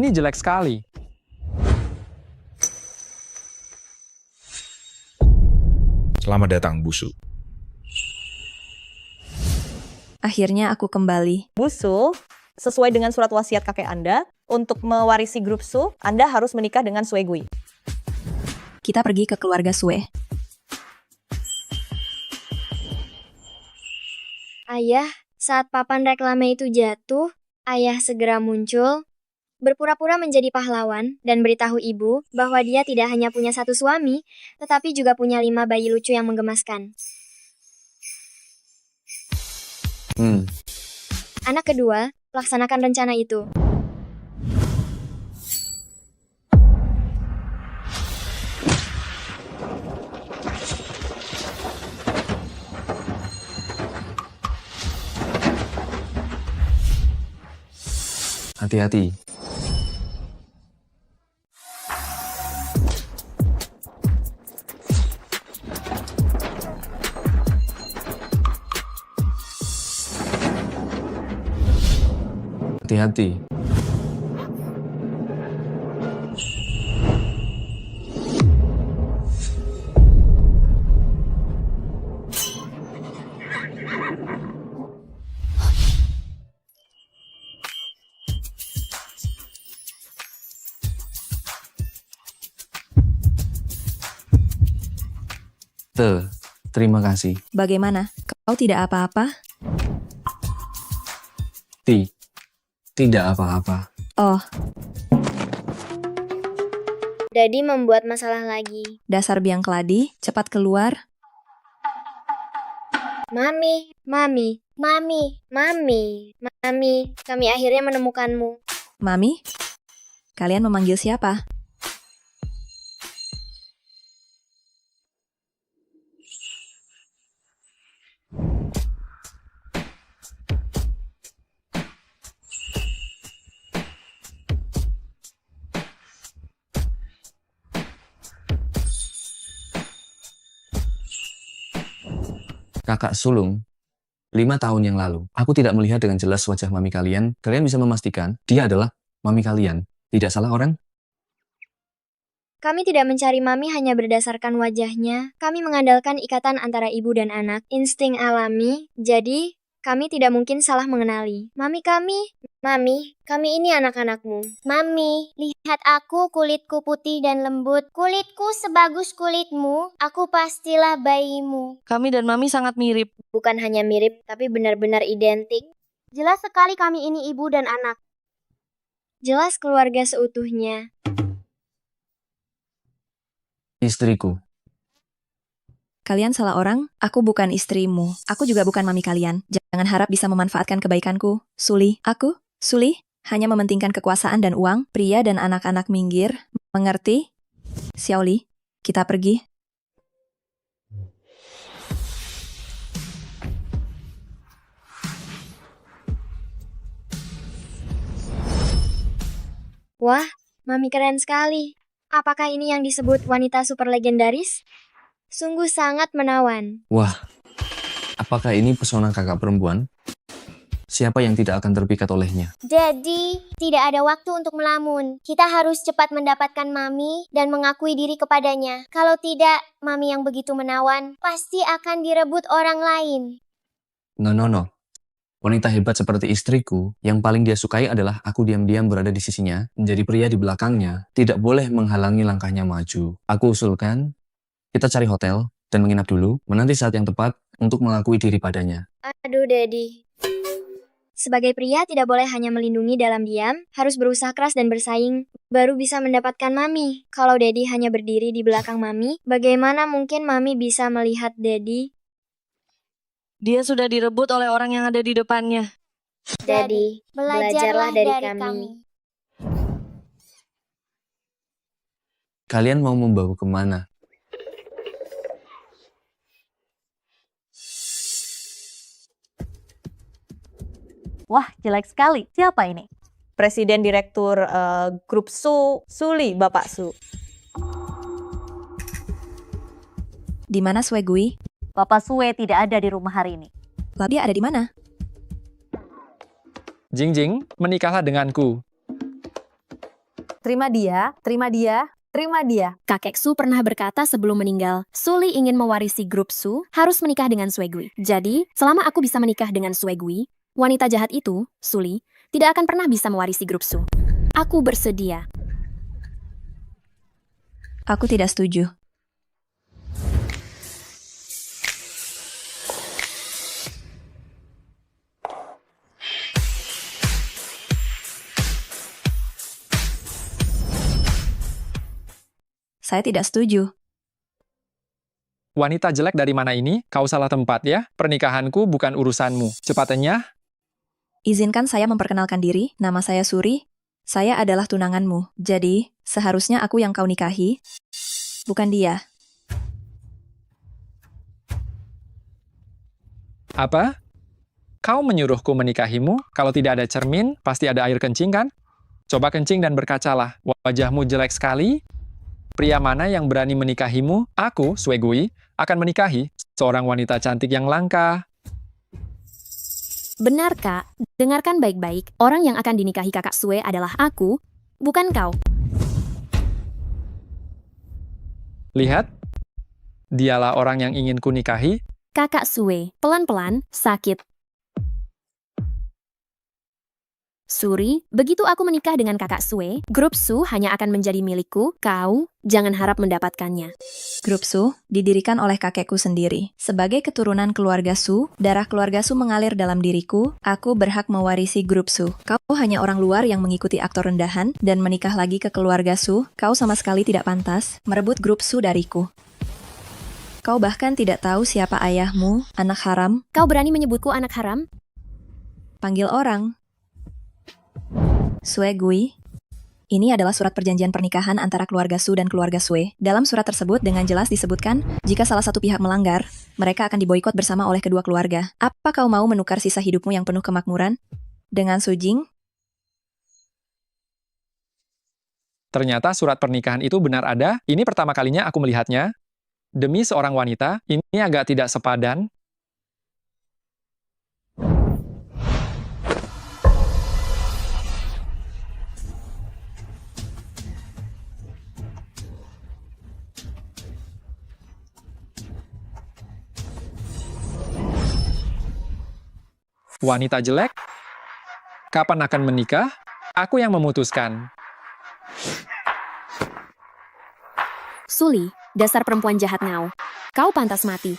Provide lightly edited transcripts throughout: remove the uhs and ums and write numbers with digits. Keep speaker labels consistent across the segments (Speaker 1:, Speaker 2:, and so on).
Speaker 1: Ini jelek sekali.
Speaker 2: Selamat datang, Busu.
Speaker 3: Akhirnya aku kembali.
Speaker 4: Busu, sesuai dengan surat wasiat kakek Anda, untuk mewarisi grup Su, Anda harus menikah dengan Sue Gui.
Speaker 3: Kita pergi ke keluarga Sue.
Speaker 5: Ayah, saat papan reklame itu jatuh, ayah segera muncul, berpura-pura menjadi pahlawan, dan beritahu ibu bahwa dia tidak hanya punya satu suami, tetapi juga punya 5 bayi lucu yang menggemaskan. Anak kedua, laksanakan rencana itu.
Speaker 1: Hati-hati. Hati-hati. Terima kasih.
Speaker 3: Bagaimana? Kau tidak apa-apa?
Speaker 1: Tidak apa-apa.
Speaker 3: Oh,
Speaker 5: Daddy membuat masalah lagi.
Speaker 3: dasar biang keladi, cepat keluar.
Speaker 5: Mami, kami akhirnya menemukanmu.
Speaker 3: Mami? Kalian memanggil siapa?
Speaker 1: Kakak sulung, 5 tahun yang lalu, aku tidak melihat dengan jelas wajah mami kalian. Kalian bisa memastikan dia adalah mami kalian. Tidak salah orang?
Speaker 5: Kami tidak mencari mami hanya berdasarkan wajahnya. Kami mengandalkan ikatan antara ibu dan anak, insting alami. Jadi, kami tidak mungkin salah mengenali. Mami, kami ini anak-anakmu. Mami, lihat aku, kulitku putih dan lembut. Kulitku sebagus kulitmu. Aku pastilah bayimu.
Speaker 6: Kami dan Mami sangat mirip.
Speaker 5: Bukan hanya mirip, tapi benar-benar identik. Jelas sekali kami ini ibu dan anak. Jelas keluarga seutuhnya.
Speaker 1: Istriku.
Speaker 3: Kalian salah orang, aku bukan istrimu. Aku juga bukan mami kalian. Jangan harap bisa memanfaatkan kebaikanku. Suli, hanya mementingkan kekuasaan dan uang. Pria dan anak-anak minggir. Mengerti? Xiaoli, kita pergi.
Speaker 5: Wah, mami keren sekali. Apakah ini yang disebut wanita super legendaris? Sungguh sangat menawan.
Speaker 1: Wah, apakah ini pesona kakak perempuan? Siapa yang tidak akan terpikat olehnya?
Speaker 5: Jadi, tidak ada waktu untuk melamun. Kita harus cepat mendapatkan mami dan mengakui diri kepadanya. Kalau tidak, mami yang begitu menawan pasti akan direbut orang lain.
Speaker 1: No. Wanita hebat seperti istriku, yang paling dia sukai adalah aku diam-diam berada di sisinya, menjadi pria di belakangnya, tidak boleh menghalangi langkahnya maju. Aku usulkan, kita cari hotel dan menginap dulu, menanti saat yang tepat untuk mengakui diri padanya.
Speaker 5: Aduh, Daddy. Sebagai pria tidak boleh hanya melindungi dalam diam, harus berusaha keras dan bersaing, baru bisa mendapatkan mami. Kalau Daddy hanya berdiri di belakang mami, bagaimana mungkin mami bisa melihat Daddy?
Speaker 6: Dia sudah direbut oleh orang yang ada di depannya.
Speaker 5: Daddy, belajarlah dari kami.
Speaker 1: Kalian mau membawa kemana?
Speaker 4: Wah, jelek sekali. Siapa ini? Presiden Direktur Grup Su, Suli, Bapak Su.
Speaker 3: Di mana Sue Gui?
Speaker 7: Bapak Sue tidak ada di rumah hari ini.
Speaker 3: Lalu dia ada di mana?
Speaker 1: Jing, menikahlah denganku.
Speaker 4: Terima dia, terima dia, terima dia.
Speaker 8: Kakek Su pernah berkata sebelum meninggal, Suli ingin mewarisi grup Su, harus menikah dengan Suegui. Jadi, selama aku bisa menikah dengan Suegui, wanita jahat itu, Suli, tidak akan pernah bisa mewarisi grup Su. Aku bersedia.
Speaker 3: Aku tidak setuju. Saya tidak setuju.
Speaker 9: Wanita jelek dari mana ini? Kau salah tempat ya. Pernikahanku bukan urusanmu. Cepatnya.
Speaker 3: Izinkan saya memperkenalkan diri, nama saya Suri. Saya adalah tunanganmu. Jadi, seharusnya aku yang kau nikahi, bukan dia.
Speaker 9: Apa? Kau menyuruhku menikahimu? Kalau tidak ada cermin, pasti ada air kencing kan? Coba kencing dan berkacalah. Wajahmu jelek sekali. Pria mana yang berani menikahimu? Aku, Suegui, akan menikahi seorang wanita cantik yang langka.
Speaker 8: Benar, Kak. Dengarkan baik-baik. Orang yang akan dinikahi kakak Sue adalah aku, bukan kau.
Speaker 9: Lihat, dialah orang yang ingin ku nikahi.
Speaker 8: Kakak Sue, pelan-pelan, sakit. Suri, begitu aku menikah dengan kakak Sue, grup Su hanya akan menjadi milikku, kau, jangan harap mendapatkannya.
Speaker 3: Grup Su didirikan oleh kakekku sendiri. Sebagai keturunan keluarga Su, darah keluarga Su mengalir dalam diriku, aku berhak mewarisi grup Su. Kau hanya orang luar yang mengikuti aktor rendahan dan menikah lagi ke keluarga Su, kau sama sekali tidak pantas merebut grup Su dariku. Kau bahkan tidak tahu siapa ayahmu, anak haram.
Speaker 8: Kau berani menyebutku anak haram?
Speaker 3: Panggil orang. Suegui. Ini adalah surat perjanjian pernikahan antara keluarga Su dan keluarga Sue. Dalam surat tersebut dengan jelas disebutkan, jika salah satu pihak melanggar, mereka akan diboikot bersama oleh kedua keluarga. Apa kau mau menukar sisa hidupmu yang penuh kemakmuran dengan Su Jing?
Speaker 9: Ternyata surat pernikahan itu benar ada. Ini pertama kalinya aku melihatnya. Demi seorang wanita, ini agak tidak sepadan. Wanita jelek? Kapan akan menikah? Aku yang memutuskan.
Speaker 8: Suli, dasar perempuan jahat ngau. Kau pantas mati.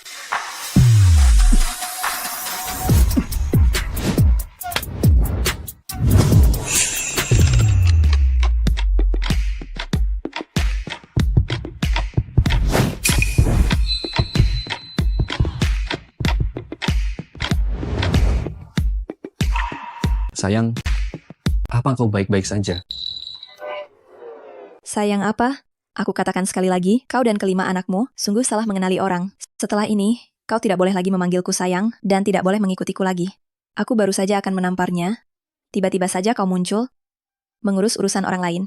Speaker 1: Sayang, apa kau baik-baik saja?
Speaker 3: Sayang apa? Aku katakan sekali lagi, kau dan kelima anakmu sungguh salah mengenali orang. Setelah ini, kau tidak boleh lagi memanggilku sayang dan tidak boleh mengikutiku lagi. Aku baru saja akan menamparnya. Tiba-tiba saja kau muncul, mengurus urusan orang lain.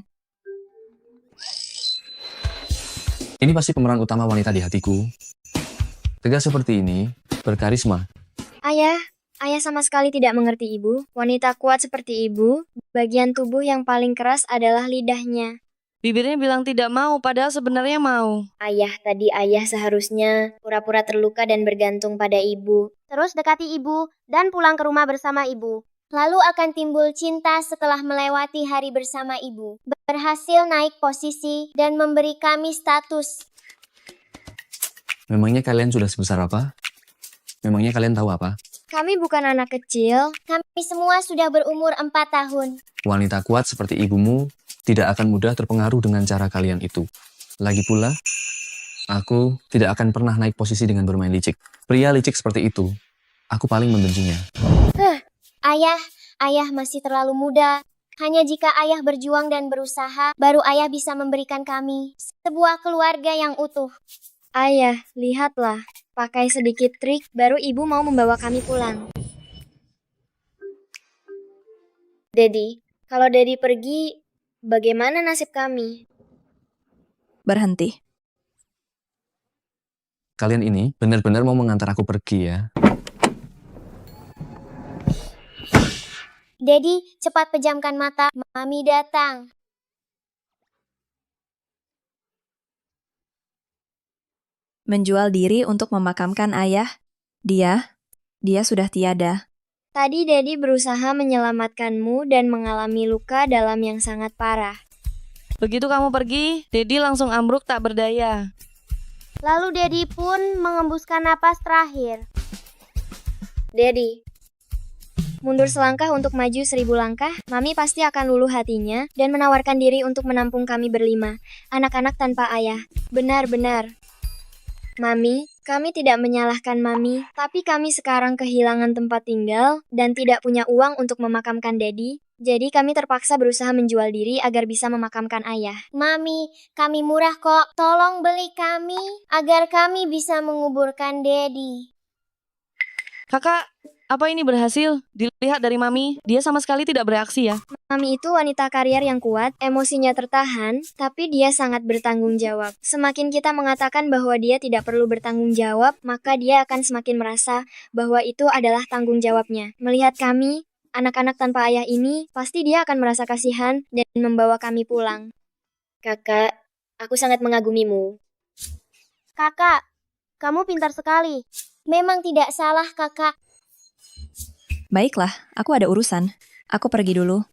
Speaker 1: Ini pasti pemeran utama wanita di hatiku. Tegas seperti ini, berkarisma.
Speaker 5: Ayah sama sekali tidak mengerti ibu. Wanita kuat seperti ibu, bagian tubuh yang paling keras adalah lidahnya.
Speaker 6: Bibirnya bilang tidak mau, padahal sebenarnya mau.
Speaker 5: Tadi ayah seharusnya pura-pura terluka dan bergantung pada ibu. Terus dekati ibu dan pulang ke rumah bersama ibu. Lalu akan timbul cinta setelah melewati hari bersama ibu. Berhasil naik posisi dan memberi kami status.
Speaker 1: Memangnya kalian sudah sebesar apa? Memangnya kalian tahu apa?
Speaker 5: Kami bukan anak kecil, kami semua sudah berumur 4 tahun.
Speaker 1: Wanita kuat seperti ibumu tidak akan mudah terpengaruh dengan cara kalian itu. Lagi pula, aku tidak akan pernah naik posisi dengan bermain licik. Pria licik seperti itu, aku paling membencinya.
Speaker 5: Ayah masih terlalu muda. Hanya jika ayah berjuang dan berusaha, baru ayah bisa memberikan kami sebuah keluarga yang utuh. Ayah, lihatlah. Pakai sedikit trik, baru ibu mau membawa kami pulang. Dedi, kalau Dedi pergi, bagaimana nasib kami?
Speaker 3: Berhenti.
Speaker 1: Kalian ini benar-benar mau mengantar aku pergi ya?
Speaker 5: Dedi, cepat pejamkan mata. Mami datang.
Speaker 3: menjual diri untuk memakamkan ayah. Dia sudah tiada.
Speaker 5: Tadi Dedi berusaha menyelamatkanmu dan mengalami luka dalam yang sangat parah.
Speaker 6: Begitu kamu pergi, Dedi langsung ambruk tak berdaya.
Speaker 5: Lalu Dedi pun mengembuskan napas terakhir. Dedi, mundur selangkah untuk maju 1000 langkah, Mami pasti akan luluh hatinya dan menawarkan diri untuk menampung kami berlima, anak-anak tanpa ayah. Benar-benar. Mami, kami tidak menyalahkan Mami, tapi kami sekarang kehilangan tempat tinggal dan tidak punya uang untuk memakamkan Dedi. Jadi kami terpaksa berusaha menjual diri agar bisa memakamkan ayah. Mami, kami murah kok. Tolong beli kami agar kami bisa menguburkan Dedi.
Speaker 6: Kakak, apa ini berhasil? Dilihat dari Mami, dia sama sekali tidak bereaksi ya.
Speaker 5: Mami itu wanita karier yang kuat, emosinya tertahan, tapi dia sangat bertanggung jawab. Semakin kita mengatakan bahwa dia tidak perlu bertanggung jawab, maka dia akan semakin merasa bahwa itu adalah tanggung jawabnya. Melihat kami, anak-anak tanpa ayah ini, pasti dia akan merasa kasihan dan membawa kami pulang. Kakak, aku sangat mengagumimu. Kakak, kamu pintar sekali. Memang tidak salah, kakak.
Speaker 3: Baiklah, aku ada urusan. Aku pergi dulu.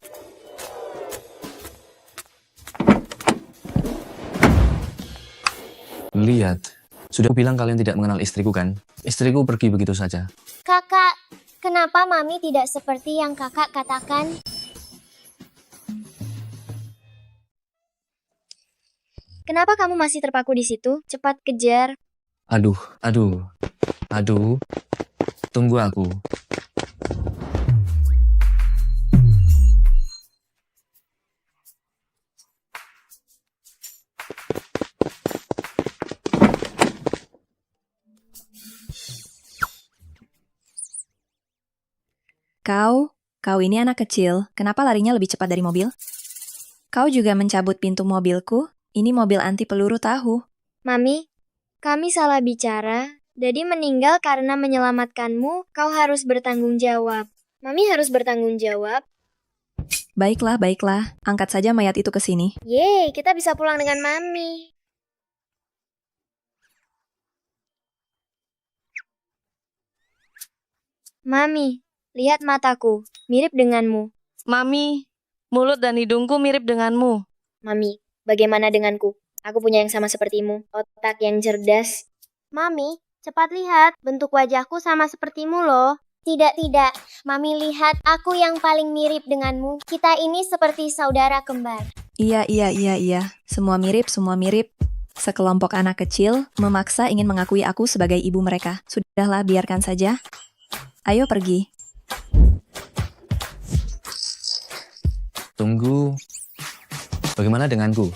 Speaker 1: Lihat, sudah aku bilang kalian tidak mengenal istriku kan? Istriku pergi begitu saja.
Speaker 5: Kakak, kenapa Mami tidak seperti yang kakak katakan? Kenapa kamu masih terpaku di situ? Cepat kejar.
Speaker 1: Aduh. Tunggu aku.
Speaker 3: Kau ini anak kecil. Kenapa larinya lebih cepat dari mobil? Kau juga mencabut pintu mobilku? Ini mobil anti peluru tahu.
Speaker 5: Mami, kami salah bicara. Dedi meninggal karena menyelamatkanmu. Kau harus bertanggung jawab. Mami harus bertanggung jawab.
Speaker 3: Baiklah. Angkat saja mayat itu ke sini.
Speaker 5: Yeay, kita bisa pulang dengan Mami. Mami, lihat mataku. Mirip denganmu.
Speaker 6: Mami, mulut dan hidungku mirip denganmu.
Speaker 5: Mami, bagaimana denganku? Aku punya yang sama sepertimu. Otak yang cerdas. Mami, cepat lihat. Bentuk wajahku sama sepertimu loh. Tidak. Mami lihat, aku yang paling mirip denganmu. Kita ini seperti saudara kembar.
Speaker 3: Iya. Semua mirip. Sekelompok anak kecil memaksa ingin mengakui aku sebagai ibu mereka. Sudahlah, biarkan saja. Ayo pergi.
Speaker 1: Tunggu. Bagaimana denganku?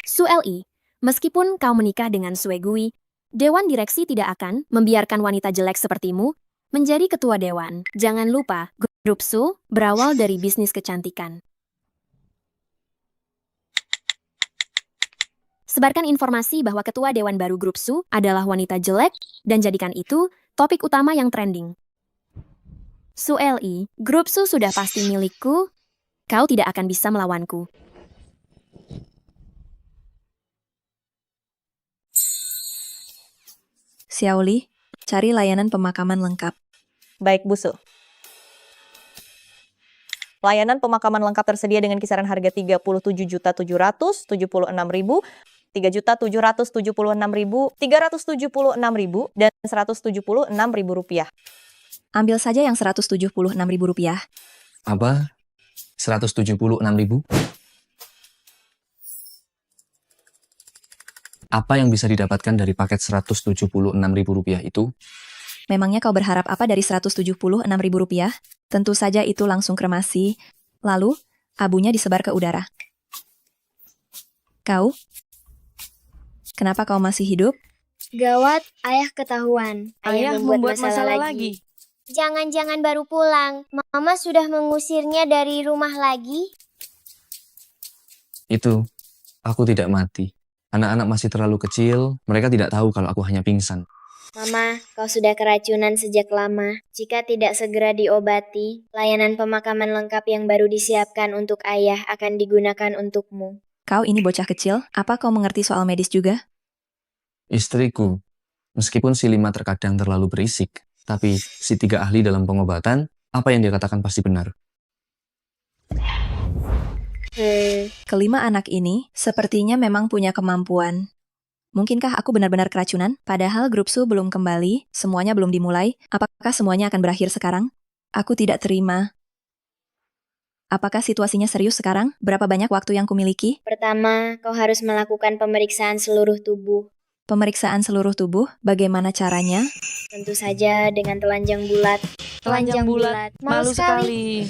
Speaker 8: Sueli, meskipun kau menikah dengan Suegui, Dewan Direksi tidak akan membiarkan wanita jelek sepertimu menjadi ketua dewan. Jangan lupa, Grup Su berawal dari bisnis kecantikan. Sebarkan informasi bahwa ketua dewan baru Grup Su adalah wanita jelek dan jadikan itu topik utama yang trending. Sueli, Grup Su sudah pasti milikku. Kau tidak akan bisa melawanku.
Speaker 3: Xiaoli, cari layanan pemakaman lengkap.
Speaker 4: Baik, Bu Su. Layanan pemakaman lengkap tersedia dengan kisaran harga 37.776.000, 3.776.000, 376.000, dan 176.000 rupiah.
Speaker 3: Ambil saja yang Rp176.000.
Speaker 1: Apa? 176.000? Apa yang bisa didapatkan dari paket Rp176.000 itu?
Speaker 3: Memangnya kau berharap apa dari Rp176.000? Tentu saja itu langsung kremasi. Lalu, abunya disebar ke udara. Kau? Kenapa kau masih hidup?
Speaker 5: Gawat, ayah ketahuan.
Speaker 6: Ayah membuat masalah lagi.
Speaker 5: Jangan-jangan baru pulang. Mama sudah mengusirnya dari rumah lagi.
Speaker 1: Itu, aku tidak mati. Anak-anak masih terlalu kecil, mereka tidak tahu kalau aku hanya pingsan.
Speaker 5: Mama, kau sudah keracunan sejak lama. Jika tidak segera diobati, layanan pemakaman lengkap yang baru disiapkan untuk ayah akan digunakan untukmu.
Speaker 3: Kau ini bocah kecil, apa kau mengerti soal medis juga?
Speaker 1: Istriku, meskipun si 5 terkadang terlalu berisik, tapi si 3 ahli dalam pengobatan, apa yang dia katakan pasti benar.
Speaker 3: Kelima anak ini sepertinya memang punya kemampuan. Mungkinkah aku benar-benar keracunan? Padahal grup Su belum kembali, semuanya belum dimulai. Apakah semuanya akan berakhir sekarang? Aku tidak terima. Apakah situasinya serius sekarang? Berapa banyak waktu yang kumiliki?
Speaker 5: Pertama, kau harus melakukan pemeriksaan seluruh tubuh.
Speaker 3: Pemeriksaan seluruh tubuh, bagaimana caranya?
Speaker 5: Tentu saja dengan telanjang bulat.
Speaker 6: Telanjang bulat, malu sekali.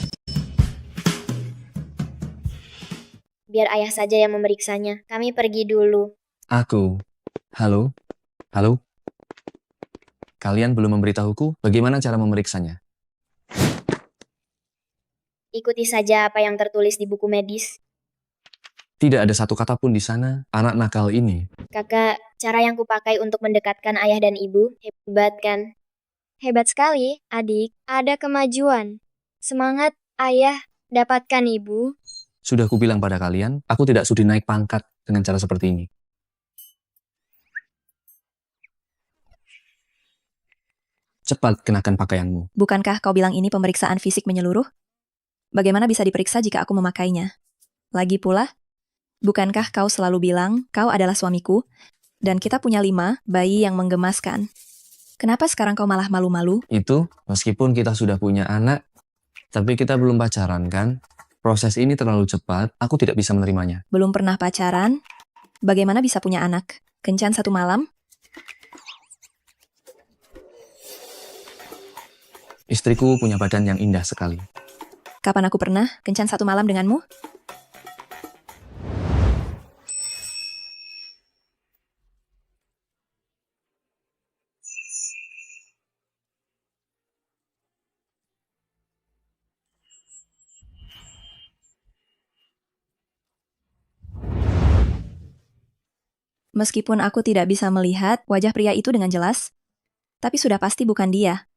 Speaker 5: Biar ayah saja yang memeriksanya. Kami pergi dulu.
Speaker 1: Aku. Halo? Halo? Kalian belum memberitahuku bagaimana cara memeriksanya.
Speaker 5: Ikuti saja apa yang tertulis di buku medis.
Speaker 1: Tidak ada satu kata pun di sana, anak nakal ini.
Speaker 5: Kakak, cara yang kupakai untuk mendekatkan ayah dan ibu, hebat kan? Hebat sekali, adik. Ada kemajuan. Semangat, ayah. Dapatkan ibu.
Speaker 1: Sudah kubilang pada kalian, aku tidak sudi naik pangkat dengan cara seperti ini. Cepat kenakan pakaianmu.
Speaker 3: Bukankah kau bilang ini pemeriksaan fisik menyeluruh? Bagaimana bisa diperiksa jika aku memakainya? Lagi pula, bukankah kau selalu bilang kau adalah suamiku, dan kita punya 5 bayi yang menggemaskan? Kenapa sekarang kau malah malu-malu?
Speaker 1: Itu, meskipun kita sudah punya anak, tapi kita belum pacaran kan? Proses ini terlalu cepat, aku tidak bisa menerimanya.
Speaker 3: Belum pernah pacaran? Bagaimana bisa punya anak? Kencan satu malam?
Speaker 1: Istriku punya badan yang indah sekali.
Speaker 3: Kapan aku pernah kencan satu malam denganmu? Meskipun aku tidak bisa melihat wajah pria itu dengan jelas, tapi sudah pasti bukan dia.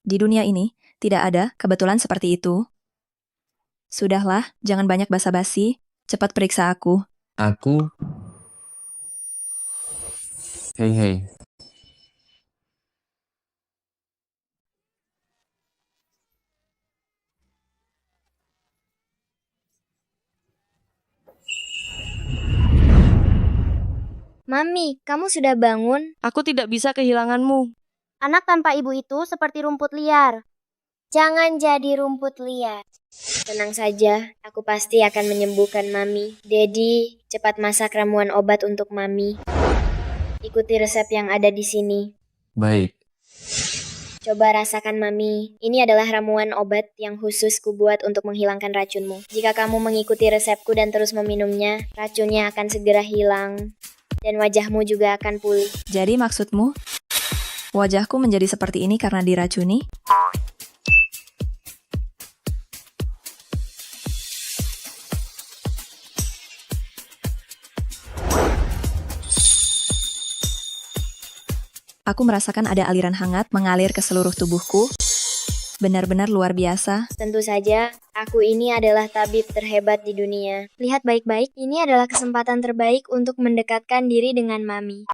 Speaker 3: Di dunia ini, tidak ada kebetulan seperti itu. Sudahlah, jangan banyak basa-basi. Cepat periksa aku.
Speaker 1: Aku... Hei.
Speaker 5: Mami, kamu sudah bangun?
Speaker 6: Aku tidak bisa kehilanganmu.
Speaker 5: Anak tanpa ibu itu seperti rumput liar. Jangan jadi rumput liar. Tenang saja, aku pasti akan menyembuhkan Mami. Dedi, cepat masak ramuan obat untuk Mami. Ikuti resep yang ada di sini.
Speaker 1: Baik.
Speaker 5: Coba rasakan Mami. Ini adalah ramuan obat yang khusus kubuat untuk menghilangkan racunmu. Jika kamu mengikuti resepku dan terus meminumnya, racunnya akan segera hilang. Dan wajahmu juga akan pulih.
Speaker 3: Jadi maksudmu, wajahku menjadi seperti ini karena diracuni? Aku merasakan ada aliran hangat mengalir ke seluruh tubuhku. Benar-benar luar biasa.
Speaker 5: Tentu saja, aku ini adalah tabib terhebat di dunia. Lihat baik-baik, ini adalah kesempatan terbaik untuk mendekatkan diri dengan Mami.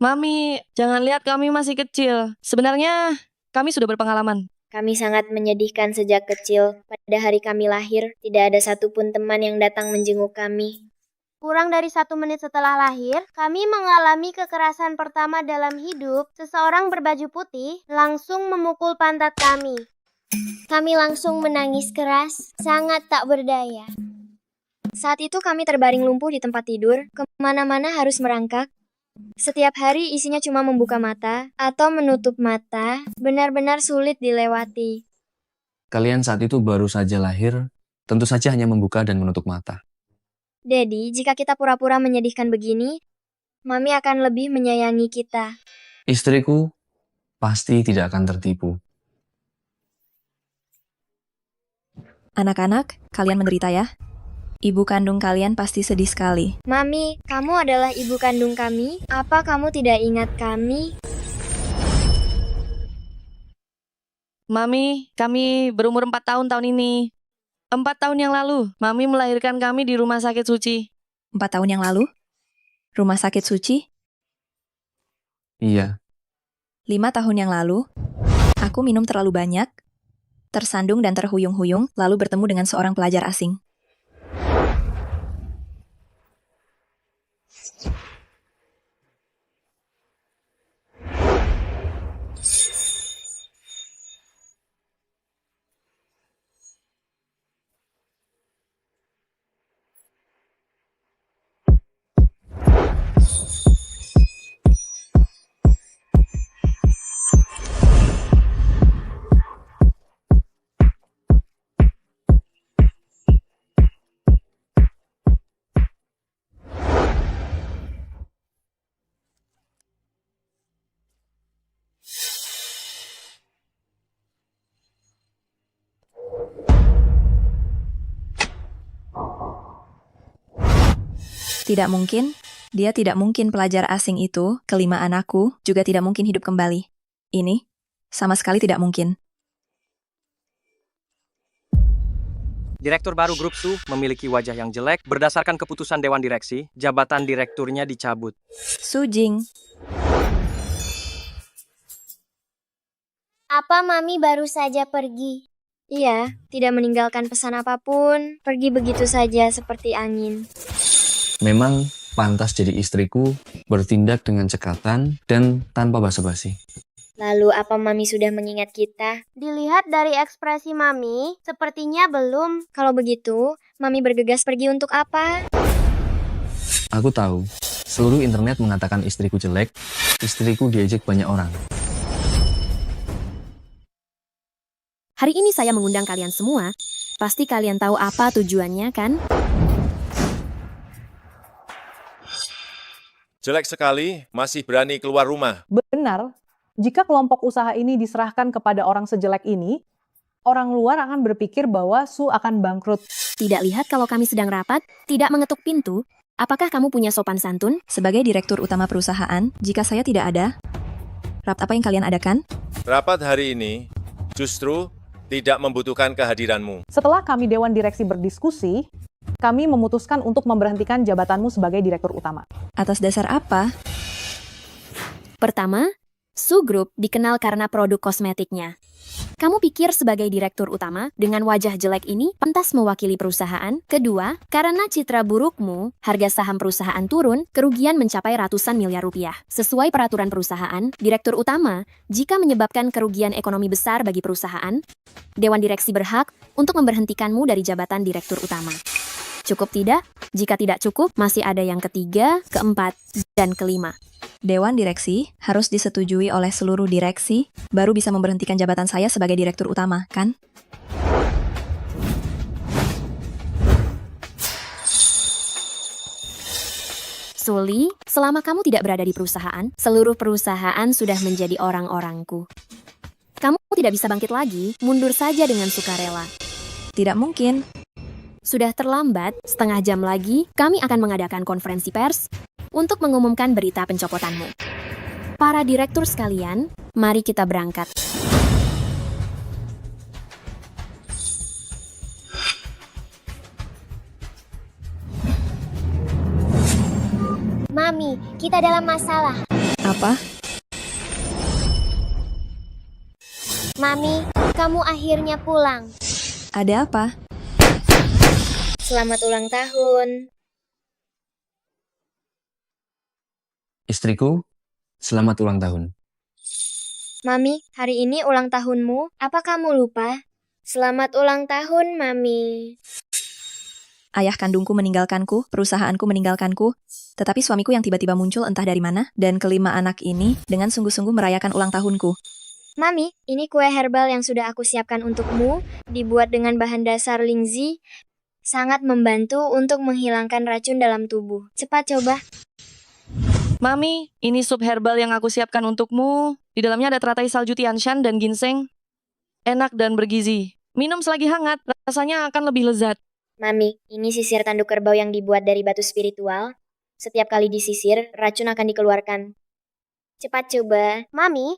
Speaker 6: Mami, jangan lihat kami masih kecil. Sebenarnya, kami sudah berpengalaman.
Speaker 5: Kami sangat menyedihkan sejak kecil. Pada hari kami lahir, tidak ada satupun teman yang datang menjenguk kami. Kurang dari 1 menit setelah lahir, kami mengalami kekerasan pertama dalam hidup. Seseorang berbaju putih langsung memukul pantat kami. Kami langsung menangis keras, sangat tak berdaya. Saat itu kami terbaring lumpuh di tempat tidur, kemana-mana harus merangkak. Setiap hari isinya cuma membuka mata atau menutup mata, benar-benar sulit dilewati.
Speaker 1: Kalian saat itu baru saja lahir, tentu saja hanya membuka dan menutup mata.
Speaker 5: Dedi, jika kita pura-pura menyedihkan begini, Mami akan lebih menyayangi kita.
Speaker 1: Istriku pasti tidak akan tertipu.
Speaker 3: Anak-anak, kalian menderita ya. Ibu kandung kalian pasti sedih sekali.
Speaker 5: Mami, kamu adalah ibu kandung kami. Apa kamu tidak ingat kami?
Speaker 6: Mami, kami berumur 4 tahun tahun ini. 4 tahun yang lalu, Mami melahirkan kami di rumah sakit suci.
Speaker 3: 4 tahun yang lalu? Rumah sakit suci?
Speaker 1: Iya,
Speaker 3: 5 tahun yang lalu? Aku minum terlalu banyak, tersandung dan terhuyung-huyung, lalu bertemu dengan seorang pelajar asing. Tidak mungkin, dia tidak mungkin pelajar asing itu, kelima anakku, juga tidak mungkin hidup kembali. Ini, sama sekali tidak mungkin.
Speaker 10: Direktur baru Grup Su memiliki wajah yang jelek. Berdasarkan keputusan Dewan Direksi, jabatan direkturnya dicabut.
Speaker 3: Su Jing,
Speaker 5: Apa Mami baru saja pergi? Iya, tidak meninggalkan pesan apapun. Pergi begitu saja seperti angin.
Speaker 1: memang pantas jadi istriku, bertindak dengan cekatan dan tanpa basa-basi.
Speaker 5: Lalu apa Mami sudah mengingat kita? Dilihat dari ekspresi Mami, sepertinya belum. Kalau begitu, Mami bergegas pergi untuk apa?
Speaker 1: Aku tahu, seluruh internet mengatakan istriku jelek, istriku diejek banyak orang.
Speaker 8: Hari ini saya mengundang kalian semua. Pasti kalian tahu apa tujuannya, kan?
Speaker 11: Jelek sekali, masih berani keluar rumah.
Speaker 12: Benar, jika kelompok usaha ini diserahkan kepada orang sejelek ini, orang luar akan berpikir bahwa Su akan bangkrut.
Speaker 8: Tidak lihat kalau kami sedang rapat, tidak mengetuk pintu. Apakah kamu punya sopan santun?
Speaker 3: sebagai direktur utama perusahaan, jika saya tidak ada, rapat apa yang kalian adakan?
Speaker 11: Rapat hari ini justru tidak membutuhkan kehadiranmu.
Speaker 12: Setelah kami Dewan Direksi berdiskusi, kami memutuskan untuk memberhentikan jabatanmu sebagai direktur utama.
Speaker 3: Atas dasar apa?
Speaker 8: Pertama, Su Group dikenal karena produk kosmetiknya. Kamu pikir sebagai direktur utama, dengan wajah jelek ini, pantas mewakili perusahaan? Kedua, karena citra burukmu, harga saham perusahaan turun, kerugian mencapai ratusan miliar rupiah. Sesuai peraturan perusahaan, direktur utama, jika menyebabkan kerugian ekonomi besar bagi perusahaan, Dewan Direksi berhak untuk memberhentikanmu dari jabatan direktur utama. Cukup tidak? Jika tidak cukup, masih ada yang ketiga, keempat, dan kelima.
Speaker 3: Dewan Direksi harus disetujui oleh seluruh direksi, baru bisa memberhentikan jabatan saya sebagai direktur utama, kan?
Speaker 8: Suli, selama kamu tidak berada di perusahaan, seluruh perusahaan sudah menjadi orang-orangku. Kamu tidak bisa bangkit lagi, mundur saja dengan sukarela.
Speaker 3: Tidak mungkin.
Speaker 8: Sudah terlambat, setengah jam lagi, kami akan mengadakan konferensi pers untuk mengumumkan berita pencopotanmu. Para direktur sekalian, mari kita berangkat.
Speaker 5: Mami, kita dalam masalah.
Speaker 3: Apa?
Speaker 5: Mami, kamu akhirnya pulang.
Speaker 3: Ada apa?
Speaker 5: Selamat ulang tahun.
Speaker 1: Istriku, selamat ulang tahun.
Speaker 5: Mami, hari ini ulang tahunmu. Apa kamu lupa? Selamat ulang tahun, Mami.
Speaker 3: Ayah kandungku meninggalkanku, perusahaanku meninggalkanku, tetapi suamiku yang tiba-tiba muncul entah dari mana, dan kelima anak ini dengan sungguh-sungguh merayakan ulang tahunku.
Speaker 5: Mami, ini kue herbal yang sudah aku siapkan untukmu, dibuat dengan bahan dasar lingzi. Sangat membantu untuk menghilangkan racun dalam tubuh. Cepat coba.
Speaker 6: Mami, ini sup herbal yang aku siapkan untukmu. Di dalamnya ada teratai salju Tianshan dan ginseng. Enak dan bergizi. Minum selagi hangat, rasanya akan lebih lezat.
Speaker 5: Mami, ini sisir tanduk kerbau yang dibuat dari batu spiritual. Setiap kali disisir, racun akan dikeluarkan. Cepat coba.
Speaker 13: Mami,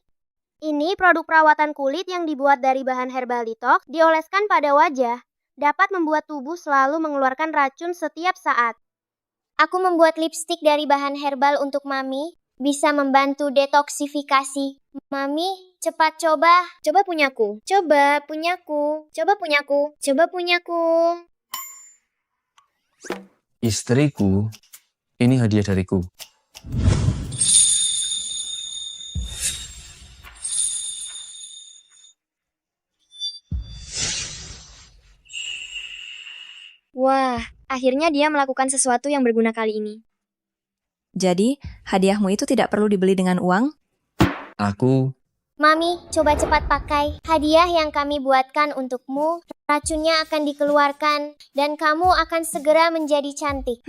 Speaker 13: ini produk perawatan kulit yang dibuat dari bahan herbal detox, dioleskan pada wajah. Dapat membuat tubuh selalu mengeluarkan racun setiap saat.
Speaker 5: Aku membuat lipstik dari bahan herbal untuk Mami. Bisa membantu detoksifikasi. Mami, cepat coba. Coba punyaku. Coba punyaku. Coba punyaku. Coba punyaku.
Speaker 1: Istriku, ini hadiah dariku.
Speaker 5: Wah, akhirnya dia melakukan sesuatu yang berguna kali ini.
Speaker 3: Jadi, hadiahmu itu tidak perlu dibeli dengan uang?
Speaker 1: Aku,
Speaker 13: Mami, coba cepat pakai. Hadiah yang kami buatkan untukmu, racunnya akan dikeluarkan, dan kamu akan segera menjadi cantik.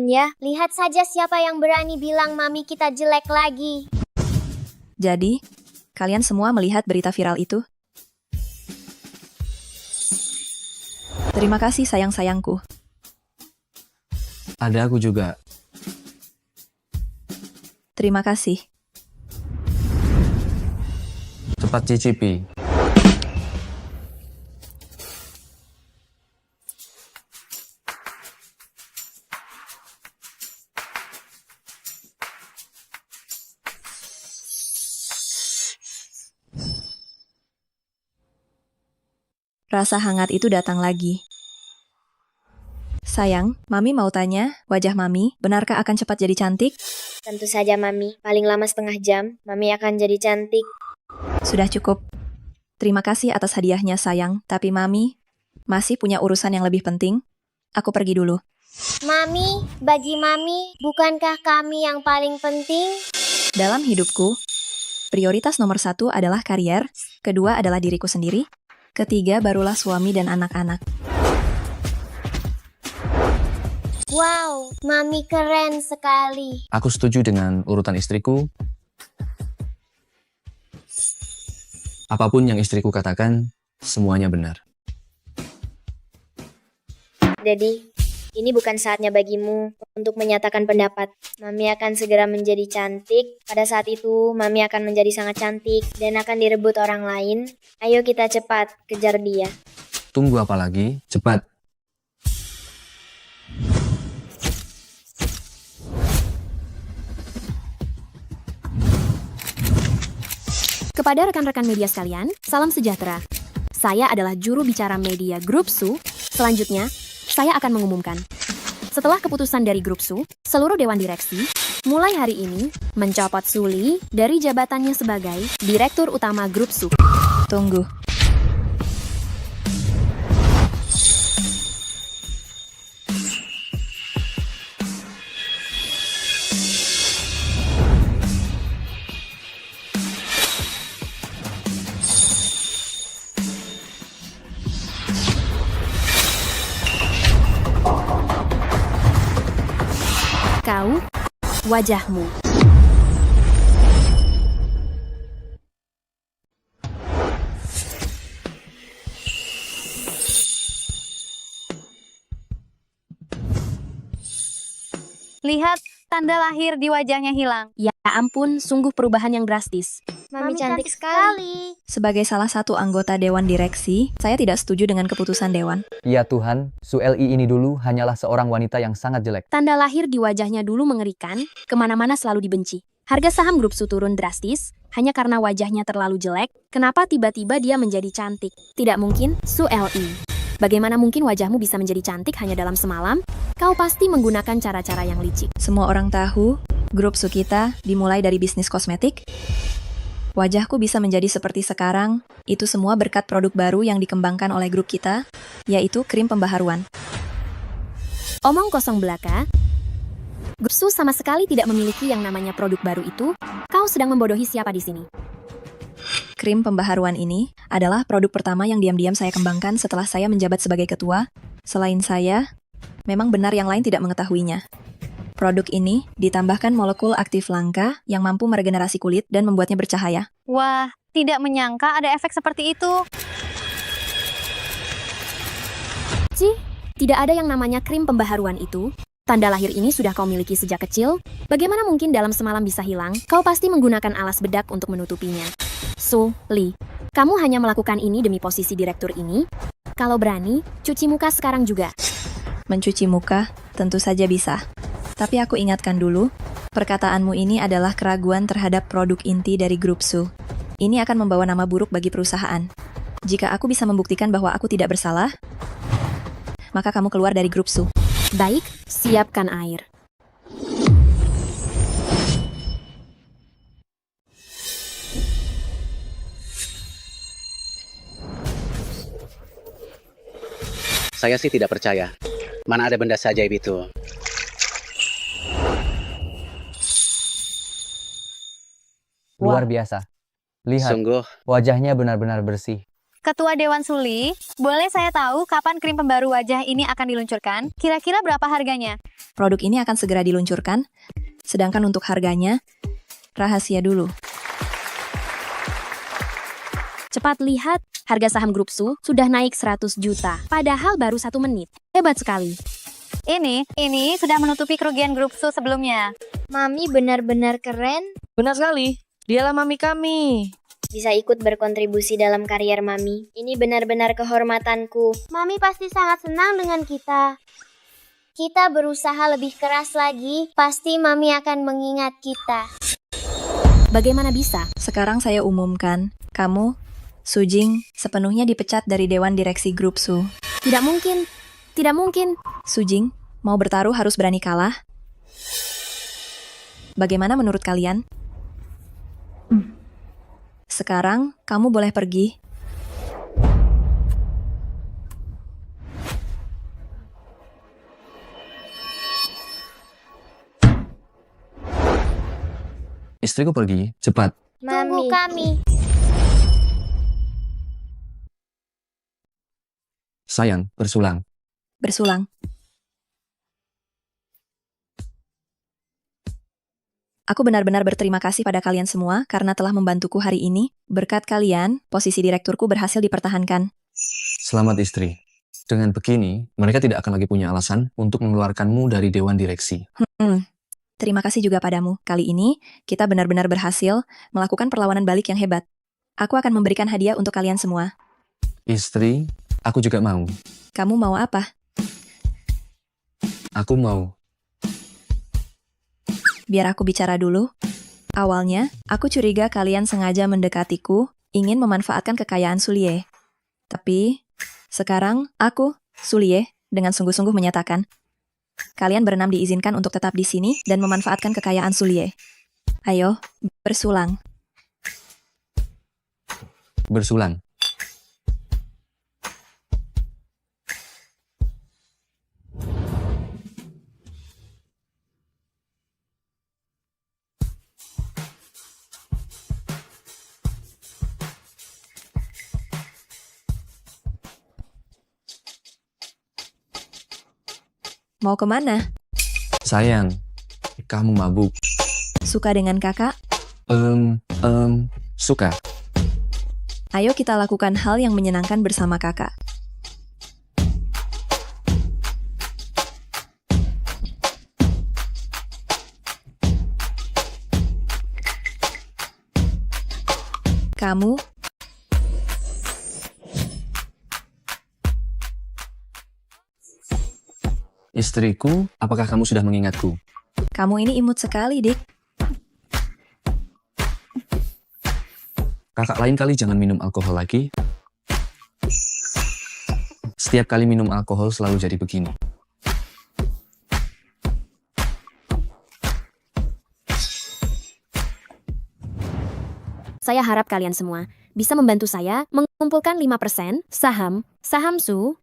Speaker 5: Ya.
Speaker 13: Lihat saja siapa yang berani bilang Mami kita jelek lagi.
Speaker 3: Jadi, kalian semua melihat berita viral itu? Terima kasih sayang-sayangku.
Speaker 1: ada aku juga.
Speaker 3: Terima kasih.
Speaker 1: Cepat cicipi.
Speaker 3: Rasa hangat itu datang lagi. Sayang, Mami mau tanya, wajah Mami, benarkah akan cepat jadi cantik?
Speaker 5: Tentu saja, Mami. Paling lama setengah jam, Mami akan jadi cantik.
Speaker 3: Sudah cukup. Terima kasih atas hadiahnya, sayang. Tapi Mami masih punya urusan yang lebih penting. Aku pergi dulu.
Speaker 13: Mami, bagi Mami, bukankah kami yang paling penting?
Speaker 3: Dalam hidupku, prioritas nomor 1 adalah karier, kedua adalah diriku sendiri, ketiga barulah suami dan anak-anak.
Speaker 13: Wow, Mami keren sekali.
Speaker 1: Aku setuju dengan urutan istriku. Apapun yang istriku katakan, semuanya benar.
Speaker 5: Daddy, ini bukan saatnya bagimu untuk menyatakan pendapat. Mami akan segera menjadi cantik. Pada saat itu, Mami akan menjadi sangat cantik dan akan direbut orang lain. Ayo kita cepat kejar dia.
Speaker 1: Tunggu apa lagi? Cepat.
Speaker 8: Kepada rekan-rekan media sekalian, salam sejahtera. Saya adalah juru bicara media Grup Su. Selanjutnya, saya akan mengumumkan. Setelah keputusan dari Grup Su, seluruh Dewan Direksi, mulai hari ini, mencopot Suli dari jabatannya sebagai Direktur Utama Grup Su.
Speaker 3: Tunggu.
Speaker 8: Kau, wajahmu.
Speaker 4: Lihat, tanda lahir di wajahnya hilang.
Speaker 8: Ya ampun, sungguh perubahan yang drastis.
Speaker 5: Mami cantik sekali.
Speaker 3: Sebagai salah satu anggota Dewan Direksi, saya tidak setuju dengan keputusan Dewan.
Speaker 14: Ya Tuhan, Su Li ini dulu hanyalah seorang wanita yang sangat jelek.
Speaker 8: Tanda lahir di wajahnya dulu mengerikan, kemana-mana selalu dibenci. Harga saham Grup Su turun drastis, hanya karena wajahnya terlalu jelek. Kenapa tiba-tiba dia menjadi cantik? Tidak mungkin, Su Li. Bagaimana mungkin wajahmu bisa menjadi cantik hanya dalam semalam? Kau pasti menggunakan cara-cara yang licik.
Speaker 3: Semua orang tahu, Grup Su kita dimulai dari bisnis kosmetik. Wajahku bisa menjadi seperti sekarang, itu semua berkat produk baru yang dikembangkan oleh grup kita, yaitu krim pembaharuan.
Speaker 8: Omong kosong belaka. Grup Su sama sekali tidak memiliki yang namanya produk baru itu. Kau sedang membodohi siapa di sini?
Speaker 3: Krim pembaharuan ini adalah produk pertama yang diam-diam saya kembangkan setelah saya menjabat sebagai ketua. Selain saya, memang benar yang lain tidak mengetahuinya. Produk ini ditambahkan molekul aktif langka yang mampu meregenerasi kulit dan membuatnya bercahaya.
Speaker 4: Wah, tidak menyangka ada efek seperti itu.
Speaker 8: Tidak ada yang namanya krim pembaharuan itu. Tanda lahir ini sudah kau miliki sejak kecil. Bagaimana mungkin dalam semalam bisa hilang? Kau pasti menggunakan alas bedak untuk menutupinya. So, Lee, kamu hanya melakukan ini demi posisi direktur ini? Kalau berani, cuci muka sekarang juga.
Speaker 3: Mencuci muka, tentu saja bisa. Tapi aku ingatkan dulu, perkataanmu ini adalah keraguan terhadap produk inti dari grup Su. Ini akan membawa nama buruk bagi perusahaan. Jika aku bisa membuktikan bahwa aku tidak bersalah, maka kamu keluar dari grup Su.
Speaker 8: Baik, siapkan air.
Speaker 15: Saya sih tidak percaya. Mana ada benda seajaib itu.
Speaker 14: Luar biasa. Lihat,
Speaker 15: Sungguh.
Speaker 14: wajahnya benar-benar bersih.
Speaker 4: Ketua Dewan Suli, boleh saya tahu kapan krim pembaru wajah ini akan diluncurkan? Kira-kira berapa harganya?
Speaker 3: Produk ini akan segera diluncurkan, sedangkan untuk harganya, rahasia dulu.
Speaker 8: Cepat lihat, harga saham grup Su sudah naik 100 juta. Padahal baru 1 menit. Hebat sekali.
Speaker 4: Ini sudah menutupi kerugian grup Su sebelumnya.
Speaker 13: Mami benar-benar keren.
Speaker 6: Benar sekali. Dialah mami kami.
Speaker 13: Bisa ikut berkontribusi dalam karier Mami. Ini benar-benar kehormatanku. Mami pasti sangat senang dengan kita. Kita berusaha lebih keras lagi, pasti Mami akan mengingat kita.
Speaker 8: Bagaimana bisa?
Speaker 3: Sekarang saya umumkan, kamu, Su Jing, sepenuhnya dipecat dari Dewan Direksi Grup Su.
Speaker 8: Tidak mungkin. Tidak mungkin.
Speaker 3: Su Jing, mau bertaruh harus berani kalah. Bagaimana menurut kalian? Sekarang, kamu boleh pergi.
Speaker 1: Istriku pergi, cepat.
Speaker 13: Tunggu kami.
Speaker 1: Sayang, bersulang.
Speaker 3: Bersulang. Aku benar-benar berterima kasih pada kalian semua karena telah membantuku hari ini. Berkat kalian, posisi direkturku berhasil dipertahankan.
Speaker 1: Selamat istri. Dengan begini, mereka tidak akan lagi punya alasan untuk mengeluarkanmu dari Dewan Direksi.
Speaker 3: Terima kasih juga padamu. Kali ini, kita benar-benar berhasil melakukan perlawanan balik yang hebat. Aku akan memberikan hadiah untuk kalian semua.
Speaker 1: Istri, aku juga mau.
Speaker 3: Kamu mau apa?
Speaker 1: Aku mau.
Speaker 3: Biar aku bicara dulu. Awalnya, aku curiga kalian sengaja mendekatiku, ingin memanfaatkan kekayaan Sulie. Tapi, sekarang aku, Sulie, dengan sungguh-sungguh menyatakan, kalian berenam diizinkan untuk tetap di sini dan memanfaatkan kekayaan Sulie. Ayo, bersulang.
Speaker 1: Bersulang.
Speaker 3: Mau kemana?
Speaker 1: Sayang, kamu mabuk.
Speaker 3: Suka dengan kakak?
Speaker 1: Suka.
Speaker 3: Ayo kita lakukan hal yang menyenangkan bersama kakak. Kamu?
Speaker 1: Istriku, apakah kamu sudah mengingatku?
Speaker 3: Kamu ini imut sekali, Dik.
Speaker 1: Kakak lain kali jangan minum alkohol lagi. Setiap kali minum alkohol selalu jadi begini.
Speaker 8: Saya harap kalian semua bisa membantu saya mengumpulkan 5% saham Su,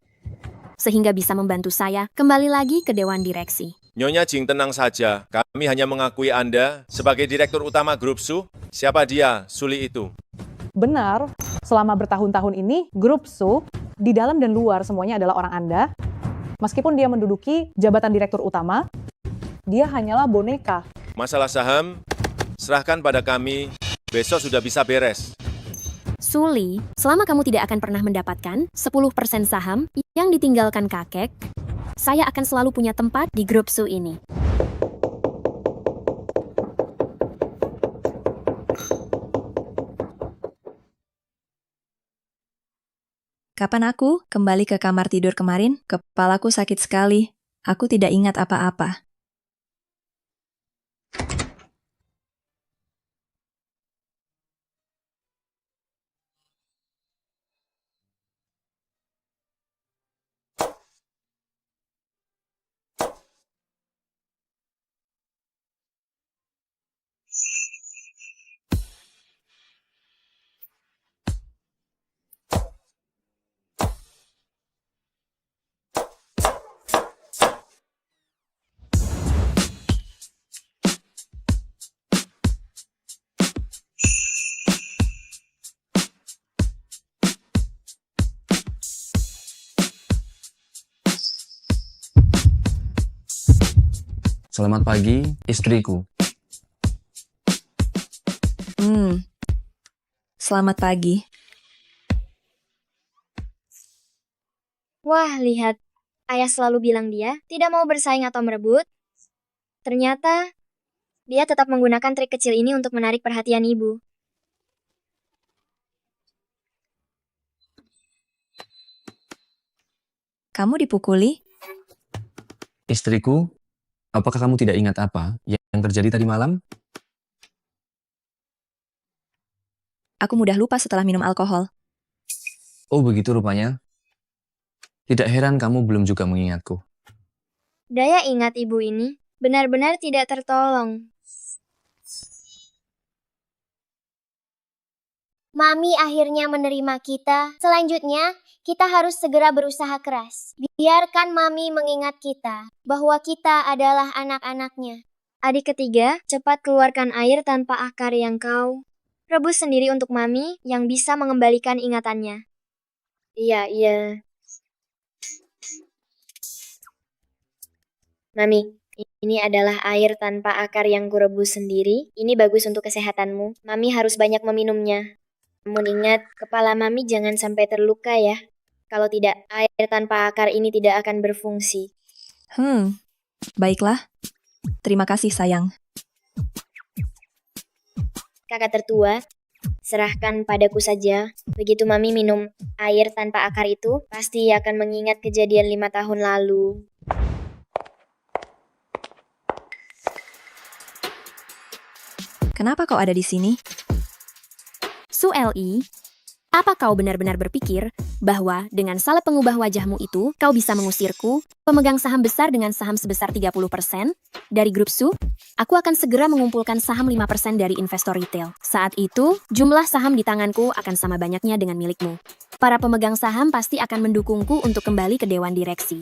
Speaker 8: sehingga bisa membantu saya kembali lagi ke Dewan Direksi.
Speaker 11: Nyonya Jing, tenang saja. Kami hanya mengakui Anda sebagai Direktur Utama Grup Su. Siapa dia, Suli itu?
Speaker 12: Benar, selama bertahun-tahun ini, Grup Su, di dalam dan luar semuanya adalah orang Anda. Meskipun dia menduduki jabatan Direktur Utama, dia hanyalah boneka.
Speaker 11: Masalah saham, serahkan pada kami. Besok sudah bisa beres.
Speaker 8: Suli, selama kamu tidak akan pernah mendapatkan 10% saham yang ditinggalkan kakek, saya akan selalu punya tempat di grup Su ini.
Speaker 3: Kapan aku kembali ke kamar tidur kemarin, kepalaku sakit sekali. Aku tidak ingat apa-apa.
Speaker 1: Selamat pagi, istriku.
Speaker 3: Selamat pagi.
Speaker 13: Wah, lihat. Ayah selalu bilang dia tidak mau bersaing atau merebut. Ternyata, dia tetap menggunakan trik kecil ini untuk menarik perhatian ibu.
Speaker 3: Kamu dipukuli?
Speaker 1: Istriku, apakah kamu tidak ingat apa yang terjadi tadi malam?
Speaker 3: Aku mudah lupa setelah minum alkohol.
Speaker 1: Oh, begitu rupanya. Tidak heran kamu belum juga mengingatku.
Speaker 13: Daya ingat ibu ini benar-benar tidak tertolong. Mami akhirnya menerima kita. Selanjutnya, kita harus segera berusaha keras. Biarkan Mami mengingat kita bahwa kita adalah anak-anaknya. Adik ketiga, cepat keluarkan air tanpa akar yang kau rebus sendiri untuk Mami yang bisa mengembalikan ingatannya. Iya. Mami, ini adalah air tanpa akar yang kurebus sendiri. Ini bagus untuk kesehatanmu. Mami harus banyak meminumnya. Namun ingat, kepala Mami jangan sampai terluka ya. Kalau tidak, air tanpa akar ini tidak akan berfungsi.
Speaker 3: Baiklah. Terima kasih, sayang.
Speaker 13: Kakak tertua, serahkan padaku saja. Begitu Mami minum air tanpa akar itu, pasti akan mengingat kejadian 5 tahun lalu.
Speaker 3: Kenapa kau ada di sini?
Speaker 8: Su Li, apa kau benar-benar berpikir bahwa dengan salah pengubah wajahmu itu, kau bisa mengusirku, pemegang saham besar dengan saham sebesar 30% dari grup Su? Aku akan segera mengumpulkan saham 5% dari investor retail. Saat itu, jumlah saham di tanganku akan sama banyaknya dengan milikmu. Para pemegang saham pasti akan mendukungku untuk kembali ke dewan direksi.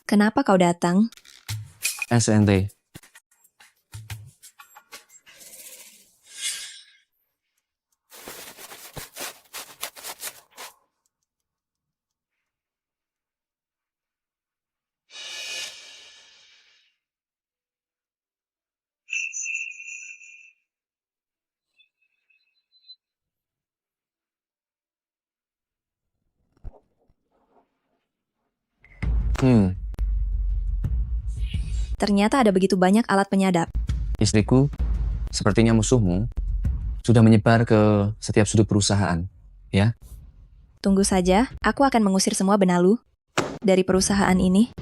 Speaker 3: Kenapa kau datang?
Speaker 1: SNT.
Speaker 3: Ternyata ada begitu banyak alat penyadap.
Speaker 1: Istriku, sepertinya musuhmu sudah menyebar ke setiap sudut perusahaan, ya?
Speaker 3: Tunggu saja, aku akan mengusir semua benalu dari perusahaan ini.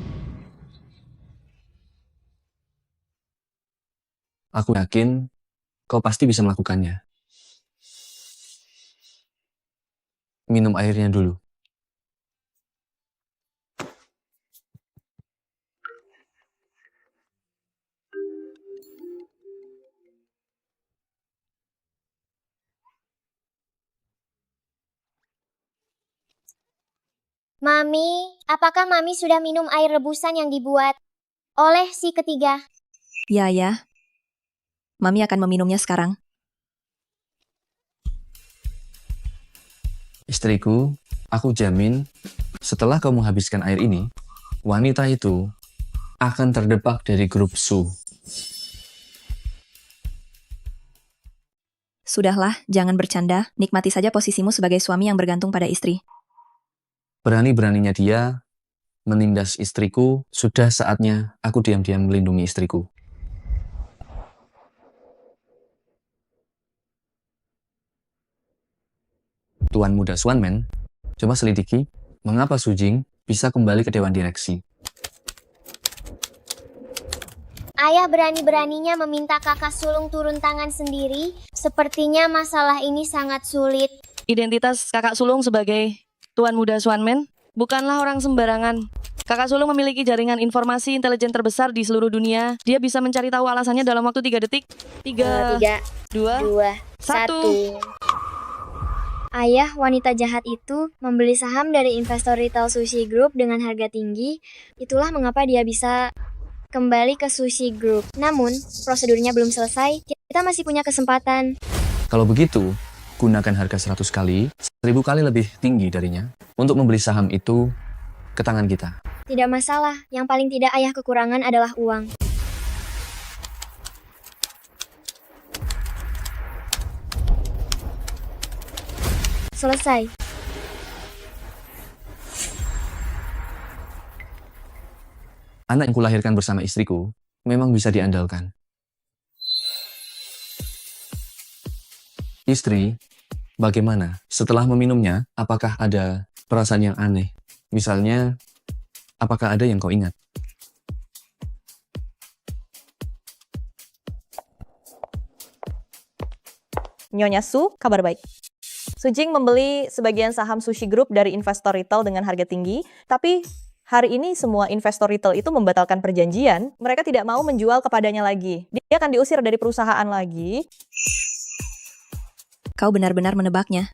Speaker 1: Aku yakin kau pasti bisa melakukannya. Minum airnya dulu.
Speaker 13: Mami, apakah Mami sudah minum air rebusan yang dibuat oleh si ketiga?
Speaker 3: Ya. Mami akan meminumnya sekarang.
Speaker 1: Istriku, aku jamin setelah kau menghabiskan air ini, wanita itu akan terdepak dari grup Su.
Speaker 3: Sudahlah, jangan bercanda. Nikmati saja posisimu sebagai suami yang bergantung pada istri.
Speaker 1: Berani-beraninya dia menindas istriku, sudah saatnya aku diam-diam melindungi istriku. Tuan Muda Swanman, coba selidiki mengapa Su Jing bisa kembali ke Dewan Direksi.
Speaker 13: Ayah berani-beraninya meminta kakak sulung turun tangan sendiri. Sepertinya masalah ini sangat sulit.
Speaker 6: Identitas kakak sulung sebagai Tuan Muda Swanman bukanlah orang sembarangan. Kakak sulung memiliki jaringan informasi intelijen terbesar di seluruh dunia. Dia bisa mencari tahu alasannya dalam waktu 3 detik. 3, 2, 1.
Speaker 13: Ayah wanita jahat itu membeli saham dari investor retail Sushi Group dengan harga tinggi. Itulah mengapa dia bisa kembali ke Sushi Group. Namun, prosedurnya belum selesai. Kita masih punya kesempatan.
Speaker 1: Kalau begitu, gunakan harga 100 kali, 1000 kali lebih tinggi darinya untuk membeli saham itu ke tangan kita.
Speaker 13: Tidak masalah. Yang paling tidak ayah kekurangan adalah uang. Selesai.
Speaker 1: Anak yang kulahirkan bersama istriku memang bisa diandalkan. Istri, bagaimana? Setelah meminumnya, apakah ada perasaan yang aneh? Misalnya, apakah ada yang kau ingat?
Speaker 4: Nyonya Su, kabar baik. Su Jing membeli sebagian saham Sushi Group dari investor retail dengan harga tinggi, tapi hari ini semua investor retail itu membatalkan perjanjian. Mereka tidak mau menjual kepadanya lagi. Dia akan diusir dari perusahaan lagi.
Speaker 3: Kau benar-benar menebaknya.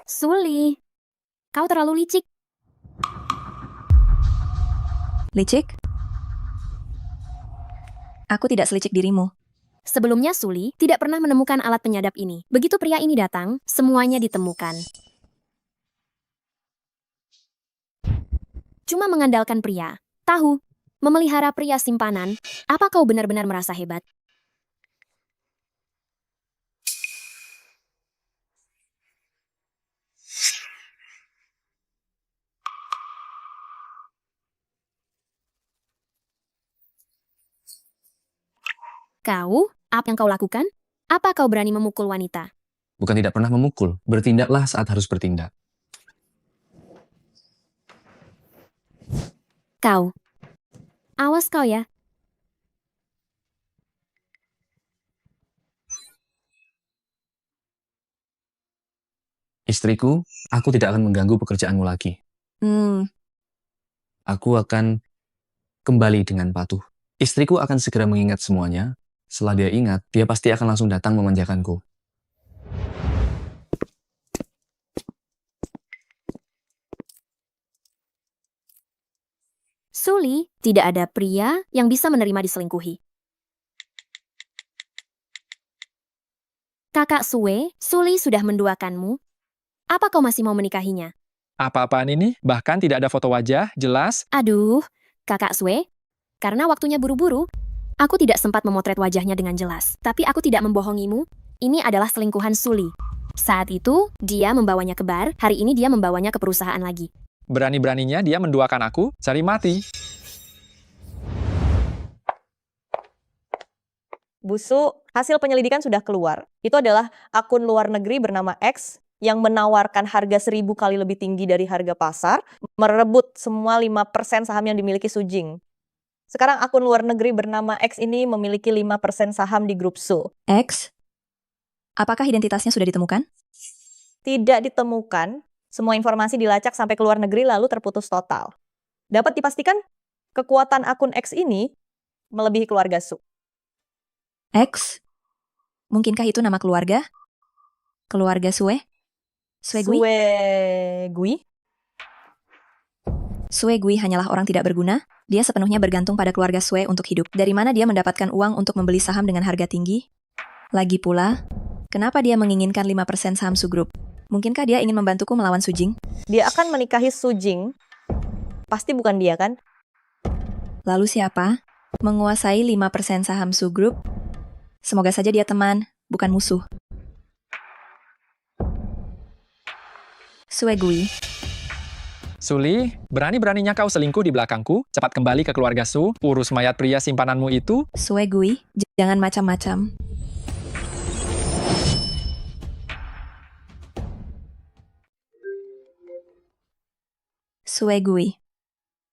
Speaker 8: Suli, kau terlalu licik.
Speaker 3: Licik? Aku tidak selicik dirimu.
Speaker 8: Sebelumnya Suli tidak pernah menemukan alat penyadap ini. Begitu pria ini datang, semuanya ditemukan. Cuma mengandalkan pria. Tahu, memelihara pria simpanan. Apa kau benar-benar merasa hebat? Kau, apa yang kau lakukan? Apa kau berani memukul wanita?
Speaker 1: Bukan tidak pernah memukul, bertindaklah saat harus bertindak.
Speaker 8: Kau. Awas kau ya.
Speaker 1: Istriku, aku tidak akan mengganggu pekerjaanmu lagi. Aku akan kembali dengan patuh. Istriku akan segera mengingat semuanya. Setelah dia ingat, dia pasti akan langsung datang memanjakanku.
Speaker 8: Suli, tidak ada pria yang bisa menerima diselingkuhi. Kakak Sue, Suli sudah menduakanmu. Apa kau masih mau menikahinya?
Speaker 9: Apa-apaan ini? Bahkan tidak ada foto wajah, jelas.
Speaker 8: Aduh, Kakak Sue, karena waktunya buru-buru, aku tidak sempat memotret wajahnya dengan jelas. Tapi aku tidak membohongimu, ini adalah selingkuhan Suli. Saat itu, dia membawanya ke bar, hari ini dia membawanya ke perusahaan lagi.
Speaker 9: Berani-beraninya dia menduakan aku, cari mati.
Speaker 4: Busu, hasil penyelidikan sudah keluar. Itu adalah akun luar negeri bernama X yang menawarkan harga 1000 kali lebih tinggi dari harga pasar, merebut semua 5% saham yang dimiliki Su Jing. Sekarang akun luar negeri bernama X ini memiliki 5% saham di grup Su.
Speaker 3: X? Apakah identitasnya sudah ditemukan?
Speaker 4: Tidak ditemukan, semua informasi dilacak sampai ke luar negeri lalu terputus total. Dapat dipastikan, kekuatan akun X ini melebihi keluarga Su.
Speaker 3: X? Mungkinkah itu nama keluarga? Keluarga Sue? Suegui?
Speaker 4: Suegui?
Speaker 3: Suegui hanyalah orang tidak berguna. Dia sepenuhnya bergantung pada keluarga Sue untuk hidup. Dari mana dia mendapatkan uang untuk membeli saham dengan harga tinggi? Lagi pula, Kenapa dia menginginkan 5% saham Su Group? Mungkinkah dia ingin membantuku melawan Su Jing?
Speaker 4: Dia akan menikahi Su Jing. Pasti bukan dia kan?
Speaker 3: Lalu siapa? Menguasai 5% saham Su Group? Semoga saja dia teman, bukan musuh. Sue Gui.
Speaker 9: Suli, berani-beraninya kau selingkuh di belakangku? Cepat kembali ke keluarga Su, urus mayat pria simpananmu itu.
Speaker 3: Sue Gui, jangan macam-macam. Sue Gui.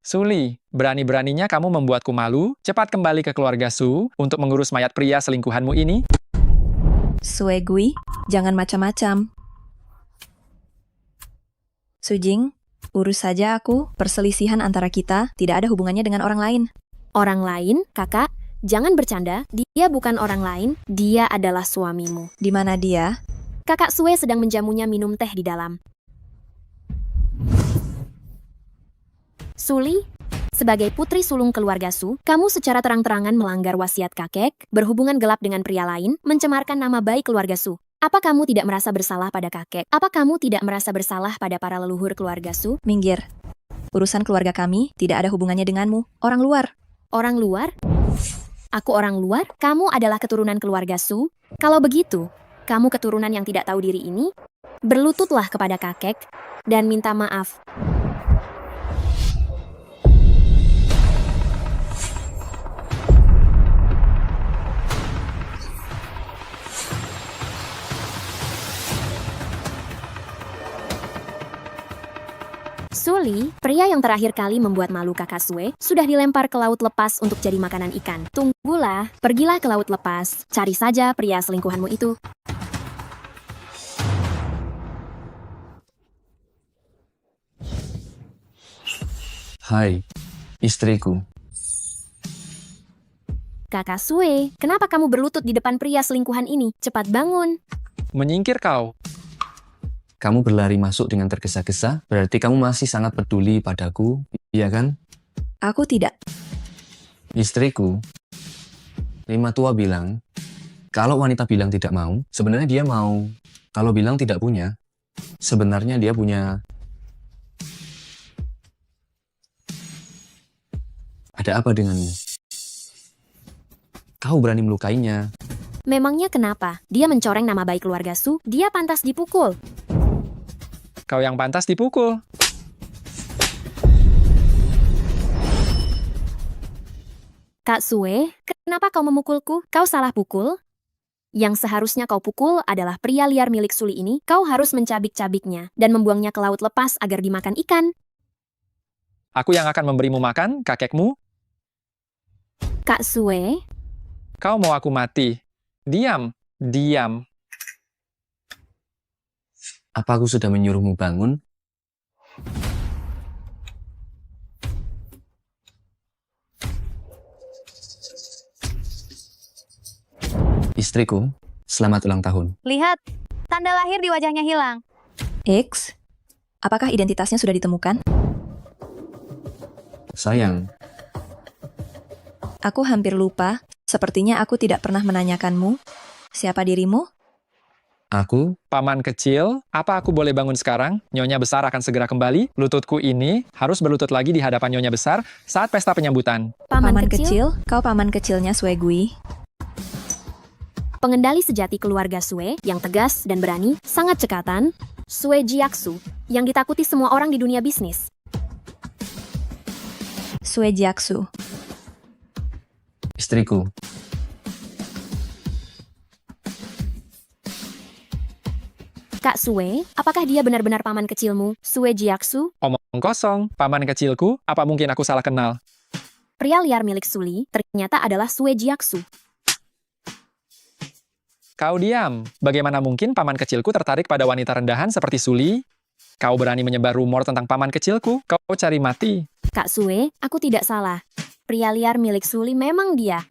Speaker 9: Suli, berani-beraninya kamu membuatku malu. Cepat kembali ke keluarga Su untuk mengurus mayat pria selingkuhanmu ini.
Speaker 3: Sue Gui, jangan macam-macam. Su Jing, urus saja aku. Perselisihan antara kita tidak ada hubungannya dengan orang lain.
Speaker 8: Orang lain, kakak, jangan bercanda. Dia bukan orang lain, dia adalah suamimu.
Speaker 3: Di mana dia?
Speaker 8: Kakak Sue sedang menjamunya minum teh di dalam. Suli, sebagai putri sulung keluarga Su, kamu secara terang-terangan melanggar wasiat kakek, berhubungan gelap dengan pria lain, mencemarkan nama baik keluarga Su. Apa kamu tidak merasa bersalah pada kakek? Apa kamu tidak merasa bersalah pada para leluhur keluarga Su?
Speaker 3: Minggir. Urusan keluarga kami tidak ada hubungannya denganmu. Orang luar.
Speaker 8: Orang luar? Aku orang luar? Kamu adalah keturunan keluarga Su? Kalau begitu, kamu keturunan yang tidak tahu diri ini, berlututlah kepada kakek dan minta maaf. Suli, pria yang terakhir kali membuat malu kakak Sue, sudah dilempar ke laut lepas untuk jadi makanan ikan. Tunggulah, pergilah ke laut lepas, cari saja pria selingkuhanmu itu.
Speaker 1: Hai, istriku.
Speaker 8: Kakak Sue, kenapa kamu berlutut di depan pria selingkuhan ini? Cepat bangun.
Speaker 9: Menyingkir kau.
Speaker 1: Kamu berlari masuk dengan tergesa-gesa, berarti kamu masih sangat peduli padaku, iya kan?
Speaker 3: Aku tidak.
Speaker 1: Istriku, lima tua bilang, kalau wanita bilang tidak mau, sebenarnya dia mau. Kalau bilang tidak punya, sebenarnya dia punya. Ada apa denganmu? Kau berani melukainya.
Speaker 8: Memangnya kenapa? Dia mencoreng nama baik keluarga Su, dia pantas dipukul.
Speaker 9: Kau yang pantas dipukul.
Speaker 8: Kak Sue, kenapa kau memukulku? Kau salah pukul. Yang seharusnya kau pukul adalah pria liar milik Suli ini. Kau harus mencabik-cabiknya dan membuangnya ke laut lepas agar dimakan ikan.
Speaker 9: Aku yang akan memberimu makan, kakekmu.
Speaker 8: Kak Sue,
Speaker 9: Kau mau aku mati. Diam, diam.
Speaker 1: Apa aku sudah menyuruhmu bangun? Istriku, selamat ulang tahun.
Speaker 7: Lihat, tanda lahir di wajahnya hilang.
Speaker 3: X, apakah identitasnya sudah ditemukan?
Speaker 1: Sayang,
Speaker 3: Aku hampir lupa. Sepertinya aku tidak pernah menanyakanmu. Siapa dirimu?
Speaker 1: aku,
Speaker 9: Paman kecil, apa aku boleh bangun sekarang? Nyonya besar akan segera kembali. Lututku ini harus berlutut lagi di hadapan Nyonya besar saat pesta penyambutan.
Speaker 3: Paman kecil? Kau paman kecilnya Sue Gui.
Speaker 8: pengendali sejati keluarga Sue yang tegas dan berani, sangat cekatan, Sue Jiaksu, yang ditakuti semua orang di dunia bisnis.
Speaker 3: Sue Jiaksu.
Speaker 1: istriku,
Speaker 8: Kak Sue, apakah dia benar-benar paman kecilmu, Sue Jiaksu?
Speaker 9: Omong kosong, paman kecilku, apa mungkin aku salah kenal?
Speaker 8: Pria liar milik Suli ternyata adalah Sue Jiaksu.
Speaker 9: Kau diam. Bagaimana mungkin paman kecilku tertarik pada wanita rendahan seperti Suli? Kau berani menyebar rumor tentang paman kecilku? Kau cari mati.
Speaker 8: Kak Sue, aku tidak salah. Pria liar milik Suli memang dia.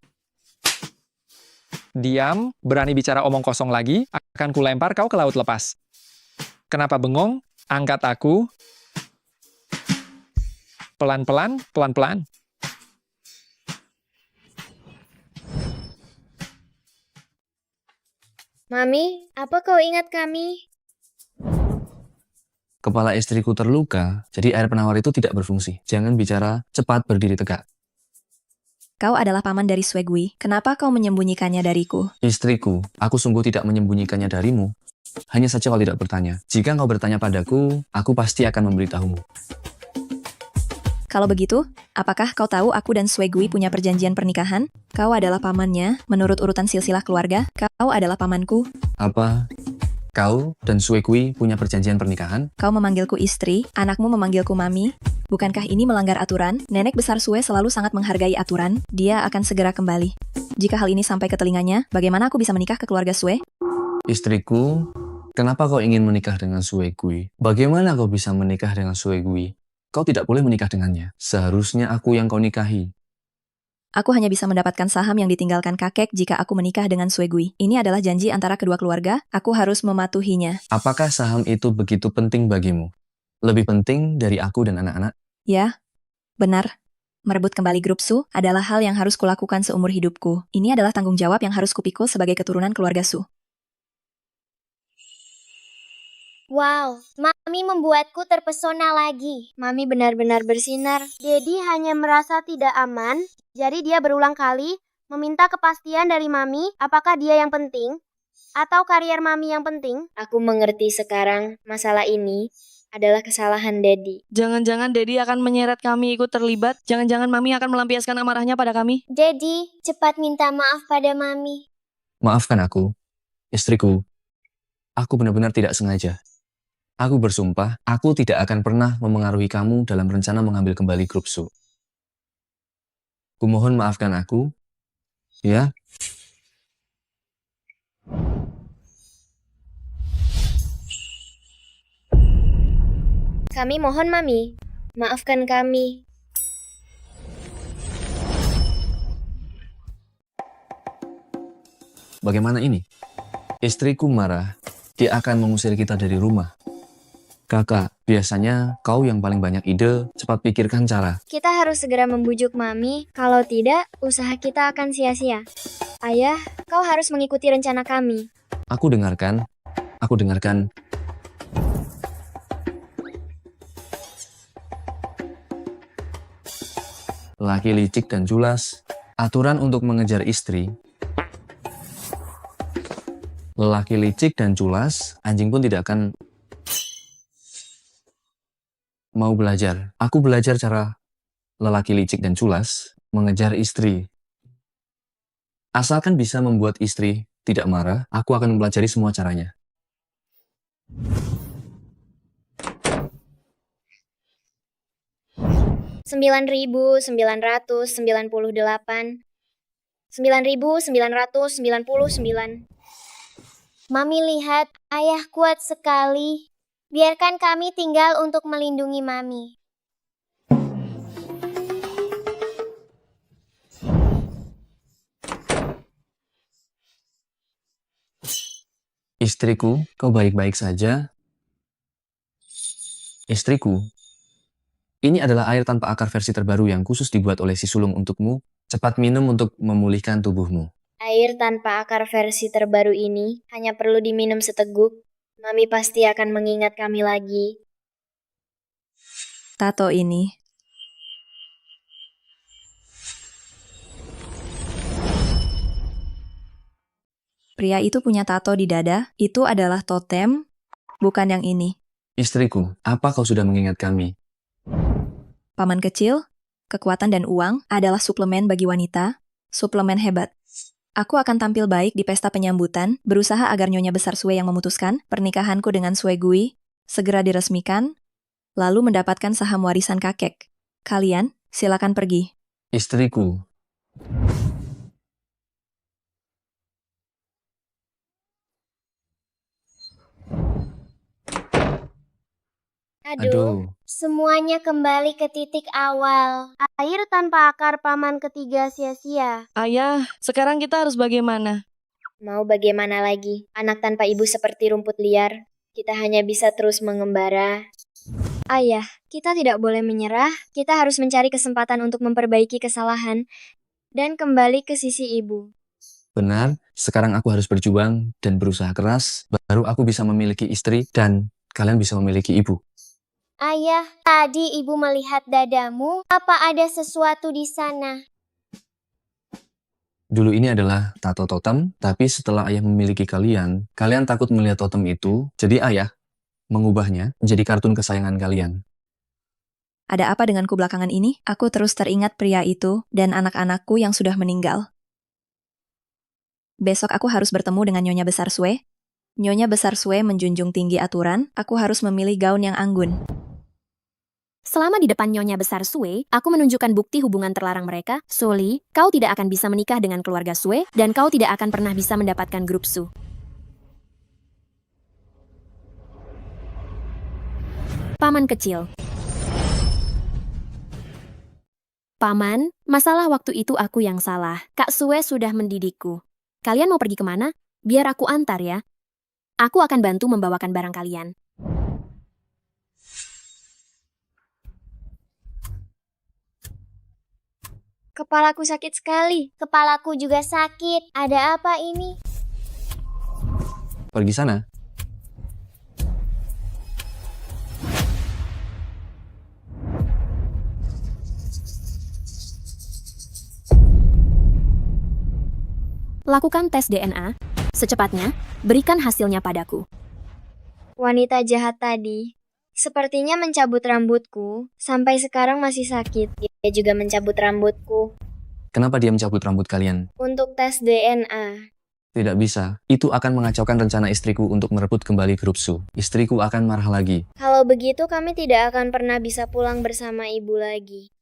Speaker 9: Diam, berani bicara omong kosong lagi, akan kulempar kau ke laut lepas. Kenapa bengong? Angkat aku. Pelan-pelan, pelan-pelan.
Speaker 13: Mami, apa kau ingat kami?
Speaker 1: Kepala istriku terluka, jadi air penawar itu tidak berfungsi. Jangan bicara, cepat berdiri tegak.
Speaker 3: Kau adalah paman dari Swegui. Kenapa kau menyembunyikannya dariku?
Speaker 1: Istriku, aku sungguh tidak menyembunyikannya darimu. Hanya saja kau tidak bertanya. Jika kau bertanya padaku, aku pasti akan memberitahumu.
Speaker 3: Kalau begitu, apakah kau tahu aku dan Swegui punya perjanjian pernikahan? Kau adalah pamannya, menurut urutan silsilah keluarga. Kau adalah pamanku.
Speaker 1: Apa? Kau dan Swegui punya perjanjian pernikahan?
Speaker 3: Kau memanggilku istri, anakmu memanggilku mami. Bukankah ini melanggar aturan? Nenek besar Sue selalu sangat menghargai aturan. Dia akan segera kembali. Jika hal ini sampai ke telinganya, bagaimana aku bisa menikah ke keluarga Sue?
Speaker 1: Istriku, kenapa kau ingin menikah dengan Swegui? Bagaimana kau bisa menikah dengan Swegui? Kau tidak boleh menikah dengannya. Seharusnya aku yang kau nikahi.
Speaker 3: Aku hanya bisa mendapatkan saham yang ditinggalkan kakek jika aku menikah dengan Swegui. Ini adalah janji antara kedua keluarga, aku harus mematuhinya.
Speaker 1: Apakah saham itu begitu penting bagimu? Lebih penting dari aku dan anak-anak?
Speaker 3: Ya, benar. Merebut kembali grup Su adalah hal yang harus kulakukan seumur hidupku. Ini adalah tanggung jawab yang harus kupikul sebagai keturunan keluarga Su.
Speaker 13: Wow, Mami membuatku terpesona lagi. Mami benar-benar bersinar. Dedi hanya merasa tidak aman, jadi dia berulang kali meminta kepastian dari Mami apakah dia yang penting atau karier Mami yang penting. Aku mengerti sekarang masalah ini adalah kesalahan Dedi.
Speaker 6: Jangan-jangan Dedi akan menyeret kami ikut terlibat. Jangan-jangan Mami akan melampiaskan amarahnya pada kami.
Speaker 13: Dedi, cepat minta maaf pada Mami.
Speaker 1: Maafkan aku, istriku. Aku benar-benar tidak sengaja. Aku bersumpah, aku tidak akan pernah memengaruhi kamu dalam rencana mengambil kembali grup Su. Kumohon maafkan aku, ya.
Speaker 13: Kami mohon Mami, maafkan kami.
Speaker 1: Bagaimana ini? Istriku marah, dia akan mengusir kita dari rumah. Kakak, biasanya kau yang paling banyak ide, cepat pikirkan cara.
Speaker 13: Kita harus segera membujuk Mami, kalau tidak, usaha kita akan sia-sia. Ayah, kau harus mengikuti rencana kami.
Speaker 1: Aku dengarkan. Laki licik dan culas, aturan untuk mengejar istri. Lelaki licik dan culas, anjing pun tidak akan mau belajar. Aku belajar cara lelaki licik dan culas mengejar istri. Asalkan bisa membuat istri tidak marah, aku akan mempelajari semua caranya.
Speaker 13: $9.998 $9.999. Mami lihat, ayah kuat sekali. Biarkan kami tinggal untuk melindungi Mami.
Speaker 1: Istriku, kau baik-baik saja? Istriku, ini adalah air tanpa akar versi terbaru yang khusus dibuat oleh si sulung untukmu. Cepat minum untuk memulihkan tubuhmu.
Speaker 13: Air tanpa akar versi terbaru ini hanya perlu diminum seteguk. Mami pasti akan mengingat kami lagi.
Speaker 3: Tato ini. Pria itu punya tato di dada, itu adalah totem, bukan yang ini.
Speaker 1: Istriku, apa kau sudah mengingat kami?
Speaker 3: Paman kecil, kekuatan dan uang adalah suplemen bagi wanita, suplemen hebat. Aku akan tampil baik di pesta penyambutan, berusaha agar Nyonya Besar Sue yang memutuskan pernikahanku dengan Swegui segera diresmikan, lalu mendapatkan saham warisan kakek. Kalian, silakan pergi.
Speaker 1: Istriku.
Speaker 13: Aduh, semuanya kembali ke titik awal. Air tanpa akar paman ketiga sia-sia.
Speaker 6: Ayah, sekarang kita harus bagaimana?
Speaker 13: Mau bagaimana lagi? Anak tanpa ibu seperti rumput liar. Kita hanya bisa terus mengembara. Ayah, kita tidak boleh menyerah. Kita harus mencari kesempatan untuk memperbaiki kesalahan dan kembali ke sisi ibu.
Speaker 1: Benar, sekarang aku harus berjuang dan berusaha keras, baru aku bisa memiliki istri dan kalian bisa memiliki ibu.
Speaker 13: Ayah, tadi ibu melihat dadamu. Apa ada sesuatu di sana?
Speaker 1: Dulu ini adalah tato totem, tapi setelah ayah memiliki kalian, kalian takut melihat totem itu, jadi ayah mengubahnya menjadi kartun kesayangan kalian.
Speaker 3: Ada apa denganku belakangan ini? Aku terus teringat pria itu dan anak-anakku yang sudah meninggal. Besok aku harus bertemu dengan Nyonya Besar Sue. Nyonya Besar Sue menjunjung tinggi aturan, aku harus memilih gaun yang anggun.
Speaker 8: Selama di depan Nyonya Besar Sue, aku menunjukkan bukti hubungan terlarang mereka. Sully, kau tidak akan bisa menikah dengan keluarga Sue, dan kau tidak akan pernah bisa mendapatkan grup Su. Paman kecil. Paman, masalah waktu itu aku yang salah. Kak Sue sudah mendidikku. Kalian mau pergi kemana? Biar aku antar ya. Aku akan bantu membawakan barang kalian.
Speaker 13: Kepalaku sakit sekali. Kepalaku juga sakit. Ada apa ini?
Speaker 1: Pergi sana.
Speaker 8: Lakukan tes DNA. Secepatnya, berikan hasilnya padaku.
Speaker 5: Wanita jahat tadi sepertinya mencabut rambutku. Sampai sekarang masih sakit. Dia juga mencabut rambutku.
Speaker 1: Kenapa dia mencabut rambut kalian?
Speaker 5: Untuk tes DNA.
Speaker 1: Tidak bisa. Itu akan mengacaukan rencana istriku untuk merebut kembali grup Su. Istriku akan marah lagi.
Speaker 5: Kalau begitu kami tidak akan pernah bisa pulang bersama ibu lagi.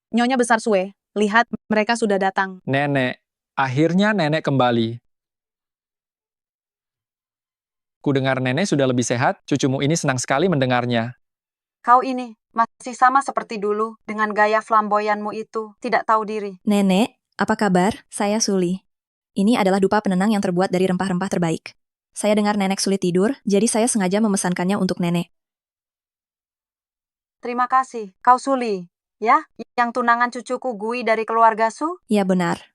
Speaker 12: Nyonya Besar Sue, lihat mereka sudah datang.
Speaker 9: Nenek, akhirnya nenek kembali. Ku dengar nenek sudah lebih sehat, cucumu ini senang sekali mendengarnya.
Speaker 16: Kau ini masih sama seperti dulu, dengan gaya flamboyanmu itu, tidak tahu diri.
Speaker 3: Nenek, apa kabar? Saya Suli. Ini adalah dupa penenang yang terbuat dari rempah-rempah terbaik. Saya dengar nenek sulit tidur, jadi saya sengaja memesankannya untuk nenek.
Speaker 16: Terima kasih, kau Suli. Ya, yang tunangan cucuku Gui dari keluarga Su?
Speaker 3: Ya benar.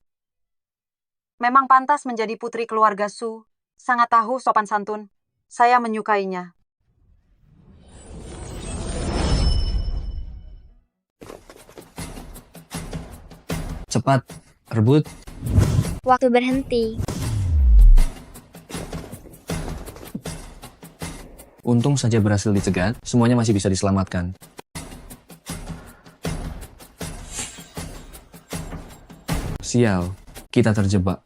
Speaker 16: Memang pantas menjadi putri keluarga Su. Sangat tahu sopan santun. Saya menyukainya.
Speaker 1: Cepat, rebut.
Speaker 5: Waktu berhenti.
Speaker 1: Untung saja berhasil dicegat, semuanya masih bisa diselamatkan. Sial, kita terjebak.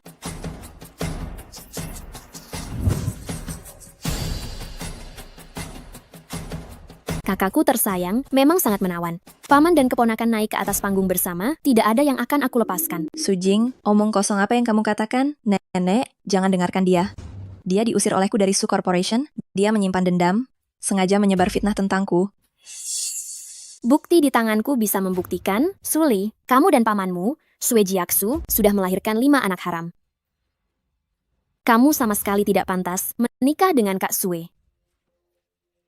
Speaker 8: Kakakku tersayang memang sangat menawan. Paman dan keponakan naik ke atas panggung bersama, tidak ada yang akan aku lepaskan.
Speaker 3: Sujing, omong kosong apa yang kamu katakan? Nenek, jangan dengarkan dia. Dia diusir olehku dari Su Corporation, dia menyimpan dendam, sengaja menyebar fitnah tentangku.
Speaker 8: Bukti di tanganku bisa membuktikan, Suli, kamu dan pamanmu, Sue Jiaksu, sudah melahirkan 5 anak haram. Kamu sama sekali tidak pantas menikah dengan Kak Sue.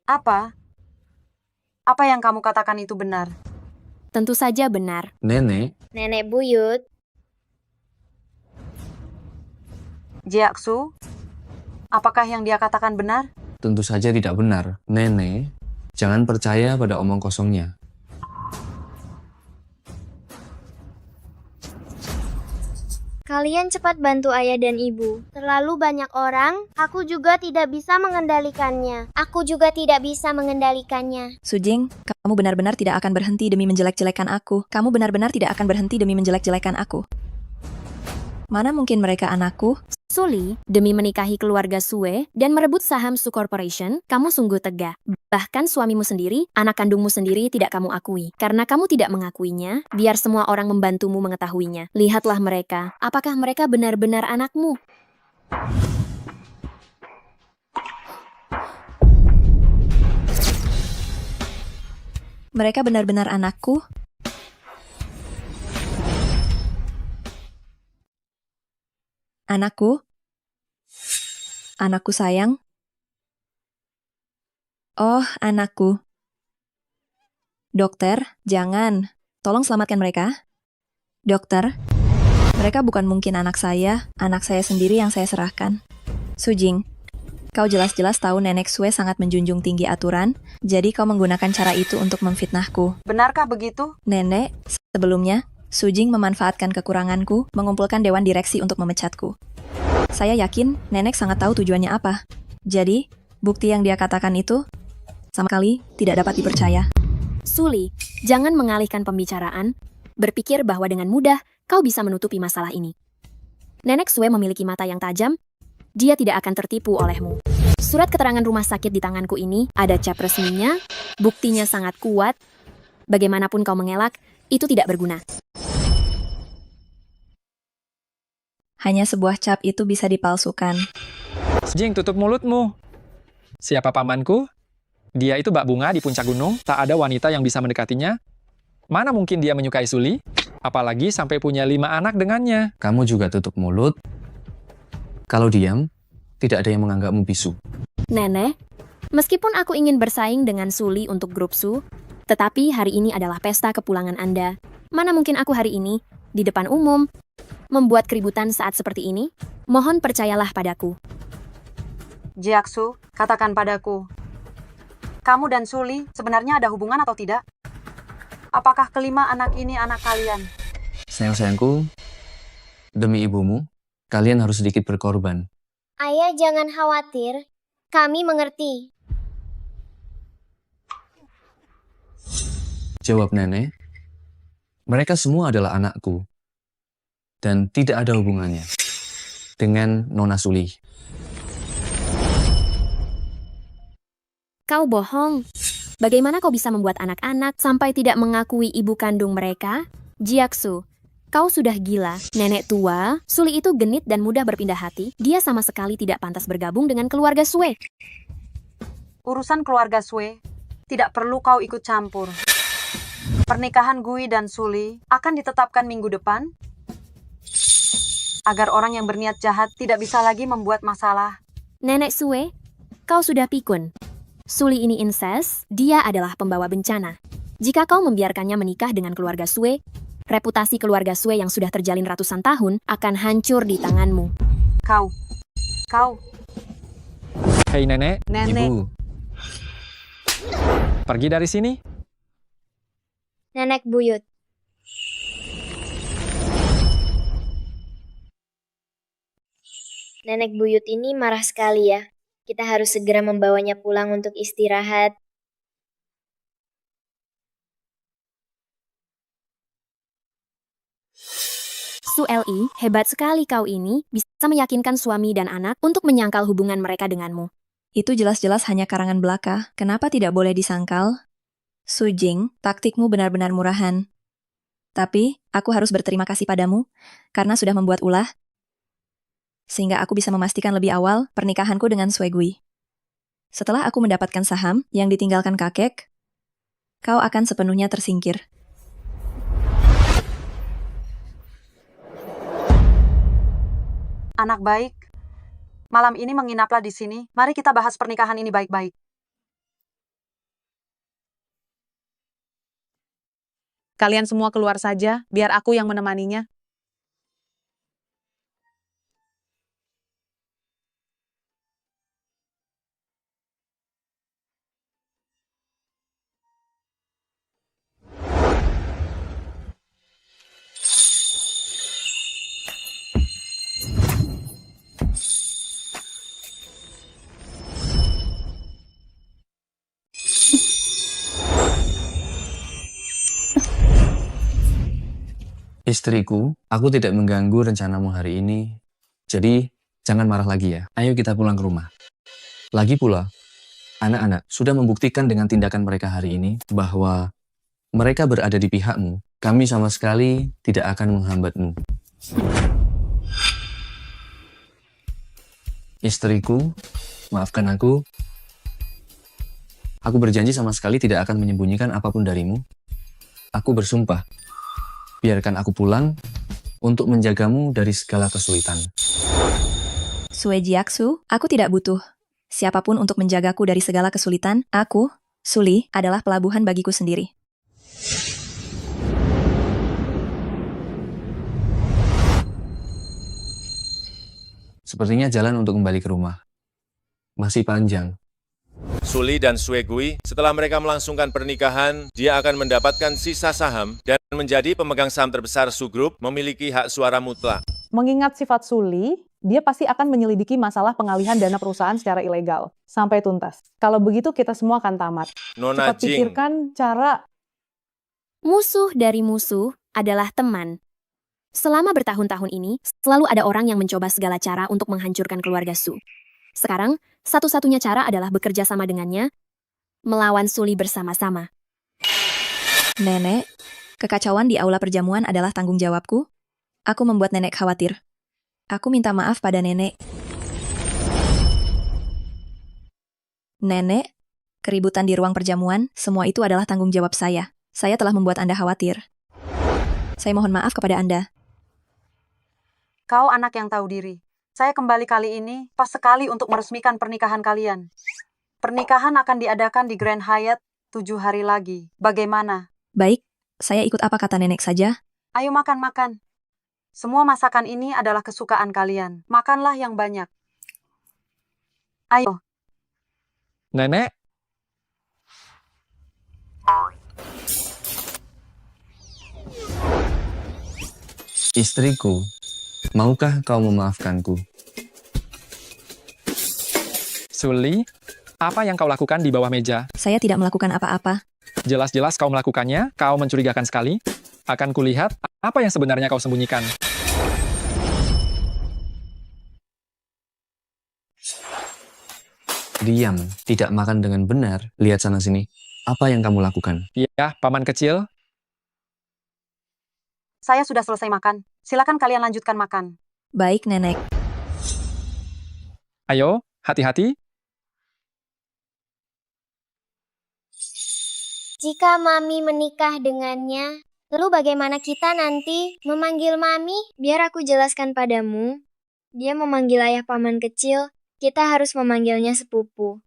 Speaker 16: Apa? Apa yang kamu katakan itu benar?
Speaker 8: Tentu saja benar.
Speaker 1: Nenek,
Speaker 5: Nenek buyut.
Speaker 16: Jiaksu, apakah yang dia katakan benar?
Speaker 1: tentu saja tidak benar. Nenek, jangan percaya pada omong kosongnya.
Speaker 13: Kalian cepat bantu ayah dan ibu. Terlalu banyak orang, aku juga tidak bisa mengendalikannya. Aku juga tidak bisa mengendalikannya.
Speaker 3: Sujing, kamu benar-benar tidak akan berhenti demi menjelek-jelekan aku. Kamu benar-benar tidak akan berhenti demi menjelek-jelekan aku. Mana mungkin mereka anakku?
Speaker 8: Suli, demi menikahi keluarga Sue dan merebut saham Su Corporation, kamu sungguh tegak. Bahkan suamimu sendiri, anak kandungmu sendiri tidak kamu akui. Karena kamu tidak mengakuinya, biar semua orang membantumu mengetahuinya. Lihatlah mereka, apakah mereka benar-benar anakmu?
Speaker 3: Mereka benar-benar anakku? Anakku? Anakku sayang? Oh, anakku. Dokter, jangan. Tolong selamatkan mereka. Dokter, mereka bukan mungkin anak saya sendiri yang saya serahkan. Sujing, kau jelas-jelas tahu Nenek Sue sangat menjunjung tinggi aturan, jadi kau menggunakan cara itu untuk memfitnahku.
Speaker 16: Benarkah begitu?
Speaker 3: Nenek, sebelumnya, Sujing memanfaatkan kekuranganku, mengumpulkan dewan direksi untuk memecatku. Saya yakin Nenek sangat tahu tujuannya apa. Jadi, bukti yang dia katakan itu sama sekali tidak dapat dipercaya.
Speaker 8: Suli, jangan mengalihkan pembicaraan. Berpikir bahwa dengan mudah kau bisa menutupi masalah ini. Nenek Sue memiliki mata yang tajam. Dia tidak akan tertipu olehmu. Surat keterangan rumah sakit di tanganku ini ada cap resminya, buktinya sangat kuat. Bagaimanapun kau mengelak, itu tidak berguna.
Speaker 3: Hanya sebuah cap itu bisa dipalsukan.
Speaker 9: Jing, tutup mulutmu. Siapa pamanku? Dia itu bak bunga di puncak gunung, tak ada wanita yang bisa mendekatinya. Mana mungkin dia menyukai Suli? Apalagi sampai punya 5 anak dengannya.
Speaker 1: Kamu juga tutup mulut. Kalau diam, tidak ada yang menganggapmu bisu.
Speaker 8: Nenek, meskipun aku ingin bersaing dengan Suli untuk grup Su, tetapi hari ini adalah pesta kepulangan Anda. Mana mungkin aku hari ini, di depan umum, membuat keributan saat seperti ini? Mohon percayalah padaku.
Speaker 16: Jiaksu, katakan padaku. Kamu dan Suli sebenarnya ada hubungan atau tidak? Apakah kelima anak ini anak kalian?
Speaker 1: Sayang-sayangku, demi ibumu, kalian harus sedikit berkorban.
Speaker 13: Ayah jangan khawatir, kami mengerti.
Speaker 1: Jawab nenek, mereka semua adalah anakku. Dan tidak ada hubungannya dengan Nona Suli.
Speaker 8: Kau bohong. Bagaimana kau bisa membuat anak-anak sampai tidak mengakui ibu kandung mereka? Jiaksu, kau sudah gila. Nenek tua, Suli itu genit dan mudah berpindah hati. Dia sama sekali tidak pantas bergabung dengan keluarga Sue.
Speaker 16: Urusan keluarga Sue, tidak perlu kau ikut campur. Pernikahan Gui dan Suli akan ditetapkan minggu depan, agar orang yang berniat jahat tidak bisa lagi membuat masalah.
Speaker 8: Nenek Sue, kau sudah pikun. Suli ini incest, dia adalah pembawa bencana. Jika kau membiarkannya menikah dengan keluarga Sue, reputasi keluarga Sue yang sudah terjalin ratusan tahun akan hancur di tanganmu.
Speaker 16: Kau.
Speaker 9: Hei nenek.
Speaker 1: Ibu.
Speaker 9: Pergi dari sini.
Speaker 13: Nenek buyut. Nenek buyut ini marah sekali ya. Kita harus segera membawanya pulang untuk istirahat.
Speaker 8: Su Li, hebat sekali kau ini, bisa meyakinkan suami dan anak untuk menyangkal hubungan mereka denganmu.
Speaker 3: Itu jelas-jelas hanya karangan belaka. Kenapa tidak boleh disangkal? Sujing, taktikmu benar-benar murahan. Tapi, aku harus berterima kasih padamu, karena sudah membuat ulah, sehingga aku bisa memastikan lebih awal pernikahanku dengan Sue Gui. Setelah aku mendapatkan saham yang ditinggalkan kakek, kau akan sepenuhnya tersingkir.
Speaker 16: Anak baik, malam ini menginaplah di sini. Mari kita bahas pernikahan ini baik-baik.
Speaker 12: Kalian semua keluar saja, biar aku yang menemaninya.
Speaker 1: Istriku, aku tidak mengganggu rencanamu hari ini. Jadi, jangan marah lagi ya. Ayo kita pulang ke rumah. Lagi pula, anak-anak sudah membuktikan dengan tindakan mereka hari ini bahwa mereka berada di pihakmu. Kami sama sekali tidak akan menghambatmu. Istriku, maafkan aku. Aku berjanji sama sekali tidak akan menyembunyikan apapun darimu. Aku bersumpah. Biarkan aku pulang untuk menjagamu dari segala kesulitan.
Speaker 3: Sue Jiaksu, aku tidak butuh siapapun untuk menjagaku dari segala kesulitan. Aku, Suli, adalah pelabuhan bagiku sendiri.
Speaker 1: Sepertinya jalan untuk kembali ke rumah masih panjang.
Speaker 11: Suli dan Suegui, setelah mereka melangsungkan pernikahan, dia akan mendapatkan sisa saham dan menjadi pemegang saham terbesar Su Group, memiliki hak suara mutlak.
Speaker 12: Mengingat sifat Suli, dia pasti akan menyelidiki masalah pengalihan dana perusahaan secara ilegal sampai tuntas. Kalau begitu kita semua akan tamat.
Speaker 11: Nona
Speaker 12: Cepat
Speaker 11: Jing.
Speaker 12: pikirkan cara.
Speaker 8: Musuh dari musuh adalah teman. Selama bertahun-tahun ini, selalu ada orang yang mencoba segala cara untuk menghancurkan keluarga Su. Sekarang, satu-satunya cara adalah bekerja sama dengannya, melawan Suli bersama-sama.
Speaker 3: Nenek, kekacauan di aula perjamuan adalah tanggung jawabku. Aku membuat nenek khawatir. Aku minta maaf pada nenek. Nenek, keributan di ruang perjamuan, semua itu adalah tanggung jawab saya. Saya telah membuat Anda khawatir. Saya mohon maaf kepada Anda.
Speaker 16: Kau anak yang tahu diri. Saya kembali kali ini pas sekali untuk meresmikan pernikahan kalian. Pernikahan akan diadakan di Grand Hyatt 7 hari lagi. Bagaimana?
Speaker 3: Baik, saya ikut apa kata nenek saja.
Speaker 16: Ayo makan-makan. Semua masakan ini adalah kesukaan kalian. Makanlah yang banyak. Ayo.
Speaker 9: Nenek,
Speaker 1: Istriku, maukah kau memaafkanku?
Speaker 9: Suli, apa yang kau lakukan di bawah meja?
Speaker 3: Saya tidak melakukan apa-apa.
Speaker 9: Jelas-jelas kau melakukannya, kau mencurigakan sekali. Akan kulihat apa yang sebenarnya kau sembunyikan.
Speaker 1: Diam, tidak makan dengan benar. Lihat sana-sini. Apa yang kamu lakukan?
Speaker 9: Ya, paman kecil.
Speaker 16: Saya sudah selesai makan. Silakan kalian lanjutkan makan.
Speaker 3: Baik, nenek.
Speaker 9: Ayo, hati-hati.
Speaker 13: Jika Mami menikah dengannya, lalu bagaimana kita nanti memanggil Mami? Biar aku jelaskan padamu. Dia memanggil ayah paman kecil, kita harus memanggilnya sepupu.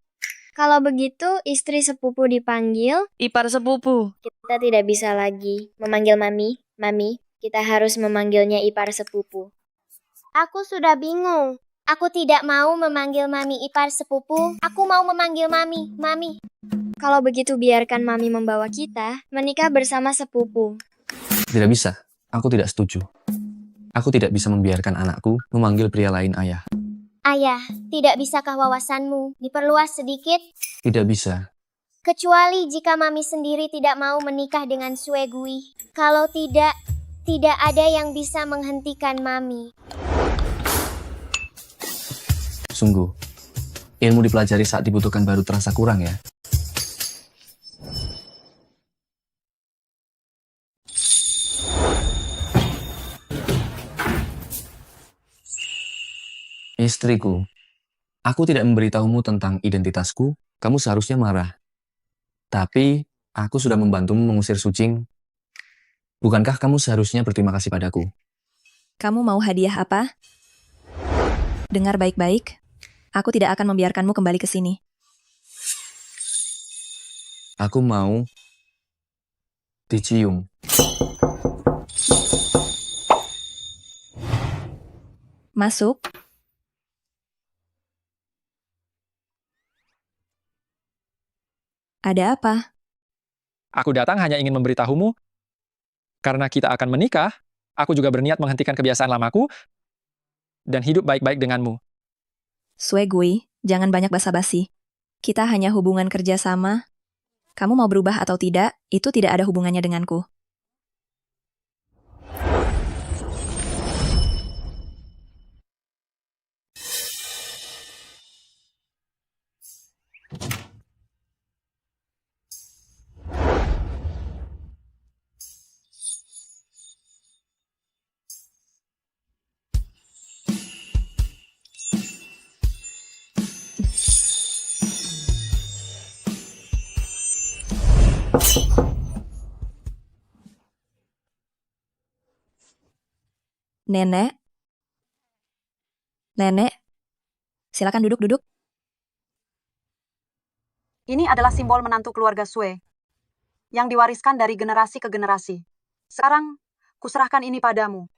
Speaker 13: Kalau begitu, istri sepupu dipanggil,
Speaker 6: ipar sepupu.
Speaker 13: Kita tidak bisa lagi memanggil Mami. Mami, kita harus memanggilnya ipar sepupu. Aku sudah bingung. Aku tidak mau memanggil Mami ipar sepupu. Aku mau memanggil Mami, Mami. Kalau begitu biarkan Mami membawa kita menikah bersama sepupu.
Speaker 1: Tidak bisa. Aku tidak setuju. Aku tidak bisa membiarkan anakku memanggil pria lain ayah.
Speaker 13: Ayah, tidak bisakah wawasanmu diperluas sedikit?
Speaker 1: Tidak bisa.
Speaker 13: Kecuali jika Mami sendiri tidak mau menikah dengan Suegui. Kalau tidak, tidak ada yang bisa menghentikan Mami.
Speaker 1: Sungguh, ilmu dipelajari saat dibutuhkan baru terasa kurang ya. Istriku, aku tidak memberitahumu tentang identitasku, kamu seharusnya marah. Tapi, aku sudah membantumu mengusir Sucing. Bukankah kamu seharusnya berterima kasih padaku?
Speaker 3: Kamu mau hadiah apa? Dengar baik-baik. Aku tidak akan membiarkanmu kembali ke sini.
Speaker 1: Aku mau dicium.
Speaker 3: Masuk. Ada apa?
Speaker 9: Aku datang hanya ingin memberitahumu, karena kita akan menikah, aku juga berniat menghentikan kebiasaan lamaku dan hidup baik-baik denganmu.
Speaker 3: Suegui, jangan banyak basa-basi. Kita hanya hubungan kerja sama. Kamu mau berubah atau tidak, itu tidak ada hubungannya denganku. Nenek? Nenek? Silakan duduk-duduk.
Speaker 16: Ini adalah simbol menantu keluarga Sue yang diwariskan dari generasi ke generasi. Sekarang, kuserahkan ini padamu.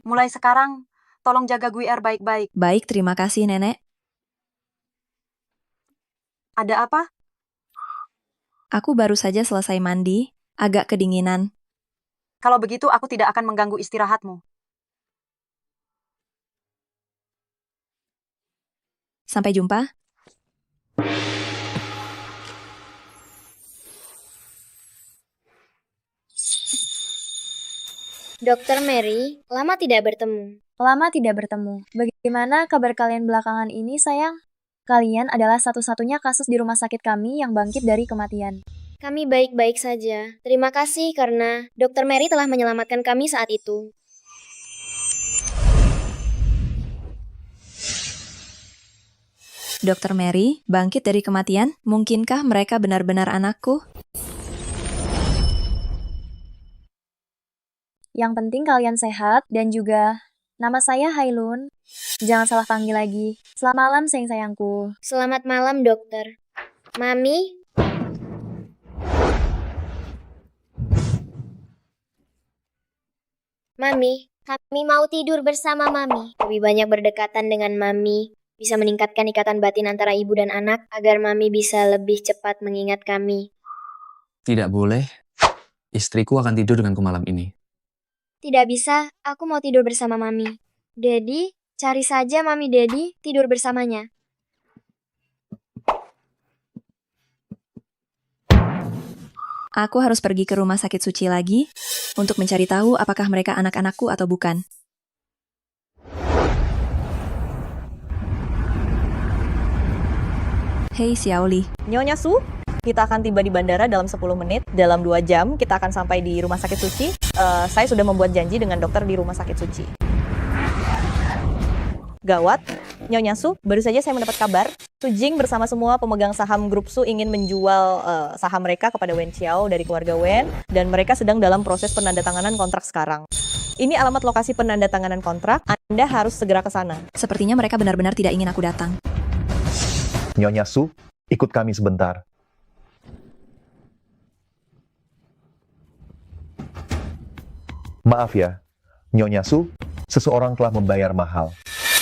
Speaker 16: Mulai sekarang, tolong jaga Guier baik-baik.
Speaker 3: Baik, terima kasih, Nenek.
Speaker 16: Ada apa?
Speaker 3: Aku baru saja selesai mandi, agak kedinginan.
Speaker 16: Kalau begitu aku tidak akan mengganggu istirahatmu.
Speaker 3: Sampai jumpa.
Speaker 13: Dokter Mary, lama tidak bertemu.
Speaker 5: Lama tidak bertemu. Bagaimana kabar kalian belakangan ini, sayang? Kalian adalah satu-satunya kasus di rumah sakit kami yang bangkit dari kematian.
Speaker 13: Kami baik-baik saja. Terima kasih karena Dokter Mary telah menyelamatkan kami saat itu.
Speaker 3: Dokter Mary, bangkit dari kematian? Mungkinkah mereka benar-benar anakku?
Speaker 5: Yang penting kalian sehat dan juga nama saya Hailun. Jangan salah panggil lagi. Selamat malam, sayang-sayangku.
Speaker 13: Selamat malam, dokter. Mami? Mami, kami mau tidur bersama Mami. Lebih banyak berdekatan dengan Mami. Bisa meningkatkan ikatan batin antara ibu dan anak agar Mami bisa lebih cepat mengingat kami.
Speaker 1: Tidak boleh. Istriku akan tidur denganku malam ini.
Speaker 5: Tidak bisa, aku mau tidur bersama Mami. Daddy, cari saja Mami Daddy tidur bersamanya.
Speaker 3: Aku harus pergi ke rumah sakit suci lagi untuk mencari tahu apakah mereka anak-anakku atau bukan. Hei Xiaoli.
Speaker 4: Nyonya Su, kita akan tiba di bandara dalam 10 menit. Dalam 2 jam kita akan sampai di rumah sakit suci. Saya sudah membuat janji dengan dokter di rumah sakit suci. Gawat, Nyonya Su, baru saja saya mendapat kabar. Su Jing bersama semua pemegang saham grup Su ingin menjual saham mereka kepada Wen Qiao dari keluarga Wen. Dan mereka sedang dalam proses penandatanganan kontrak sekarang. Ini alamat lokasi penandatanganan kontrak. Anda harus segera ke sana.
Speaker 3: Sepertinya mereka benar-benar tidak ingin aku datang.
Speaker 17: Nyonya Su, ikut kami sebentar. Maaf ya, Nyonya Su, seseorang telah membayar mahal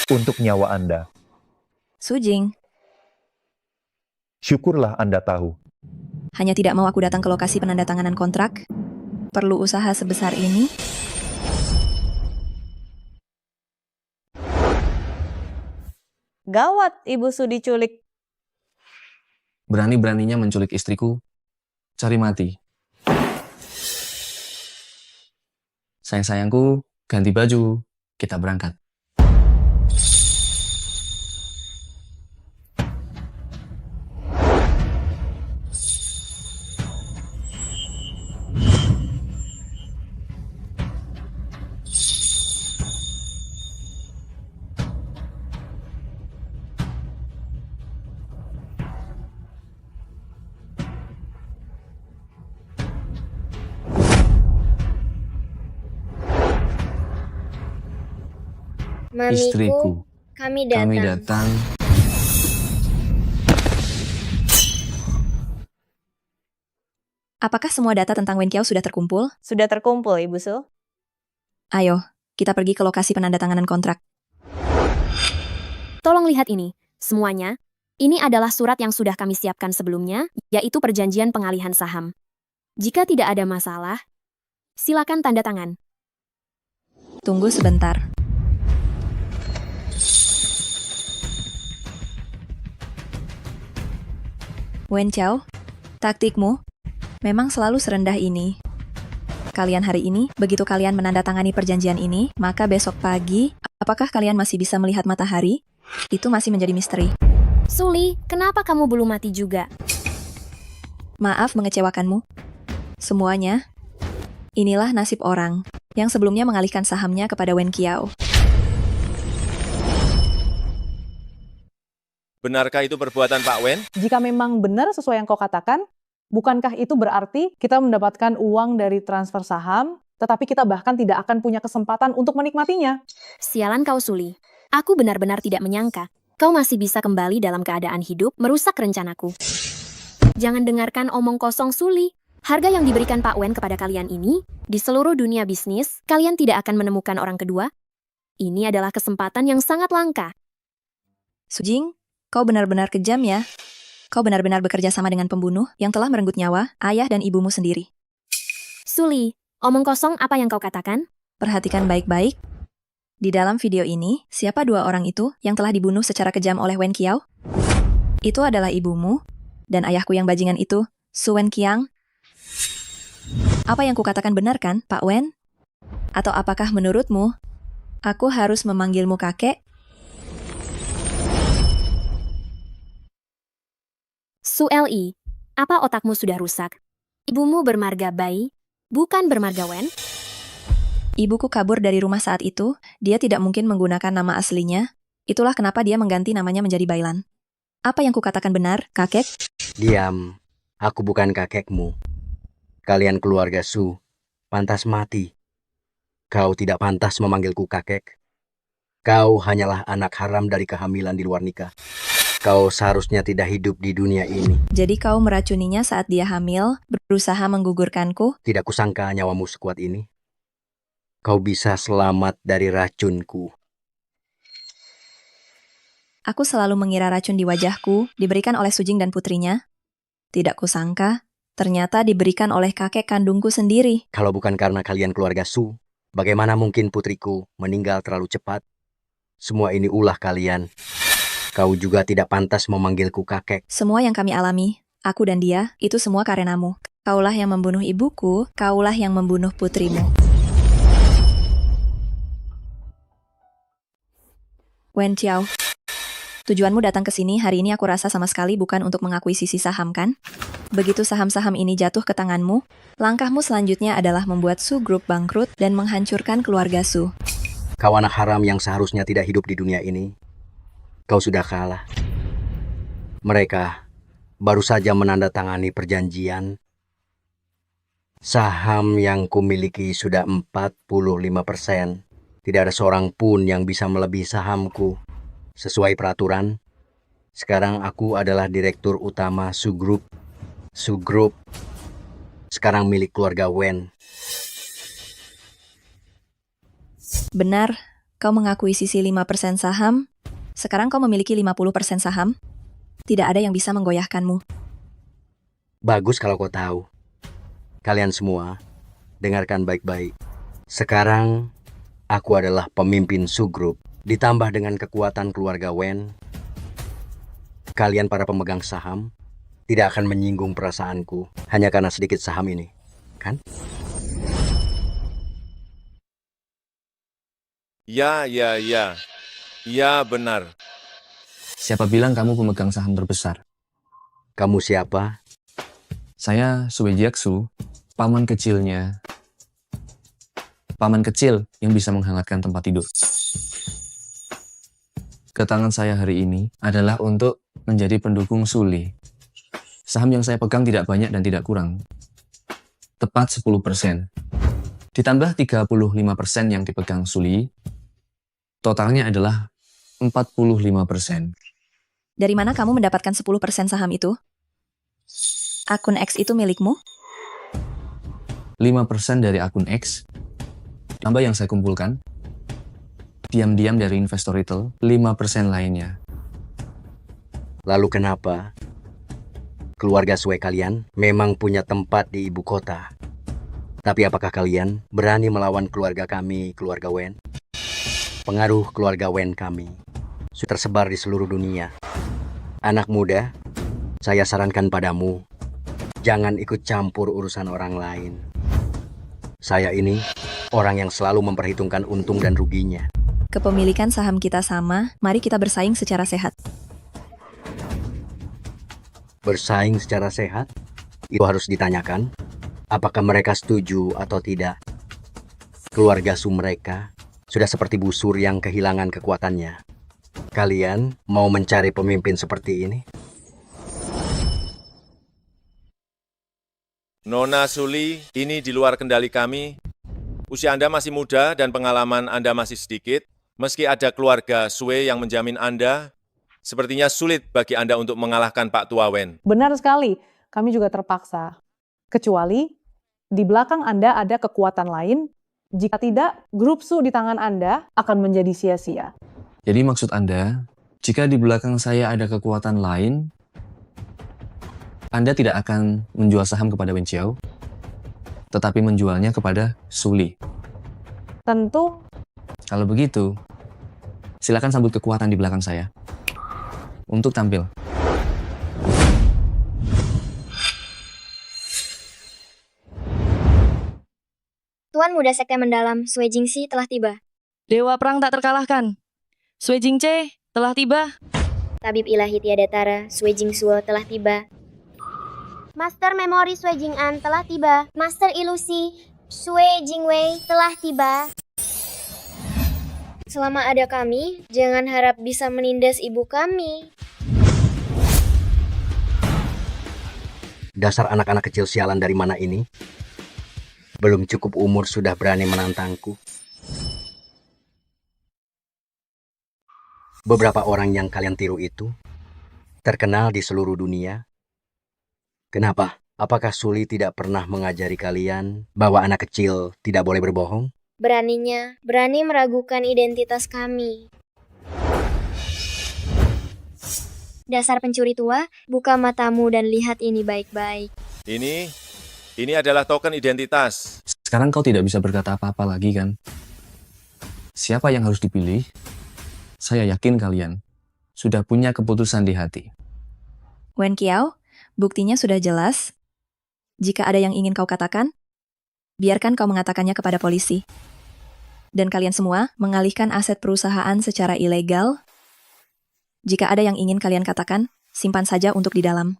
Speaker 17: untuk nyawa Anda.
Speaker 3: Su Jing,
Speaker 17: Syukurlah Anda tahu.
Speaker 3: hanya tidak mau aku datang ke lokasi penandatanganan kontrak? Perlu usaha sebesar ini?
Speaker 4: Gawat, Ibu Su diculik.
Speaker 1: Berani-beraninya menculik istriku, cari mati. Sayang-sayangku, ganti baju, kita berangkat.
Speaker 13: Mamiku,
Speaker 1: Istriku,
Speaker 13: kami
Speaker 1: kami
Speaker 13: datang.
Speaker 1: datang.
Speaker 3: Apakah semua data tentang Wen Qiao sudah terkumpul?
Speaker 4: Sudah terkumpul, Ibu Su.
Speaker 3: Ayo, kita pergi ke lokasi penandatanganan kontrak.
Speaker 8: Tolong lihat ini, semuanya. Ini adalah surat yang sudah kami siapkan sebelumnya, yaitu perjanjian pengalihan saham. Jika tidak ada masalah, silakan tanda tangan.
Speaker 3: Tunggu sebentar. Wen Qiao, taktikmu memang selalu serendah ini. Kalian hari ini, begitu kalian menandatangani perjanjian ini, maka besok pagi, apakah kalian masih bisa melihat matahari? Itu masih menjadi misteri.
Speaker 8: Suli, kenapa kamu belum mati juga?
Speaker 3: Maaf mengecewakanmu. Semuanya, inilah nasib orang yang sebelumnya mengalihkan sahamnya kepada Wen Qiao.
Speaker 11: Benarkah itu perbuatan Pak Wen?
Speaker 12: Jika memang benar sesuai yang kau katakan, bukankah itu berarti kita mendapatkan uang dari transfer saham, tetapi kita bahkan tidak akan punya kesempatan untuk menikmatinya?
Speaker 8: Sialan kau, Suli. Aku benar-benar tidak menyangka kau masih bisa kembali dalam keadaan hidup merusak rencanaku. Jangan dengarkan omong kosong, Suli. Harga yang diberikan Pak Wen kepada kalian ini, di seluruh dunia bisnis, kalian tidak akan menemukan orang kedua Ini adalah kesempatan yang sangat langka.
Speaker 3: Sujing, kau benar-benar kejam ya. Kau benar-benar bekerja sama dengan pembunuh yang telah merenggut nyawa ayah dan ibumu sendiri.
Speaker 8: Suli, omong kosong apa yang kau katakan?
Speaker 3: Perhatikan baik-baik. Di dalam video ini, siapa dua orang itu yang telah dibunuh secara kejam oleh Wen Qiao? Itu adalah ibumu dan ayahku yang bajingan itu, Su Wen Qiang. Apa yang kukatakan benar kan, Pak Wen? Atau apakah menurutmu, aku harus memanggilmu kakek?
Speaker 8: Su Li, apa otakmu sudah rusak? Ibumu bermarga Bai, bukan bermarga Wen?
Speaker 3: Ibuku kabur dari rumah saat itu, dia tidak mungkin menggunakan nama aslinya. Itulah kenapa dia mengganti namanya menjadi Bailan. Apa yang kukatakan benar, kakek?
Speaker 15: Diam, aku bukan kakekmu. Kalian keluarga Su, pantas mati. Kau tidak pantas memanggilku kakek. Kau hanyalah anak haram dari kehamilan di luar nikah. Kau seharusnya tidak hidup di dunia ini.
Speaker 3: Jadi kau meracuninya saat dia hamil, berusaha menggugurkanku?
Speaker 15: Tidak kusangka nyawamu sekuat ini. Kau bisa selamat dari racunku.
Speaker 3: Aku selalu mengira racun di wajahku diberikan oleh Sujing dan putrinya. Tidak kusangka, ternyata diberikan oleh kakek kandungku sendiri.
Speaker 15: Kalau bukan karena kalian keluarga Su, bagaimana mungkin putriku meninggal terlalu cepat? Semua ini ulah kalian. Kau juga tidak pantas memanggilku kakek.
Speaker 3: Semua yang kami alami, aku dan dia, itu semua karenamu. Kaulah yang membunuh ibuku, kaulah yang membunuh putrimu. Wen Qiao, tujuanmu datang ke sini hari ini aku rasa sama sekali bukan untuk mengakuisisi saham kan? Begitu saham-saham ini jatuh ke tanganmu, langkahmu selanjutnya adalah membuat Su Group bangkrut dan menghancurkan keluarga Su.
Speaker 15: Kau anak haram yang seharusnya tidak hidup di dunia ini. Kau sudah kalah. Mereka baru saja menandatangani perjanjian. Saham yang kumiliki sudah 45%. Tidak ada seorang pun yang bisa melebihi sahamku. Sesuai peraturan, sekarang aku adalah direktur utama Su Group. Su Group sekarang milik keluarga Wen.
Speaker 3: Benar, kau mengakuisisi 5% saham. Sekarang kau memiliki 50% saham. Tidak ada yang bisa menggoyahkanmu.
Speaker 15: Bagus kalau kau tahu. Kalian semua, dengarkan baik-baik. Sekarang, aku adalah pemimpin Su Group. Ditambah dengan kekuatan keluarga Wen. Kalian para pemegang saham, tidak akan menyinggung perasaanku. Hanya karena sedikit saham ini, kan?
Speaker 11: Ya. Ya, benar.
Speaker 1: Siapa bilang kamu pemegang saham terbesar?
Speaker 15: Kamu siapa?
Speaker 1: Saya Sue Jiaksu, paman kecilnya. Paman kecil yang bisa menghangatkan tempat tidur. Kedatangan saya hari ini adalah untuk menjadi pendukung Suli. Saham yang saya pegang tidak banyak dan tidak kurang. Tepat 10%. Ditambah 35% yang dipegang Suli, totalnya adalah 45%.
Speaker 3: Dari mana kamu mendapatkan 10% saham itu? Akun X itu milikmu?
Speaker 1: 5% dari akun X, tambah yang saya kumpulkan, diam-diam dari investor retail, 5% lainnya.
Speaker 15: Lalu kenapa keluarga Sue kalian memang punya tempat di ibu kota? Tapi apakah kalian berani melawan keluarga kami, keluarga Wen? Pengaruh keluarga Wen kami sudah tersebar di seluruh dunia. Anak muda, saya sarankan padamu, jangan ikut campur urusan orang lain. Saya ini orang yang selalu memperhitungkan untung dan ruginya.
Speaker 3: Kepemilikan saham kita sama, mari kita bersaing secara sehat.
Speaker 15: Bersaing secara sehat? Itu harus ditanyakan, apakah mereka setuju atau tidak. Keluarga Su mereka sudah seperti busur yang kehilangan kekuatannya. Kalian mau mencari pemimpin seperti ini?
Speaker 11: Nona Suli, ini di luar kendali kami. Usia Anda masih muda dan pengalaman Anda masih sedikit. Meski ada keluarga Sue yang menjamin Anda, sepertinya sulit bagi Anda untuk mengalahkan Pak Tua Wen.
Speaker 12: Benar sekali, kami juga terpaksa. Kecuali di belakang Anda ada kekuatan lain Jika tidak, grup Su di tangan Anda akan menjadi sia-sia.
Speaker 1: Jadi maksud Anda, jika di belakang saya ada kekuatan lain, Anda tidak akan menjual saham kepada Wen Qiao, tetapi menjualnya kepada Suli.
Speaker 12: Tentu.
Speaker 1: Kalau begitu, silakan sambut kekuatan di belakang saya untuk tampil.
Speaker 5: Tuan Muda Sekte Mendalam, Sui Jingxi telah tiba.
Speaker 6: Dewa Perang tak terkalahkan. Sui Jingce telah tiba.
Speaker 5: Tabib Ilahi Tiada Tara, Sui Jingsuo telah tiba.
Speaker 13: Master Memori Sui Jing'an telah tiba. Master Ilusi Sui Jingwei telah tiba.
Speaker 5: Selama ada kami, jangan harap bisa menindas ibu kami.
Speaker 15: Dasar anak-anak kecil sialan dari mana ini? Belum cukup umur sudah berani menantangku. Beberapa orang yang kalian tiru itu terkenal di seluruh dunia. Kenapa? Apakah Suli tidak pernah mengajari kalian bahwa anak kecil tidak boleh berbohong?
Speaker 5: Berani meragukan identitas kami. Dasar pencuri tua, buka matamu dan lihat ini baik-baik.
Speaker 11: Ini adalah token identitas.
Speaker 1: Sekarang kau tidak bisa berkata apa-apa lagi kan? Siapa yang harus dipilih? Saya yakin kalian sudah punya keputusan di hati.
Speaker 3: Wen Qiao, buktinya sudah jelas. Jika ada yang ingin kau katakan, biarkan kau mengatakannya kepada polisi. Dan kalian semua mengalihkan aset perusahaan secara ilegal. Jika ada yang ingin kalian katakan, simpan saja untuk di dalam.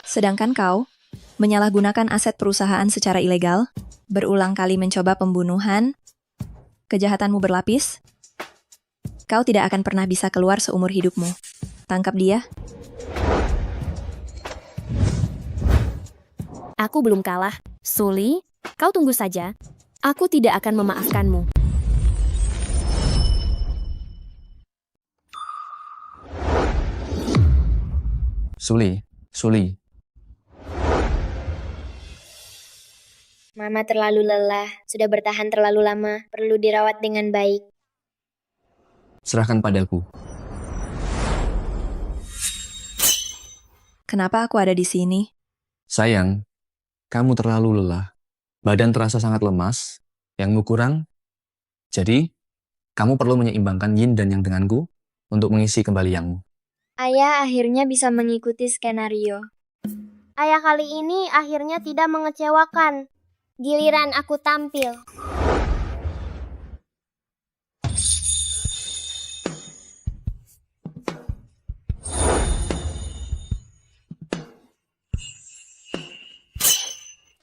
Speaker 3: Sedangkan kau menyalahgunakan aset perusahaan secara ilegal, berulang kali mencoba pembunuhan, kejahatanmu berlapis, kau tidak akan pernah bisa keluar seumur hidupmu. Tangkap dia.
Speaker 8: Aku belum kalah. Suli, kau tunggu saja. Aku tidak akan memaafkanmu.
Speaker 1: Suli.
Speaker 5: Mama terlalu lelah, sudah bertahan terlalu lama, perlu dirawat dengan baik.
Speaker 1: Serahkan padaku.
Speaker 3: Kenapa aku ada di sini?
Speaker 1: Sayang, kamu terlalu lelah. Badan terasa sangat lemas, yangmu kurang. Jadi, kamu perlu menyeimbangkan yin dan yang denganku untuk mengisi kembali yangmu.
Speaker 5: Ayah akhirnya bisa mengikuti skenario.
Speaker 13: Ayah kali ini akhirnya tidak mengecewakan. Giliran aku tampil.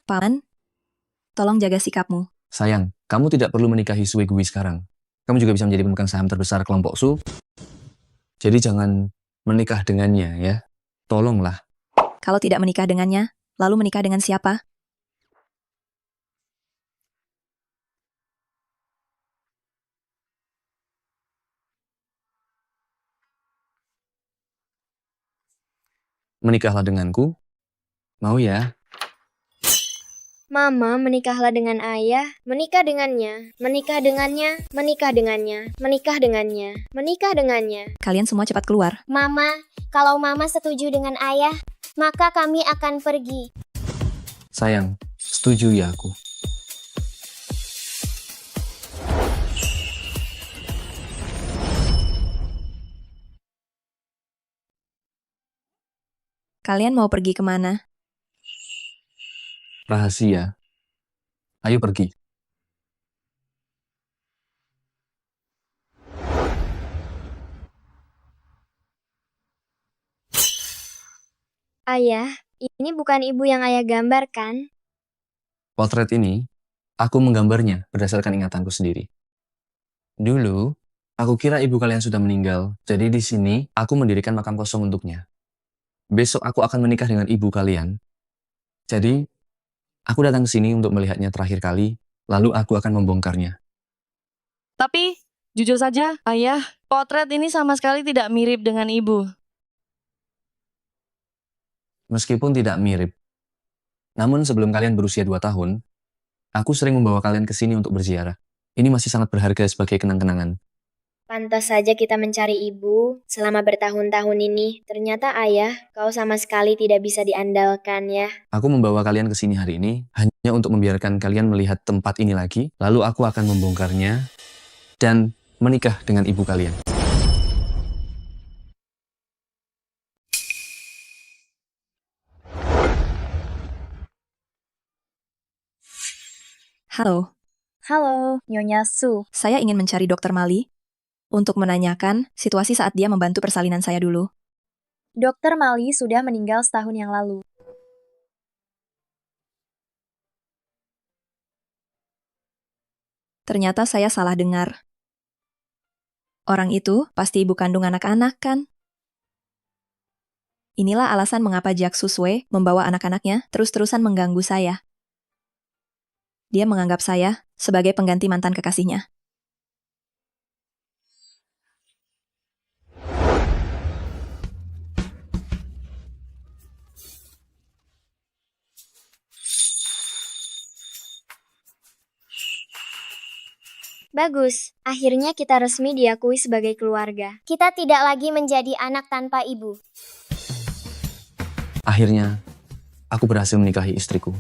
Speaker 3: Paman, tolong jaga sikapmu.
Speaker 1: Sayang, kamu tidak perlu menikahi Sui Gui sekarang. Kamu juga bisa menjadi pemegang saham terbesar kelompok Su. Jadi jangan menikah dengannya ya. Tolonglah.
Speaker 3: Kalau tidak menikah dengannya, lalu menikah dengan siapa?
Speaker 1: Menikahlah denganku. Mau ya?
Speaker 5: Mama, menikahlah dengan ayah, menikah dengannya, menikah dengannya, menikah dengannya, menikah dengannya, menikah dengannya.
Speaker 3: Kalian semua cepat keluar.
Speaker 13: Mama, kalau Mama setuju dengan ayah, maka kami akan pergi.
Speaker 1: Sayang, setuju ya aku.
Speaker 3: Kalian mau pergi kemana?
Speaker 1: Rahasia. Ayo pergi.
Speaker 5: Ayah, ini bukan ibu yang ayah gambarkan.
Speaker 1: Potret ini, aku menggambarnya berdasarkan ingatanku sendiri. Dulu, aku kira ibu kalian sudah meninggal, jadi di sini aku mendirikan makam kosong untuknya. Besok aku akan menikah dengan ibu kalian. Jadi, aku datang ke sini untuk melihatnya terakhir kali, lalu aku akan membongkarnya.
Speaker 6: Tapi, jujur saja, ayah, potret ini sama sekali tidak mirip dengan ibu.
Speaker 1: Meskipun tidak mirip. Namun sebelum kalian berusia 2 tahun, Aku sering membawa kalian ke sini untuk berziarah. Ini masih sangat berharga sebagai kenang-kenangan.
Speaker 13: Pantas saja kita mencari ibu selama bertahun-tahun ini. Ternyata ayah, kau sama sekali tidak bisa diandalkan ya.
Speaker 1: Aku membawa kalian ke sini hari ini hanya untuk membiarkan kalian melihat tempat ini lagi, lalu aku akan membongkarnya dan menikah dengan ibu kalian.
Speaker 3: Halo,
Speaker 8: Halo, Nyonya Su.
Speaker 3: saya ingin mencari Dr. Mali untuk menanyakan situasi saat dia membantu persalinan saya dulu.
Speaker 8: Dokter Mali sudah meninggal setahun yang lalu.
Speaker 3: Ternyata saya salah dengar. Orang itu pasti ibu kandung anak-anak, kan? Inilah alasan mengapa Jack Suswe membawa anak-anaknya terus-terusan mengganggu saya. Dia menganggap saya sebagai pengganti mantan kekasihnya.
Speaker 13: Bagus, akhirnya kita resmi diakui sebagai keluarga. Kita tidak lagi menjadi anak tanpa ibu.
Speaker 1: Akhirnya, aku berhasil menikahi istriku.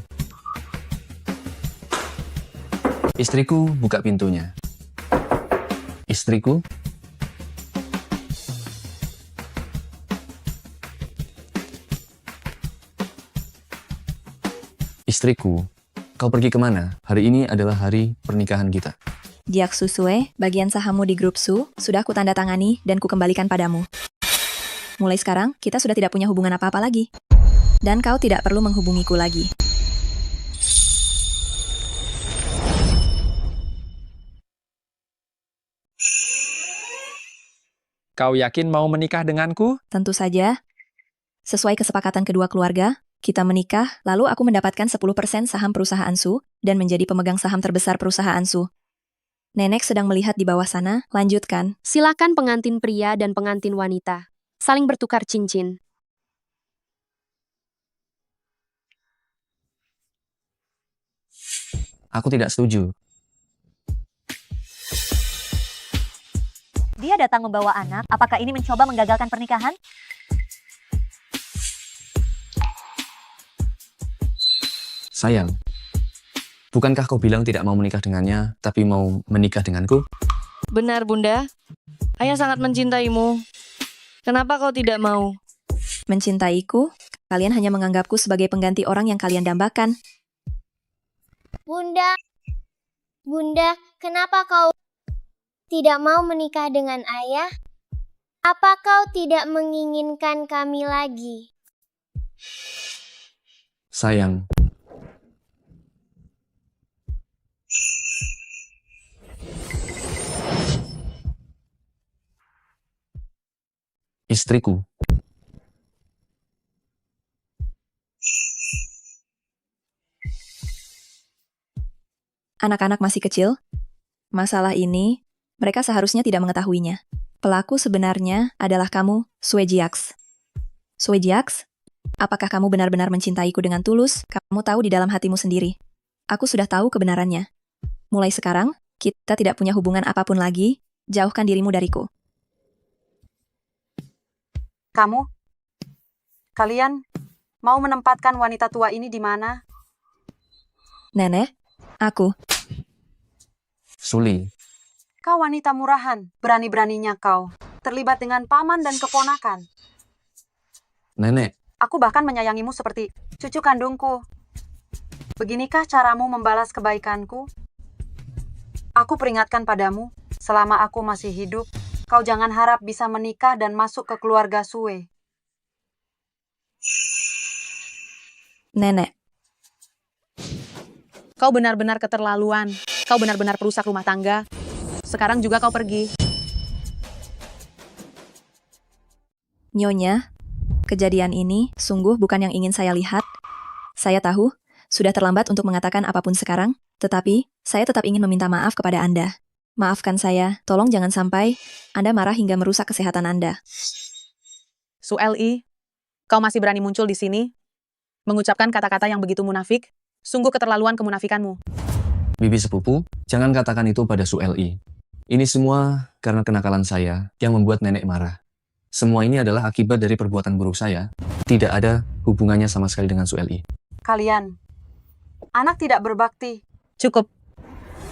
Speaker 1: Istriku buka pintunya. Istriku? Istriku, kau pergi kemana? Hari ini adalah hari pernikahan kita.
Speaker 3: Jack Suswe, bagian sahammu di grup Su, sudah kutandatangani dan kukembalikan padamu. Mulai sekarang, kita sudah tidak punya hubungan apa-apa lagi. Dan kau tidak perlu menghubungiku lagi.
Speaker 9: Kau yakin mau menikah denganku?
Speaker 3: Tentu saja. Sesuai kesepakatan kedua keluarga, kita menikah, lalu aku mendapatkan 10% saham perusahaan Su dan menjadi pemegang saham terbesar perusahaan Su. Nenek sedang melihat di bawah sana, lanjutkan.
Speaker 8: Silakan pengantin pria dan pengantin wanita saling bertukar cincin.
Speaker 1: Aku tidak setuju.
Speaker 7: Dia datang membawa anak. Apakah ini mencoba menggagalkan pernikahan?
Speaker 1: Sayang, bukankah kau bilang tidak mau menikah dengannya, tapi mau menikah denganku?
Speaker 6: Benar, Bunda. Ayah sangat mencintaimu. Kenapa kau tidak mau?
Speaker 3: Mencintaiku, kalian hanya menganggapku sebagai pengganti orang yang kalian dambakan.
Speaker 13: Bunda, kenapa kau tidak mau menikah dengan ayah? Apa kau tidak menginginkan kami lagi?
Speaker 1: Sayang, istriku.
Speaker 3: Anak-anak masih kecil. Masalah ini, mereka seharusnya tidak mengetahuinya. Pelaku sebenarnya adalah kamu, Suejiax. Suejiax, apakah kamu benar-benar mencintaiku dengan tulus? Kamu tahu di dalam hatimu sendiri. Aku sudah tahu kebenarannya. Mulai sekarang, kita tidak punya hubungan apapun lagi. Jauhkan dirimu dariku.
Speaker 16: Kalian mau menempatkan wanita tua ini di mana?
Speaker 3: Nenek, aku.
Speaker 1: Suli,
Speaker 16: Kau wanita murahan, berani-beraninya kau terlibat dengan paman dan keponakan.
Speaker 1: nenek,
Speaker 16: Aku bahkan menyayangimu seperti cucu kandungku. Beginikah caramu membalas kebaikanku? Aku peringatkan padamu, selama aku masih hidup, kau jangan harap bisa menikah dan masuk ke keluarga Sue.
Speaker 3: Nenek,
Speaker 12: Kau benar-benar keterlaluan. Kau benar-benar perusak rumah tangga. Sekarang juga kau pergi.
Speaker 3: Nyonya, kejadian ini sungguh bukan yang ingin saya lihat. Saya tahu, sudah terlambat untuk mengatakan apapun sekarang, tetapi saya tetap ingin meminta maaf kepada Anda. Maafkan saya, tolong jangan sampai Anda marah hingga merusak kesehatan Anda.
Speaker 12: Sueli, kau masih berani muncul di sini? Mengucapkan kata-kata yang begitu munafik? Sungguh keterlaluan kemunafikanmu.
Speaker 1: Bibi sepupu, jangan katakan itu pada Su Li. Ini semua karena kenakalan saya yang membuat nenek marah. Semua ini adalah akibat dari perbuatan buruk saya. Tidak ada hubungannya sama sekali dengan Su Li.
Speaker 16: Kalian, anak tidak berbakti.
Speaker 12: Cukup.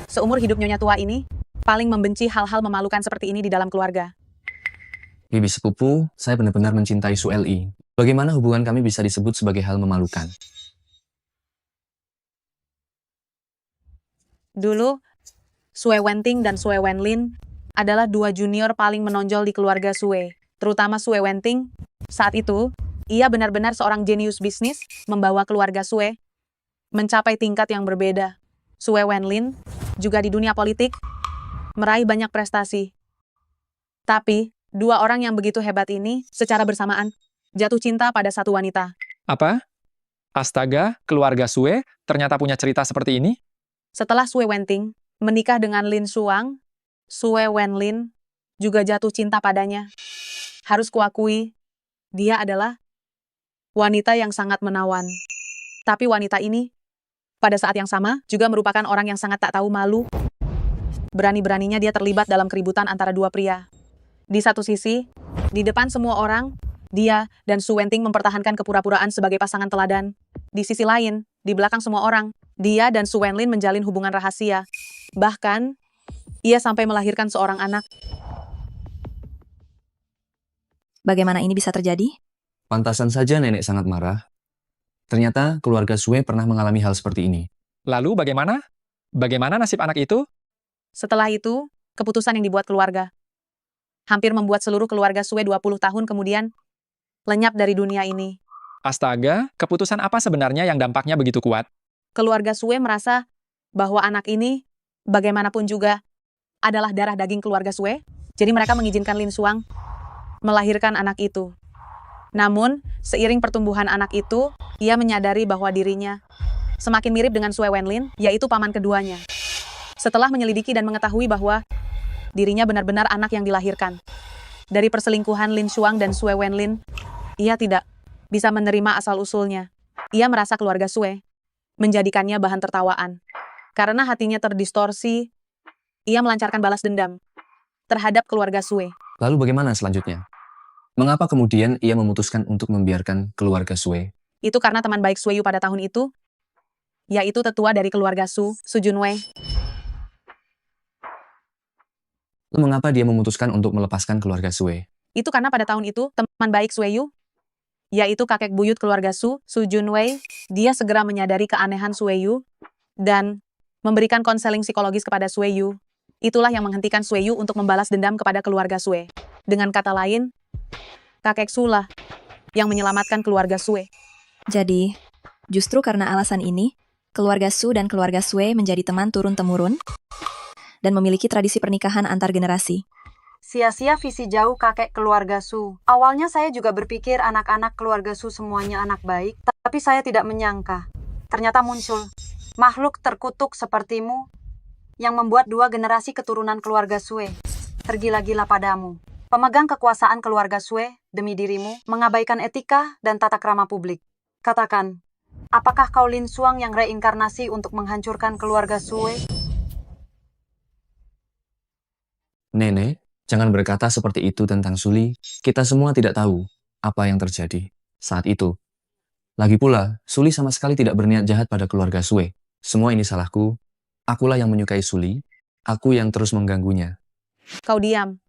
Speaker 12: Seumur hidup Nyonya tua ini, paling membenci hal-hal memalukan seperti ini di dalam keluarga.
Speaker 1: Bibi sepupu, saya benar-benar mencintai Su Li. Bagaimana hubungan kami bisa disebut sebagai hal memalukan?
Speaker 12: Dulu, Sue Wenting dan Sue Wenlin adalah dua junior paling menonjol di keluarga Sue, terutama Sue Wenting. Saat itu, ia benar-benar seorang jenius bisnis, membawa keluarga Sue mencapai tingkat yang berbeda. Sue Wenlin juga di dunia politik meraih banyak prestasi. Tapi, dua orang yang begitu hebat ini secara bersamaan jatuh cinta pada satu wanita.
Speaker 9: Apa? Astaga, keluarga Sue ternyata punya cerita seperti ini?
Speaker 12: Setelah Sue Wenting menikah dengan Lin Suang, Sue Wenlin juga jatuh cinta padanya. Harus kuakui, dia adalah wanita yang sangat menawan. Tapi wanita ini, pada saat yang sama, juga merupakan orang yang sangat tak tahu malu. Berani-beraninya dia terlibat dalam keributan antara dua pria. Di satu sisi, di depan semua orang, dia dan Su Wenting mempertahankan kepura-puraan sebagai pasangan teladan. Di sisi lain, di belakang semua orang, dia dan Su Wenlin menjalin hubungan rahasia. Bahkan, ia sampai melahirkan seorang anak.
Speaker 3: Bagaimana ini bisa terjadi?
Speaker 1: Pantasan saja nenek sangat marah. Ternyata keluarga Sue pernah mengalami hal seperti ini.
Speaker 9: Lalu bagaimana? Bagaimana nasib anak itu?
Speaker 12: Setelah itu, keputusan yang dibuat keluarga hampir membuat seluruh keluarga Sue 20 tahun kemudian lenyap dari dunia ini.
Speaker 9: Astaga, keputusan apa sebenarnya yang dampaknya begitu kuat?
Speaker 12: Keluarga Sue merasa bahwa anak ini, bagaimanapun juga, adalah darah daging keluarga Sue, jadi mereka mengizinkan Lin Suang melahirkan anak itu. Namun, seiring pertumbuhan anak itu, ia menyadari bahwa dirinya semakin mirip dengan Sue Wenlin, yaitu paman keduanya. Setelah menyelidiki dan mengetahui bahwa dirinya benar-benar anak yang dilahirkan dari perselingkuhan Lin Suang dan Sue Wenlin, ia tidak bisa menerima asal-usulnya. Ia merasa keluarga Sue menjadikannya bahan tertawaan. Karena hatinya terdistorsi, ia melancarkan balas dendam terhadap keluarga Sue.
Speaker 1: Lalu bagaimana selanjutnya? Mengapa kemudian ia memutuskan untuk membiarkan keluarga Sue?
Speaker 12: Itu karena teman baik Sue Yu pada tahun itu, yaitu tetua dari keluarga Su Junwei.
Speaker 1: Lalu mengapa dia memutuskan untuk melepaskan keluarga Sue?
Speaker 12: Itu karena pada tahun itu, teman baik Sue Yu, yaitu kakek buyut keluarga Su Junwei, dia segera menyadari keanehan Sue Yu dan memberikan konseling psikologis kepada Sue Yu. Itulah yang menghentikan Sue Yu untuk membalas dendam kepada keluarga Sue. Dengan kata lain, kakek Su lah yang menyelamatkan keluarga Sue.
Speaker 3: Jadi, justru karena alasan ini, keluarga Su dan keluarga Sue menjadi teman turun-temurun dan memiliki tradisi pernikahan antar generasi.
Speaker 16: Sia-sia visi jauh kakek keluarga Su. Awalnya saya juga berpikir anak-anak keluarga Su semuanya anak baik, tapi saya tidak menyangka. Ternyata muncul makhluk terkutuk sepertimu yang membuat dua generasi keturunan keluarga Sue tergila-gila padamu. Pemegang kekuasaan keluarga Sue demi dirimu mengabaikan etika dan tata krama publik. Katakan, apakah kau Lin Suang yang reinkarnasi untuk menghancurkan keluarga Sue?
Speaker 1: Nenek, jangan berkata seperti itu tentang Suli. Kita semua tidak tahu apa yang terjadi saat itu. Lagi pula, Suli sama sekali tidak berniat jahat pada keluarga Sue. Semua ini salahku. Akulah yang menyukai Suli. Aku yang terus mengganggunya.
Speaker 12: Kau diam.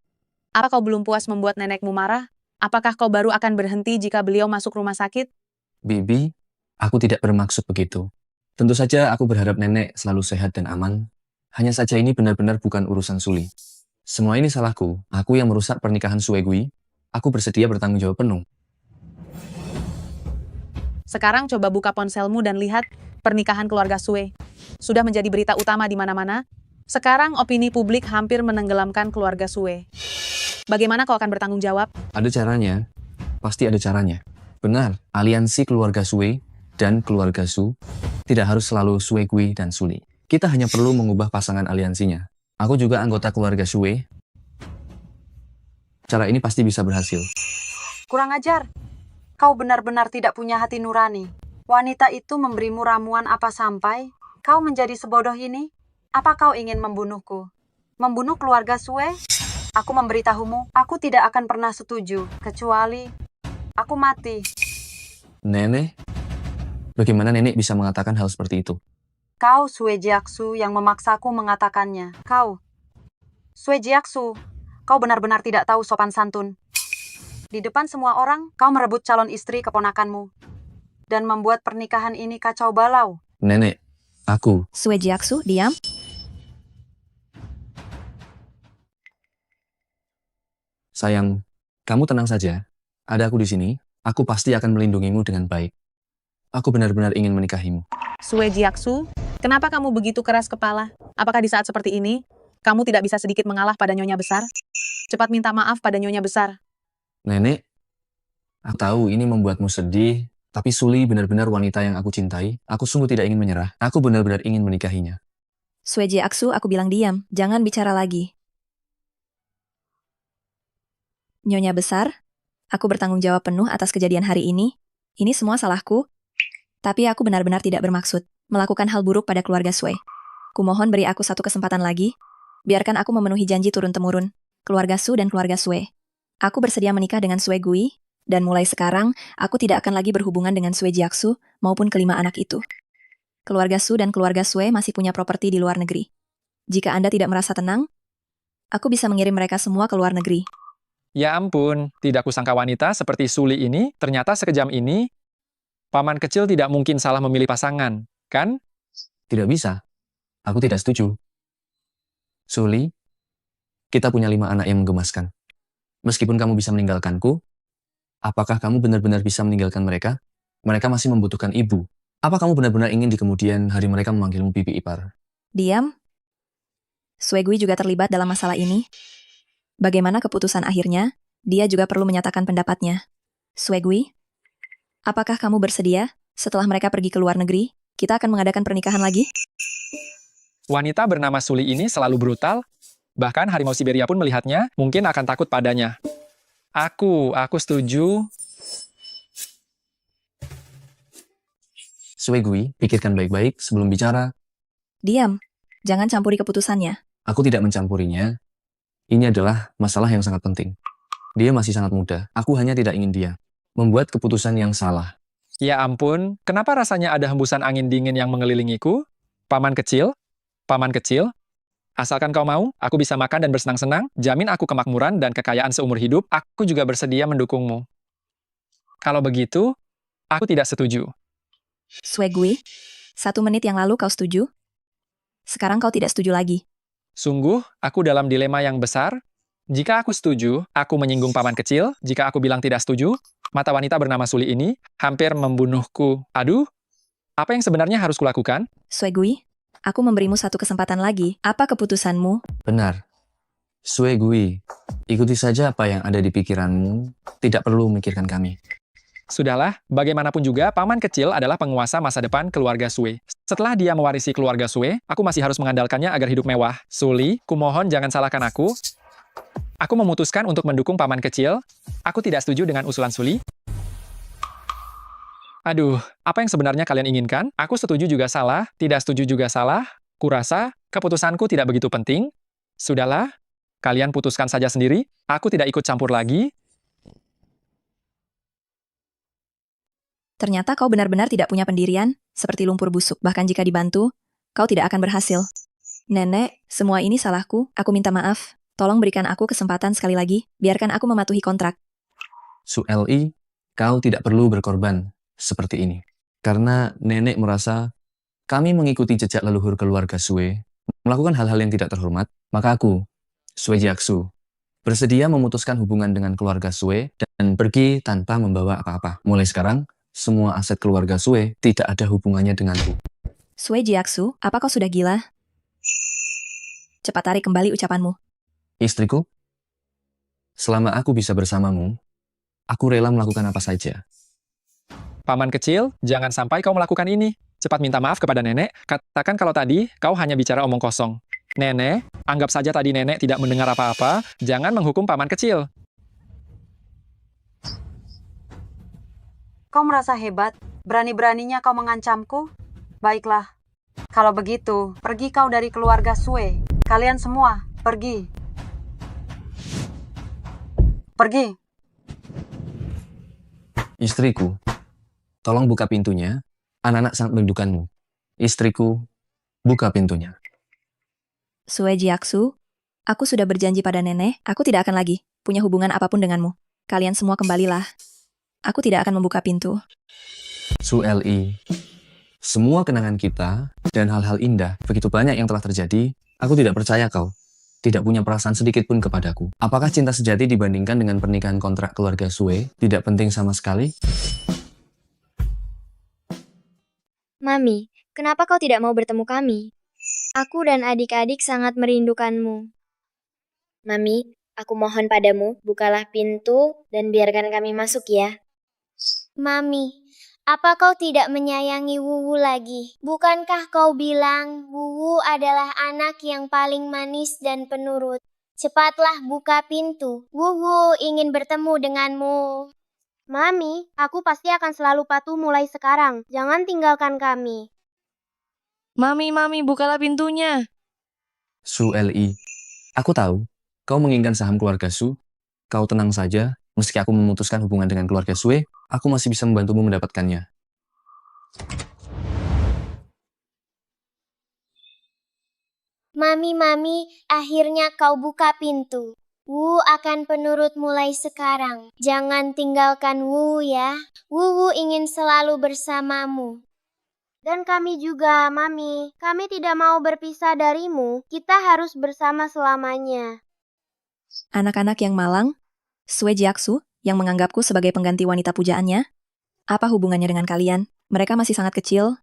Speaker 12: Apa kau belum puas membuat nenekmu marah? Apakah kau baru akan berhenti jika beliau masuk rumah sakit?
Speaker 1: Bibi, aku tidak bermaksud begitu. Tentu saja aku berharap nenek selalu sehat dan aman. Hanya saja ini benar-benar bukan urusan Suli. Semua ini salahku. Aku yang merusak pernikahan Sue Gui. Aku bersedia bertanggung jawab penuh.
Speaker 12: Sekarang coba buka ponselmu dan lihat pernikahan keluarga Sue. Sudah menjadi berita utama di mana-mana. Sekarang opini publik hampir menenggelamkan keluarga Sue. Bagaimana kau akan bertanggung jawab?
Speaker 1: Ada caranya. Pasti ada caranya. Benar, aliansi keluarga Sue dan keluarga Su tidak harus selalu Sue Gui dan Suli. Kita hanya perlu mengubah pasangan aliansinya. Aku juga anggota keluarga Sue. Cara ini pasti bisa berhasil.
Speaker 16: Kurang ajar. Kau benar-benar tidak punya hati nurani. Wanita itu memberimu ramuan apa sampai kau menjadi sebodoh ini? Apa kau ingin membunuhku? Membunuh keluarga Sue? Aku memberitahumu, aku tidak akan pernah setuju, kecuali aku mati.
Speaker 1: Nenek, bagaimana nenek bisa mengatakan hal seperti itu?
Speaker 16: Kau Sue Jiaksu yang memaksaku mengatakannya. Kau, Sue Jiaksu, kau benar-benar tidak tahu sopan santun. Di depan semua orang, kau merebut calon istri keponakanmu. Dan membuat pernikahan ini kacau balau.
Speaker 1: Nenek, aku.
Speaker 3: Sue Jiaksu, diam.
Speaker 1: Sayang, kamu tenang saja. Ada aku di sini, aku pasti akan melindungimu dengan baik. Aku benar-benar ingin menikahimu.
Speaker 12: Sue Jiaksu, kenapa kamu begitu keras kepala? Apakah di saat seperti ini, kamu tidak bisa sedikit mengalah pada nyonya besar? Cepat minta maaf pada nyonya besar.
Speaker 1: Nenek, aku tahu ini membuatmu sedih, tapi Suli benar-benar wanita yang aku cintai. Aku sungguh tidak ingin menyerah. Aku benar-benar ingin menikahinya.
Speaker 3: Sue Jiaksu, aku bilang diam. Jangan bicara lagi. Nyonya besar, aku bertanggung jawab penuh atas kejadian hari ini. Ini semua salahku. Tapi aku benar-benar tidak bermaksud melakukan hal buruk pada keluarga Sue. Kumohon beri aku satu kesempatan lagi. Biarkan aku memenuhi janji turun-temurun. Keluarga Su dan keluarga Sue. Aku bersedia menikah dengan Sue Gui, dan mulai sekarang, aku tidak akan lagi berhubungan dengan Sue Jiaksu maupun kelima anak itu. Keluarga Su dan keluarga Sue masih punya properti di luar negeri. Jika Anda tidak merasa tenang, aku bisa mengirim mereka semua ke luar negeri.
Speaker 9: Ya ampun, tidak kusangka wanita seperti Suli ini ternyata sekejam ini. Paman kecil tidak mungkin salah memilih pasangan, kan?
Speaker 1: Tidak bisa. Aku tidak setuju. Suli, kita punya 5 anak yang menggemaskan. Meskipun kamu bisa meninggalkanku, apakah kamu benar-benar bisa meninggalkan mereka? Mereka masih membutuhkan ibu. Apa kamu benar-benar ingin di kemudian hari mereka memanggilmu pipi ipar?
Speaker 3: Diam. Sue Gui juga terlibat dalam masalah ini. Bagaimana keputusan akhirnya, dia juga perlu menyatakan pendapatnya. Sue Gui, apakah kamu bersedia, setelah mereka pergi ke luar negeri, kita akan mengadakan pernikahan lagi?
Speaker 9: Wanita bernama Suli ini selalu brutal. Bahkan harimau Siberia pun melihatnya, mungkin akan takut padanya. Aku setuju.
Speaker 1: Sue Gui, pikirkan baik-baik sebelum bicara.
Speaker 3: Diam. Jangan campuri keputusannya.
Speaker 1: Aku tidak mencampurinya. Ini adalah masalah yang sangat penting. Dia masih sangat muda. Aku hanya tidak ingin dia membuat keputusan yang salah.
Speaker 9: Ya ampun, kenapa rasanya ada hembusan angin dingin yang mengelilingiku? Paman kecil, asalkan kau mau, aku bisa makan dan bersenang-senang, jamin aku kemakmuran dan kekayaan seumur hidup, aku juga bersedia mendukungmu. Kalau begitu, aku tidak setuju.
Speaker 3: Sue Gui, 1 menit yang lalu kau setuju? Sekarang kau tidak setuju lagi.
Speaker 9: Sungguh, aku dalam dilema yang besar. Jika aku setuju, aku menyinggung paman kecil. Jika aku bilang tidak setuju, mata wanita bernama Suli ini hampir membunuhku. Aduh, apa yang sebenarnya harus kulakukan?
Speaker 3: Sue Gui, aku memberimu 1 kesempatan lagi. Apa keputusanmu?
Speaker 1: Benar. Sue Gui, ikuti saja apa yang ada di pikiranmu. Tidak perlu memikirkan kami.
Speaker 9: Sudahlah, bagaimanapun juga, paman kecil adalah penguasa masa depan keluarga Sue. Setelah dia mewarisi keluarga Sue, aku masih harus mengandalkannya agar hidup mewah. Suli, kumohon jangan salahkan aku. Aku memutuskan untuk mendukung paman kecil. Aku tidak setuju dengan usulan Suli. Aduh, apa yang sebenarnya kalian inginkan? Aku setuju juga salah, tidak setuju juga salah. Kurasa, keputusanku tidak begitu penting. Sudahlah, kalian putuskan saja sendiri. Aku tidak ikut campur lagi.
Speaker 3: Ternyata kau benar-benar tidak punya pendirian, seperti lumpur busuk. Bahkan jika dibantu, kau tidak akan berhasil. Nenek, semua ini salahku. Aku minta maaf. Tolong berikan aku kesempatan sekali lagi. Biarkan aku mematuhi kontrak.
Speaker 1: Su Li, kau tidak perlu berkorban seperti ini. Karena nenek merasa kami mengikuti jejak leluhur keluarga Sue, melakukan hal-hal yang tidak terhormat, maka aku, Sue Jiaksu, bersedia memutuskan hubungan dengan keluarga Sue dan pergi tanpa membawa apa-apa. Mulai sekarang, semua aset keluarga Sue tidak ada hubungannya denganku.
Speaker 3: Sue Jiaksu, apa kau sudah gila? Cepat tarik kembali ucapanmu.
Speaker 1: Istriku, selama aku bisa bersamamu, aku rela melakukan apa saja.
Speaker 9: Paman kecil, jangan sampai kau melakukan ini. Cepat minta maaf kepada nenek, katakan kalau tadi kau hanya bicara omong kosong. Nenek, anggap saja tadi nenek tidak mendengar apa-apa, jangan menghukum paman kecil.
Speaker 16: Kau merasa hebat? Berani-beraninya kau mengancamku? Baiklah, Kalau begitu, pergi kau dari keluarga Sue. Kalian semua, pergi. Pergi.
Speaker 1: Istriku, tolong buka pintunya. Anak-anak sangat merindukanmu. Istriku, buka pintunya.
Speaker 3: Sue Jiaksu, aku sudah berjanji pada nenek, aku tidak akan lagi punya hubungan apapun denganmu. Kalian semua kembalilah. Aku tidak akan membuka pintu.
Speaker 1: Su Li, semua kenangan kita dan hal-hal indah begitu banyak yang telah terjadi. Aku tidak percaya kau tidak punya perasaan sedikit pun kepadaku. Apakah cinta sejati dibandingkan dengan pernikahan kontrak keluarga Sue tidak penting sama sekali?
Speaker 5: Mami, kenapa kau tidak mau bertemu kami? Aku dan adik-adik sangat merindukanmu. Mami, aku mohon padamu, bukalah pintu dan biarkan kami masuk ya.
Speaker 13: Mami, apa kau tidak menyayangi Wuwu lagi? Bukankah kau bilang Wuwu adalah anak yang paling manis dan penurut? Cepatlah buka pintu. Wuwu ingin bertemu denganmu. Mami, aku pasti akan selalu patuh mulai sekarang. Jangan tinggalkan kami.
Speaker 6: Mami, bukalah pintunya.
Speaker 1: Su Li, aku tahu kau menginginkan saham keluarga Su. Kau tenang saja, meski aku memutuskan hubungan dengan keluarga Sue, aku masih bisa membantumu mendapatkannya.
Speaker 13: Mami, akhirnya kau buka pintu. Wu akan penurut mulai sekarang. Jangan tinggalkan Wu ya. Wu ingin selalu bersamamu. Dan kami juga, Mami. Kami tidak mau berpisah darimu. Kita harus bersama selamanya.
Speaker 3: Anak-anak yang malang, Sue Jiaksu, yang menganggapku sebagai pengganti wanita pujaannya, apa hubungannya dengan kalian? Mereka masih sangat kecil.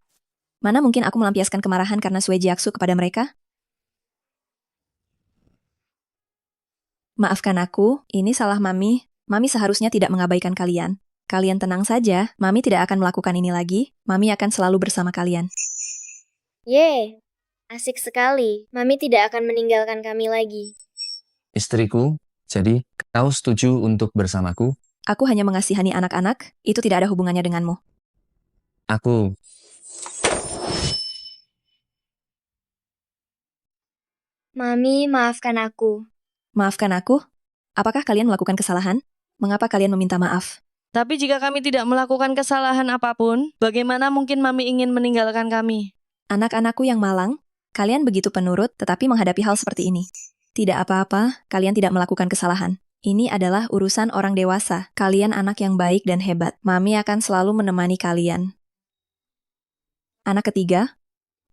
Speaker 3: Mana mungkin aku melampiaskan kemarahan karena Sue Jiaksu kepada mereka? Maafkan aku, ini salah Mami. Mami seharusnya tidak mengabaikan kalian. Kalian tenang saja, Mami tidak akan melakukan ini lagi. Mami akan selalu bersama kalian.
Speaker 5: Yeay, asik sekali. Mami tidak akan meninggalkan kami lagi.
Speaker 1: Istriku, jadi kau setuju untuk bersamaku?
Speaker 3: Aku hanya mengasihani anak-anak, itu tidak ada hubungannya denganmu.
Speaker 1: Aku
Speaker 5: Mami, maafkan aku.
Speaker 3: Maafkan aku? Apakah kalian melakukan kesalahan? Mengapa kalian meminta maaf?
Speaker 6: Tapi jika kami tidak melakukan kesalahan apapun, bagaimana mungkin Mami ingin meninggalkan kami?
Speaker 3: Anak-anakku yang malang, kalian begitu penurut tetapi menghadapi hal seperti ini. Tidak apa-apa, kalian tidak melakukan kesalahan. Ini adalah urusan orang dewasa. Kalian anak yang baik dan hebat. Mami akan selalu menemani kalian. Anak ketiga,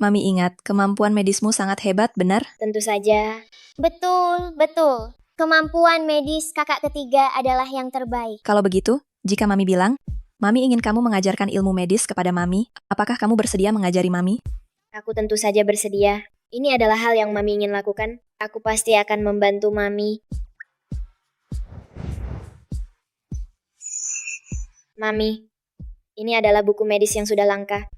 Speaker 3: Mami ingat, kemampuan medismu sangat hebat, benar?
Speaker 13: Tentu saja. Betul. Kemampuan medis kakak ketiga adalah yang terbaik.
Speaker 3: Kalau begitu, jika Mami bilang, Mami ingin kamu mengajarkan ilmu medis kepada Mami, apakah kamu bersedia mengajari Mami?
Speaker 5: Aku tentu saja bersedia. Ini adalah hal yang Mami ingin lakukan. Aku pasti akan membantu Mami. Mami, ini adalah buku medis yang sudah langka.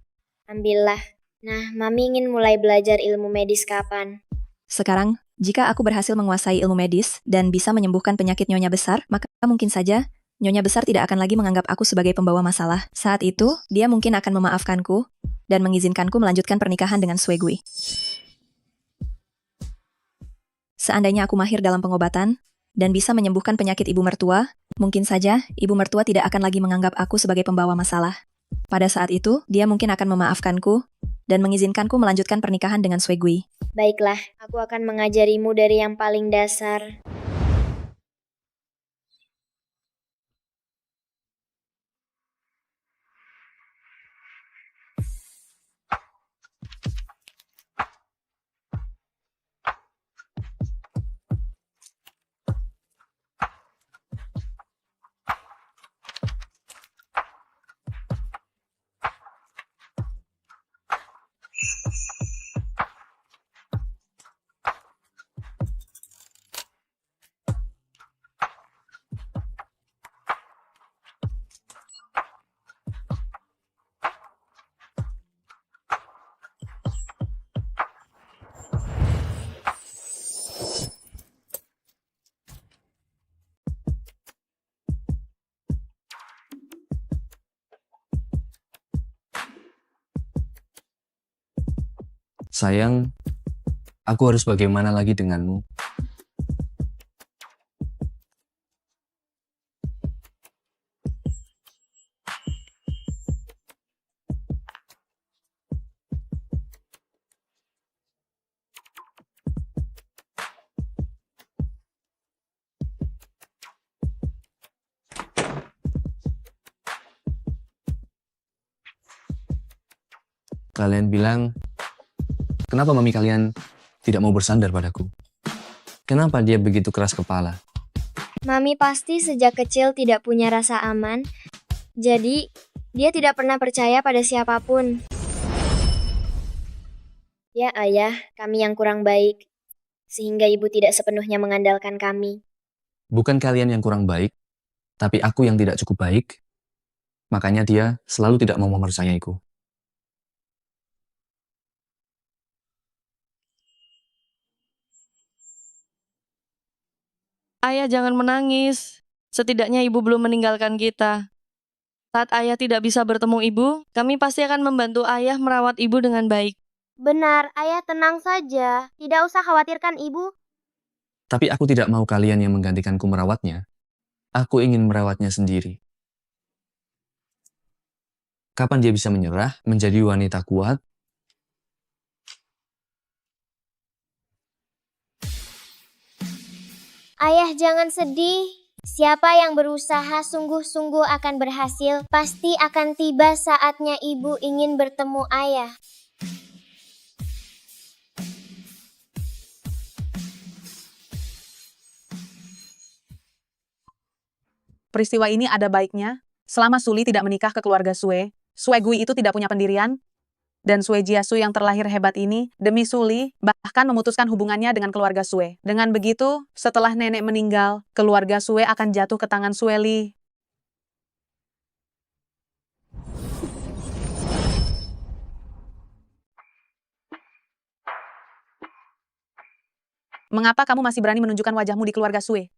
Speaker 5: Ambillah. Nah, Mami ingin mulai belajar ilmu medis kapan?
Speaker 3: Sekarang, jika aku berhasil menguasai ilmu medis dan bisa menyembuhkan penyakit Nyonya Besar, maka mungkin saja Nyonya Besar tidak akan lagi menganggap aku sebagai pembawa masalah. Saat itu, dia mungkin akan memaafkanku dan mengizinkanku melanjutkan pernikahan dengan Sue Gui. Seandainya aku mahir dalam pengobatan dan bisa menyembuhkan penyakit ibu mertua, mungkin saja ibu mertua tidak akan lagi menganggap aku sebagai pembawa masalah. Pada saat itu, dia mungkin akan memaafkanku dan mengizinkanku melanjutkan pernikahan dengan Sue Gui.
Speaker 5: Baiklah, aku akan mengajarimu dari yang paling dasar.
Speaker 1: Sayang, aku harus bagaimana lagi denganmu? Kalian bilang, kenapa mami kalian tidak mau bersandar padaku? Kenapa dia begitu keras kepala?
Speaker 13: Mami pasti sejak kecil tidak punya rasa aman, jadi dia tidak pernah percaya pada siapapun. Ya ayah, kami yang kurang baik, sehingga ibu tidak sepenuhnya mengandalkan kami.
Speaker 1: Bukan kalian yang kurang baik, tapi aku yang tidak cukup baik. Makanya dia selalu tidak mau mempercayaiku.
Speaker 6: Ayah jangan menangis. Setidaknya ibu belum meninggalkan kita. Saat ayah tidak bisa bertemu ibu, kami pasti akan membantu ayah merawat ibu dengan baik.
Speaker 13: Benar, ayah tenang saja. Tidak usah khawatirkan ibu.
Speaker 1: Tapi aku tidak mau kalian yang menggantikanku merawatnya. Aku ingin merawatnya sendiri. Kapan dia bisa menyerah, menjadi wanita kuat?
Speaker 13: Ayah jangan sedih. Siapa yang berusaha sungguh-sungguh akan berhasil, pasti akan tiba saatnya ibu ingin bertemu ayah.
Speaker 12: Peristiwa ini ada baiknya, selama Suli tidak menikah ke keluarga Sue, Suegui itu tidak punya pendirian, dan Sue Jiasu yang terlahir hebat ini, demi Suli, bahkan memutuskan hubungannya dengan keluarga Sue. Dengan begitu, setelah nenek meninggal, keluarga Sue akan jatuh ke tangan Sue Li. Mengapa kamu masih berani menunjukkan wajahmu di keluarga Sue?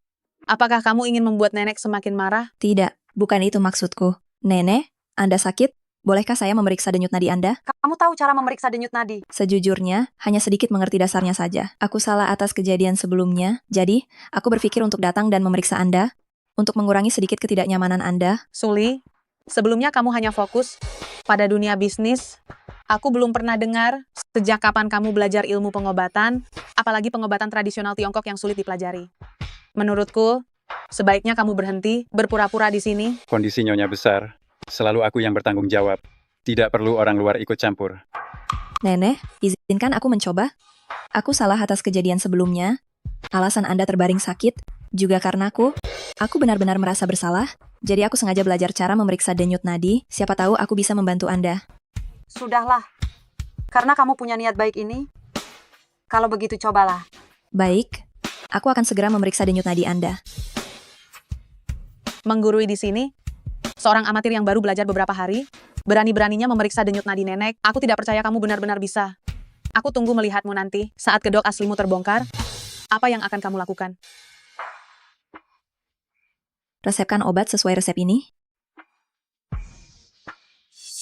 Speaker 12: Apakah kamu ingin membuat nenek semakin marah?
Speaker 3: Tidak, bukan itu maksudku. Nenek, Anda sakit? Bolehkah saya memeriksa denyut nadi Anda?
Speaker 16: Kamu tahu cara memeriksa denyut nadi?
Speaker 3: Sejujurnya, hanya sedikit mengerti dasarnya saja. Aku salah atas kejadian sebelumnya, jadi aku berpikir untuk datang dan memeriksa Anda, untuk mengurangi sedikit ketidaknyamanan Anda.
Speaker 12: Suli, sebelumnya kamu hanya fokus pada dunia bisnis. Aku belum pernah dengar sejak kapan kamu belajar ilmu pengobatan, apalagi pengobatan tradisional Tiongkok yang sulit dipelajari. Menurutku, sebaiknya kamu berhenti berpura-pura di sini.
Speaker 18: Kondisi Nyonya besar, selalu aku yang bertanggung jawab. Tidak perlu orang luar ikut campur.
Speaker 3: Nenek, izinkan aku mencoba. Aku salah atas kejadian sebelumnya. Alasan Anda terbaring sakit, juga karena aku benar-benar merasa bersalah. Jadi aku sengaja belajar cara memeriksa denyut nadi, siapa tahu aku bisa membantu Anda.
Speaker 16: Sudahlah, karena kamu punya niat baik ini, kalau begitu cobalah.
Speaker 3: Baik, aku akan segera memeriksa denyut nadi Anda.
Speaker 12: Menggurui di sini, seorang amatir yang baru belajar beberapa hari, berani-beraninya memeriksa denyut nadi nenek. Aku tidak percaya kamu benar-benar bisa. Aku tunggu melihatmu nanti, saat kedok aslimu terbongkar, apa yang akan kamu lakukan?
Speaker 3: Resepkan obat sesuai resep ini.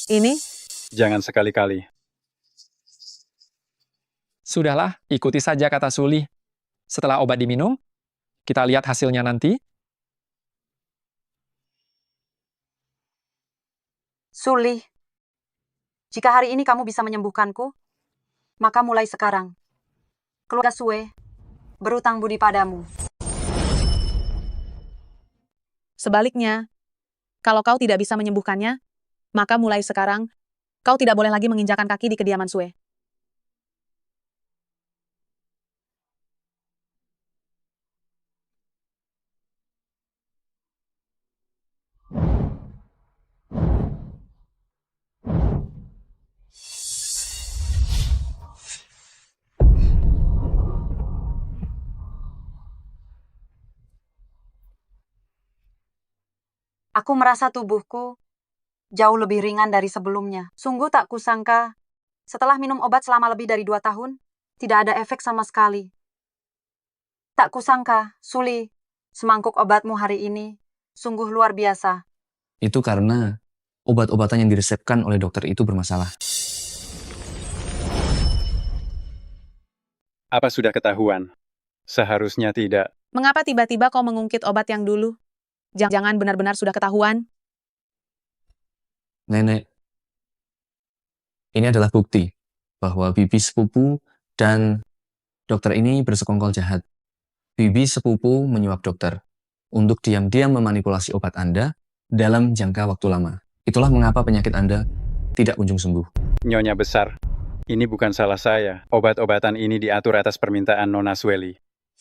Speaker 12: Ini?
Speaker 18: Jangan sekali-kali.
Speaker 9: Sudahlah, ikuti saja kata Suli. Setelah obat diminum, kita lihat hasilnya nanti.
Speaker 16: Suli, jika hari ini kamu bisa menyembuhkanku, maka mulai sekarang, keluarga Sue berutang budi padamu.
Speaker 12: Sebaliknya, kalau kau tidak bisa menyembuhkannya, maka mulai sekarang, kau tidak boleh lagi menginjakan kaki di kediaman Sue.
Speaker 16: Aku merasa tubuhku jauh lebih ringan dari sebelumnya. Sungguh tak kusangka, setelah minum obat selama lebih dari 2 tahun, tidak ada efek sama sekali. Tak kusangka, Suli, semangkuk obatmu hari ini sungguh luar biasa.
Speaker 1: Itu karena obat-obatan yang diresepkan oleh dokter itu bermasalah.
Speaker 18: Apa sudah ketahuan? Seharusnya tidak.
Speaker 12: Mengapa tiba-tiba kau mengungkit obat yang dulu? Jangan benar-benar sudah ketahuan.
Speaker 1: Nenek, ini adalah bukti bahwa bibi sepupu dan dokter ini bersekongkol jahat. Bibi sepupu menyuap dokter untuk diam-diam memanipulasi obat Anda dalam jangka waktu lama. Itulah mengapa penyakit Anda tidak kunjung sembuh.
Speaker 18: Nyonya besar, ini bukan salah saya. Obat-obatan ini diatur atas permintaan Nona Sweli.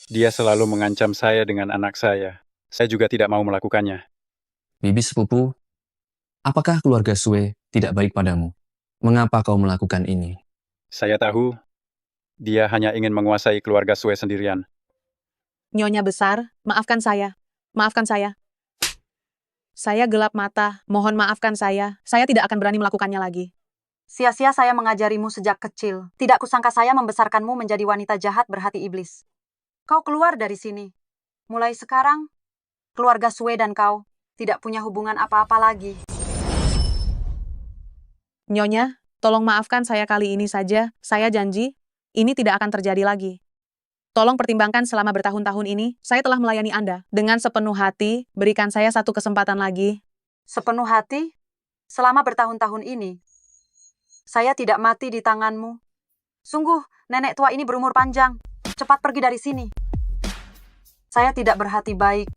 Speaker 18: Dia selalu mengancam saya dengan anak saya. Saya juga tidak mau melakukannya.
Speaker 1: Bibi sepupu, apakah keluarga Sue tidak baik padamu? Mengapa kau melakukan ini?
Speaker 18: Saya tahu, dia hanya ingin menguasai keluarga Sue sendirian.
Speaker 12: Nyonya besar, maafkan saya. Maafkan saya. Saya gelap mata, mohon maafkan saya. Saya tidak akan berani melakukannya lagi.
Speaker 16: Sia-sia saya mengajarimu sejak kecil. Tidak kusangka saya membesarkanmu menjadi wanita jahat berhati iblis. Kau keluar dari sini. Mulai sekarang, keluarga Sue dan kau tidak punya hubungan apa-apa lagi.
Speaker 12: Nyonya, tolong maafkan saya kali ini saja. Saya janji, ini tidak akan terjadi lagi. Tolong pertimbangkan selama bertahun-tahun ini, saya telah melayani Anda. Dengan sepenuh hati, berikan saya satu kesempatan lagi.
Speaker 16: Sepenuh hati? Selama bertahun-tahun ini, saya tidak mati di tanganmu. Sungguh, nenek tua ini berumur panjang. Cepat pergi dari sini. Saya tidak berhati baik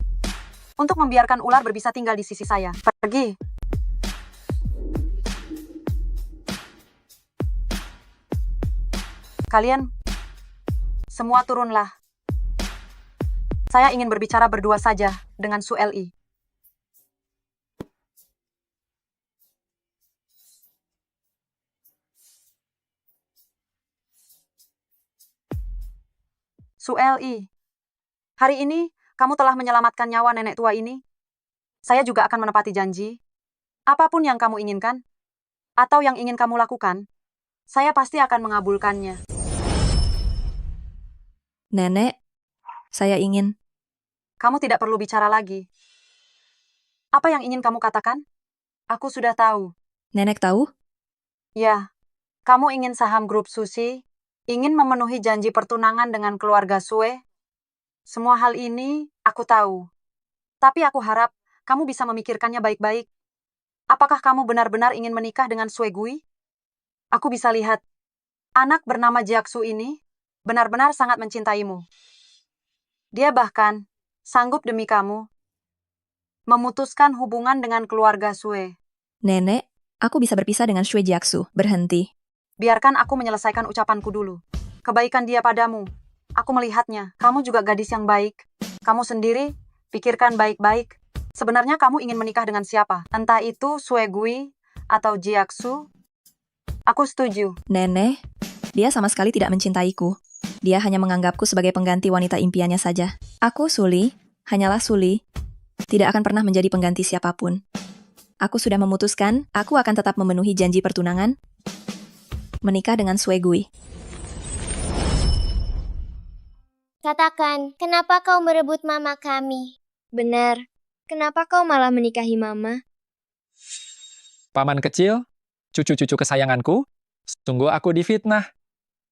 Speaker 16: untuk membiarkan ular berbisa tinggal di sisi saya. Pergi. Kalian semua turunlah. Saya ingin berbicara berdua saja dengan Su Li. Su Li, hari ini kamu telah menyelamatkan nyawa nenek tua ini. Saya juga akan menepati janji. Apapun yang kamu inginkan, atau yang ingin kamu lakukan, saya pasti akan mengabulkannya.
Speaker 3: Nenek, saya ingin.
Speaker 16: Kamu tidak perlu bicara lagi. Apa yang ingin kamu katakan? Aku sudah tahu.
Speaker 3: Nenek tahu?
Speaker 16: Ya, kamu ingin saham grup Susi, ingin memenuhi janji pertunangan dengan keluarga Sue. Semua hal ini aku tahu. Tapi aku harap kamu bisa memikirkannya baik-baik. Apakah kamu benar-benar ingin menikah dengan Sue Gui? Aku bisa lihat, anak bernama Jiaksu ini benar-benar sangat mencintaimu. Dia bahkan sanggup demi kamu memutuskan hubungan dengan keluarga Sue.
Speaker 3: Nenek, aku bisa berpisah dengan Sue Jiaksu. Berhenti.
Speaker 16: Biarkan aku menyelesaikan ucapanku dulu. Kebaikan dia padamu. Aku melihatnya. Kamu juga gadis yang baik. Kamu sendiri, pikirkan baik-baik. Sebenarnya kamu ingin menikah dengan siapa? Entah itu Sue Gui atau Jiaksu. Aku setuju.
Speaker 3: Nenek, dia sama sekali tidak mencintaiku. Dia hanya menganggapku sebagai pengganti wanita impiannya saja. Aku, Suli, hanyalah Suli. Tidak akan pernah menjadi pengganti siapapun. Aku sudah memutuskan, aku akan tetap memenuhi janji pertunangan. Menikah dengan Sue Gui.
Speaker 13: Katakan, kenapa kau merebut mama kami? Benar, kenapa kau malah menikahi mama?
Speaker 9: Paman kecil, cucu-cucu kesayanganku, sungguh aku difitnah.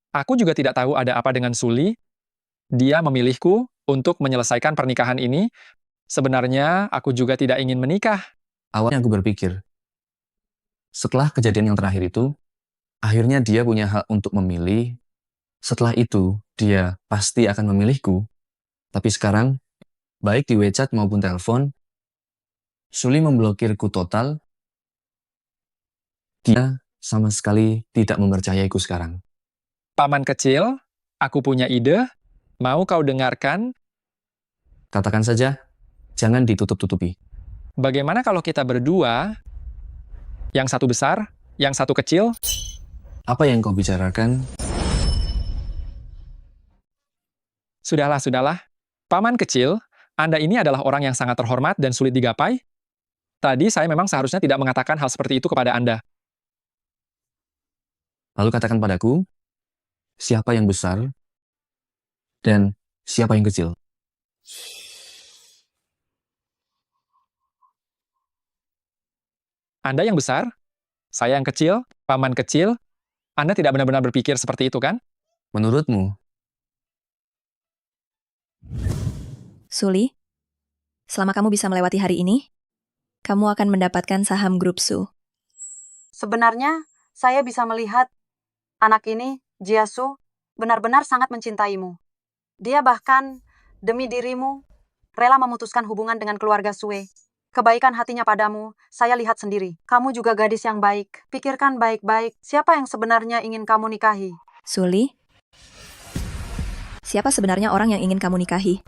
Speaker 9: Aku juga tidak tahu ada apa dengan Suli. Dia memilihku untuk menyelesaikan pernikahan ini. Sebenarnya aku juga tidak ingin menikah.
Speaker 1: Awalnya aku berpikir, setelah kejadian yang terakhir itu, akhirnya dia punya hak untuk memilih. Setelah itu, dia pasti akan memilihku. Tapi sekarang, baik di WeChat maupun telepon, Suli memblokirku total. Dia sama sekali tidak mempercayaiku sekarang.
Speaker 9: Paman kecil, aku punya ide. Mau kau dengarkan?
Speaker 1: Katakan saja, jangan ditutup-tutupi.
Speaker 9: Bagaimana kalau kita berdua, yang satu besar, yang satu kecil?
Speaker 1: Apa yang kau bicarakan?
Speaker 9: Sudahlah. Paman kecil, Anda ini adalah orang yang sangat terhormat dan sulit digapai. Tadi saya memang seharusnya tidak mengatakan hal seperti itu kepada Anda.
Speaker 1: Lalu katakan padaku, siapa yang besar dan siapa yang kecil?
Speaker 9: Anda yang besar, saya yang kecil, paman kecil. Anda tidak benar-benar berpikir seperti itu, kan?
Speaker 1: Menurutmu,
Speaker 3: Suli, selama kamu bisa melewati hari ini, kamu akan mendapatkan saham grup Su.
Speaker 16: Sebenarnya, saya bisa melihat anak ini, Jiasu, benar-benar sangat mencintaimu. Dia bahkan, demi dirimu, rela memutuskan hubungan dengan keluarga Sue. Kebaikan hatinya padamu, saya lihat sendiri. Kamu juga gadis yang baik. Pikirkan baik-baik, siapa yang sebenarnya ingin kamu nikahi?
Speaker 3: Suli, siapa sebenarnya orang yang ingin kamu nikahi?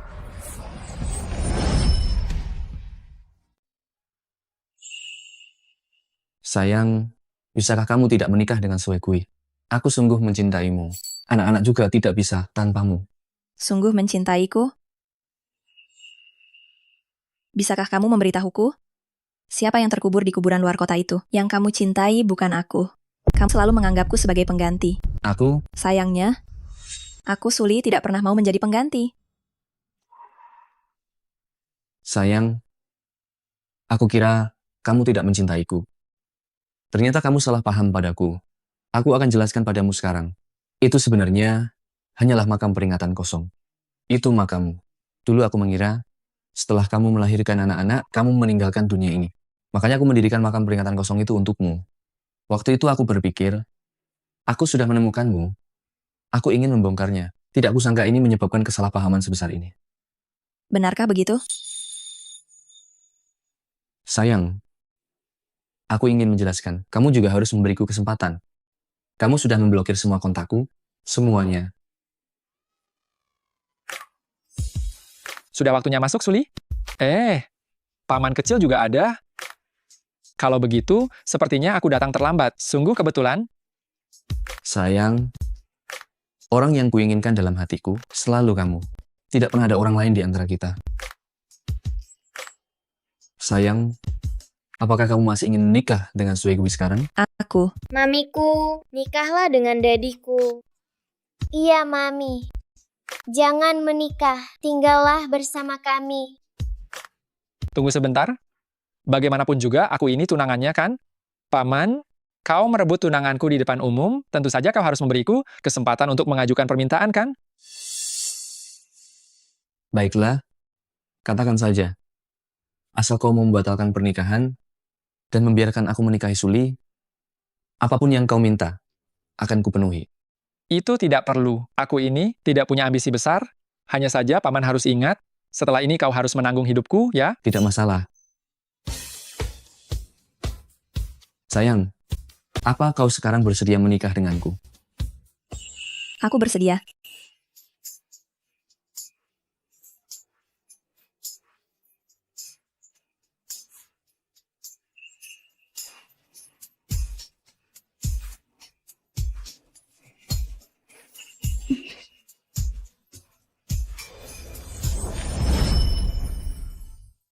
Speaker 1: Sayang, bisakah kamu tidak menikah dengan Suegui? Aku sungguh mencintaimu. Anak-anak juga tidak bisa tanpamu.
Speaker 3: Sungguh mencintaiku? Bisakah kamu memberitahuku? Siapa yang terkubur di kuburan luar kota itu? Yang kamu cintai bukan aku. Kamu selalu menganggapku sebagai pengganti.
Speaker 1: Aku?
Speaker 3: Sayangnya, aku Suli tidak pernah mau menjadi pengganti.
Speaker 1: Sayang, aku kira kamu tidak mencintaiku. Ternyata kamu salah paham padaku. Aku akan jelaskan padamu sekarang. Itu sebenarnya hanyalah makam peringatan kosong. Itu makammu. Dulu aku mengira, setelah kamu melahirkan anak-anak, kamu meninggalkan dunia ini. Makanya aku mendirikan makam peringatan kosong itu untukmu. Waktu itu aku berpikir, aku sudah menemukanmu. Aku ingin membongkarnya. Tidak kusangka ini menyebabkan kesalahpahaman sebesar ini.
Speaker 3: Benarkah begitu?
Speaker 1: Sayang, aku ingin menjelaskan, kamu juga harus memberiku kesempatan. Kamu sudah memblokir semua kontakku, semuanya.
Speaker 9: Sudah waktunya masuk, Suli? Paman kecil juga ada. Kalau begitu, sepertinya aku datang terlambat. Sungguh kebetulan.
Speaker 1: Sayang, orang yang kuinginkan dalam hatiku selalu kamu. Tidak pernah ada orang lain di antara kita. Sayang, apakah kamu masih ingin menikah dengan Suegui sekarang?
Speaker 3: Aku.
Speaker 13: Mamiku, nikahlah dengan dadiku. Iya, Mami. Jangan menikah, tinggallah bersama kami.
Speaker 9: Tunggu sebentar. Bagaimanapun juga, aku ini tunangannya kan? Paman, kau merebut tunanganku di depan umum, tentu saja kau harus memberiku kesempatan untuk mengajukan permintaan kan?
Speaker 1: Baiklah, katakan saja. Asal kau membatalkan pernikahan dan membiarkan aku menikahi Suli, apapun yang kau minta akan kupenuhi.
Speaker 9: Itu tidak perlu. Aku ini tidak punya ambisi besar. Hanya saja paman harus ingat, setelah ini kau harus menanggung hidupku, ya?
Speaker 1: Tidak masalah. Sayang, apa kau sekarang bersedia menikah denganku?
Speaker 3: Aku bersedia.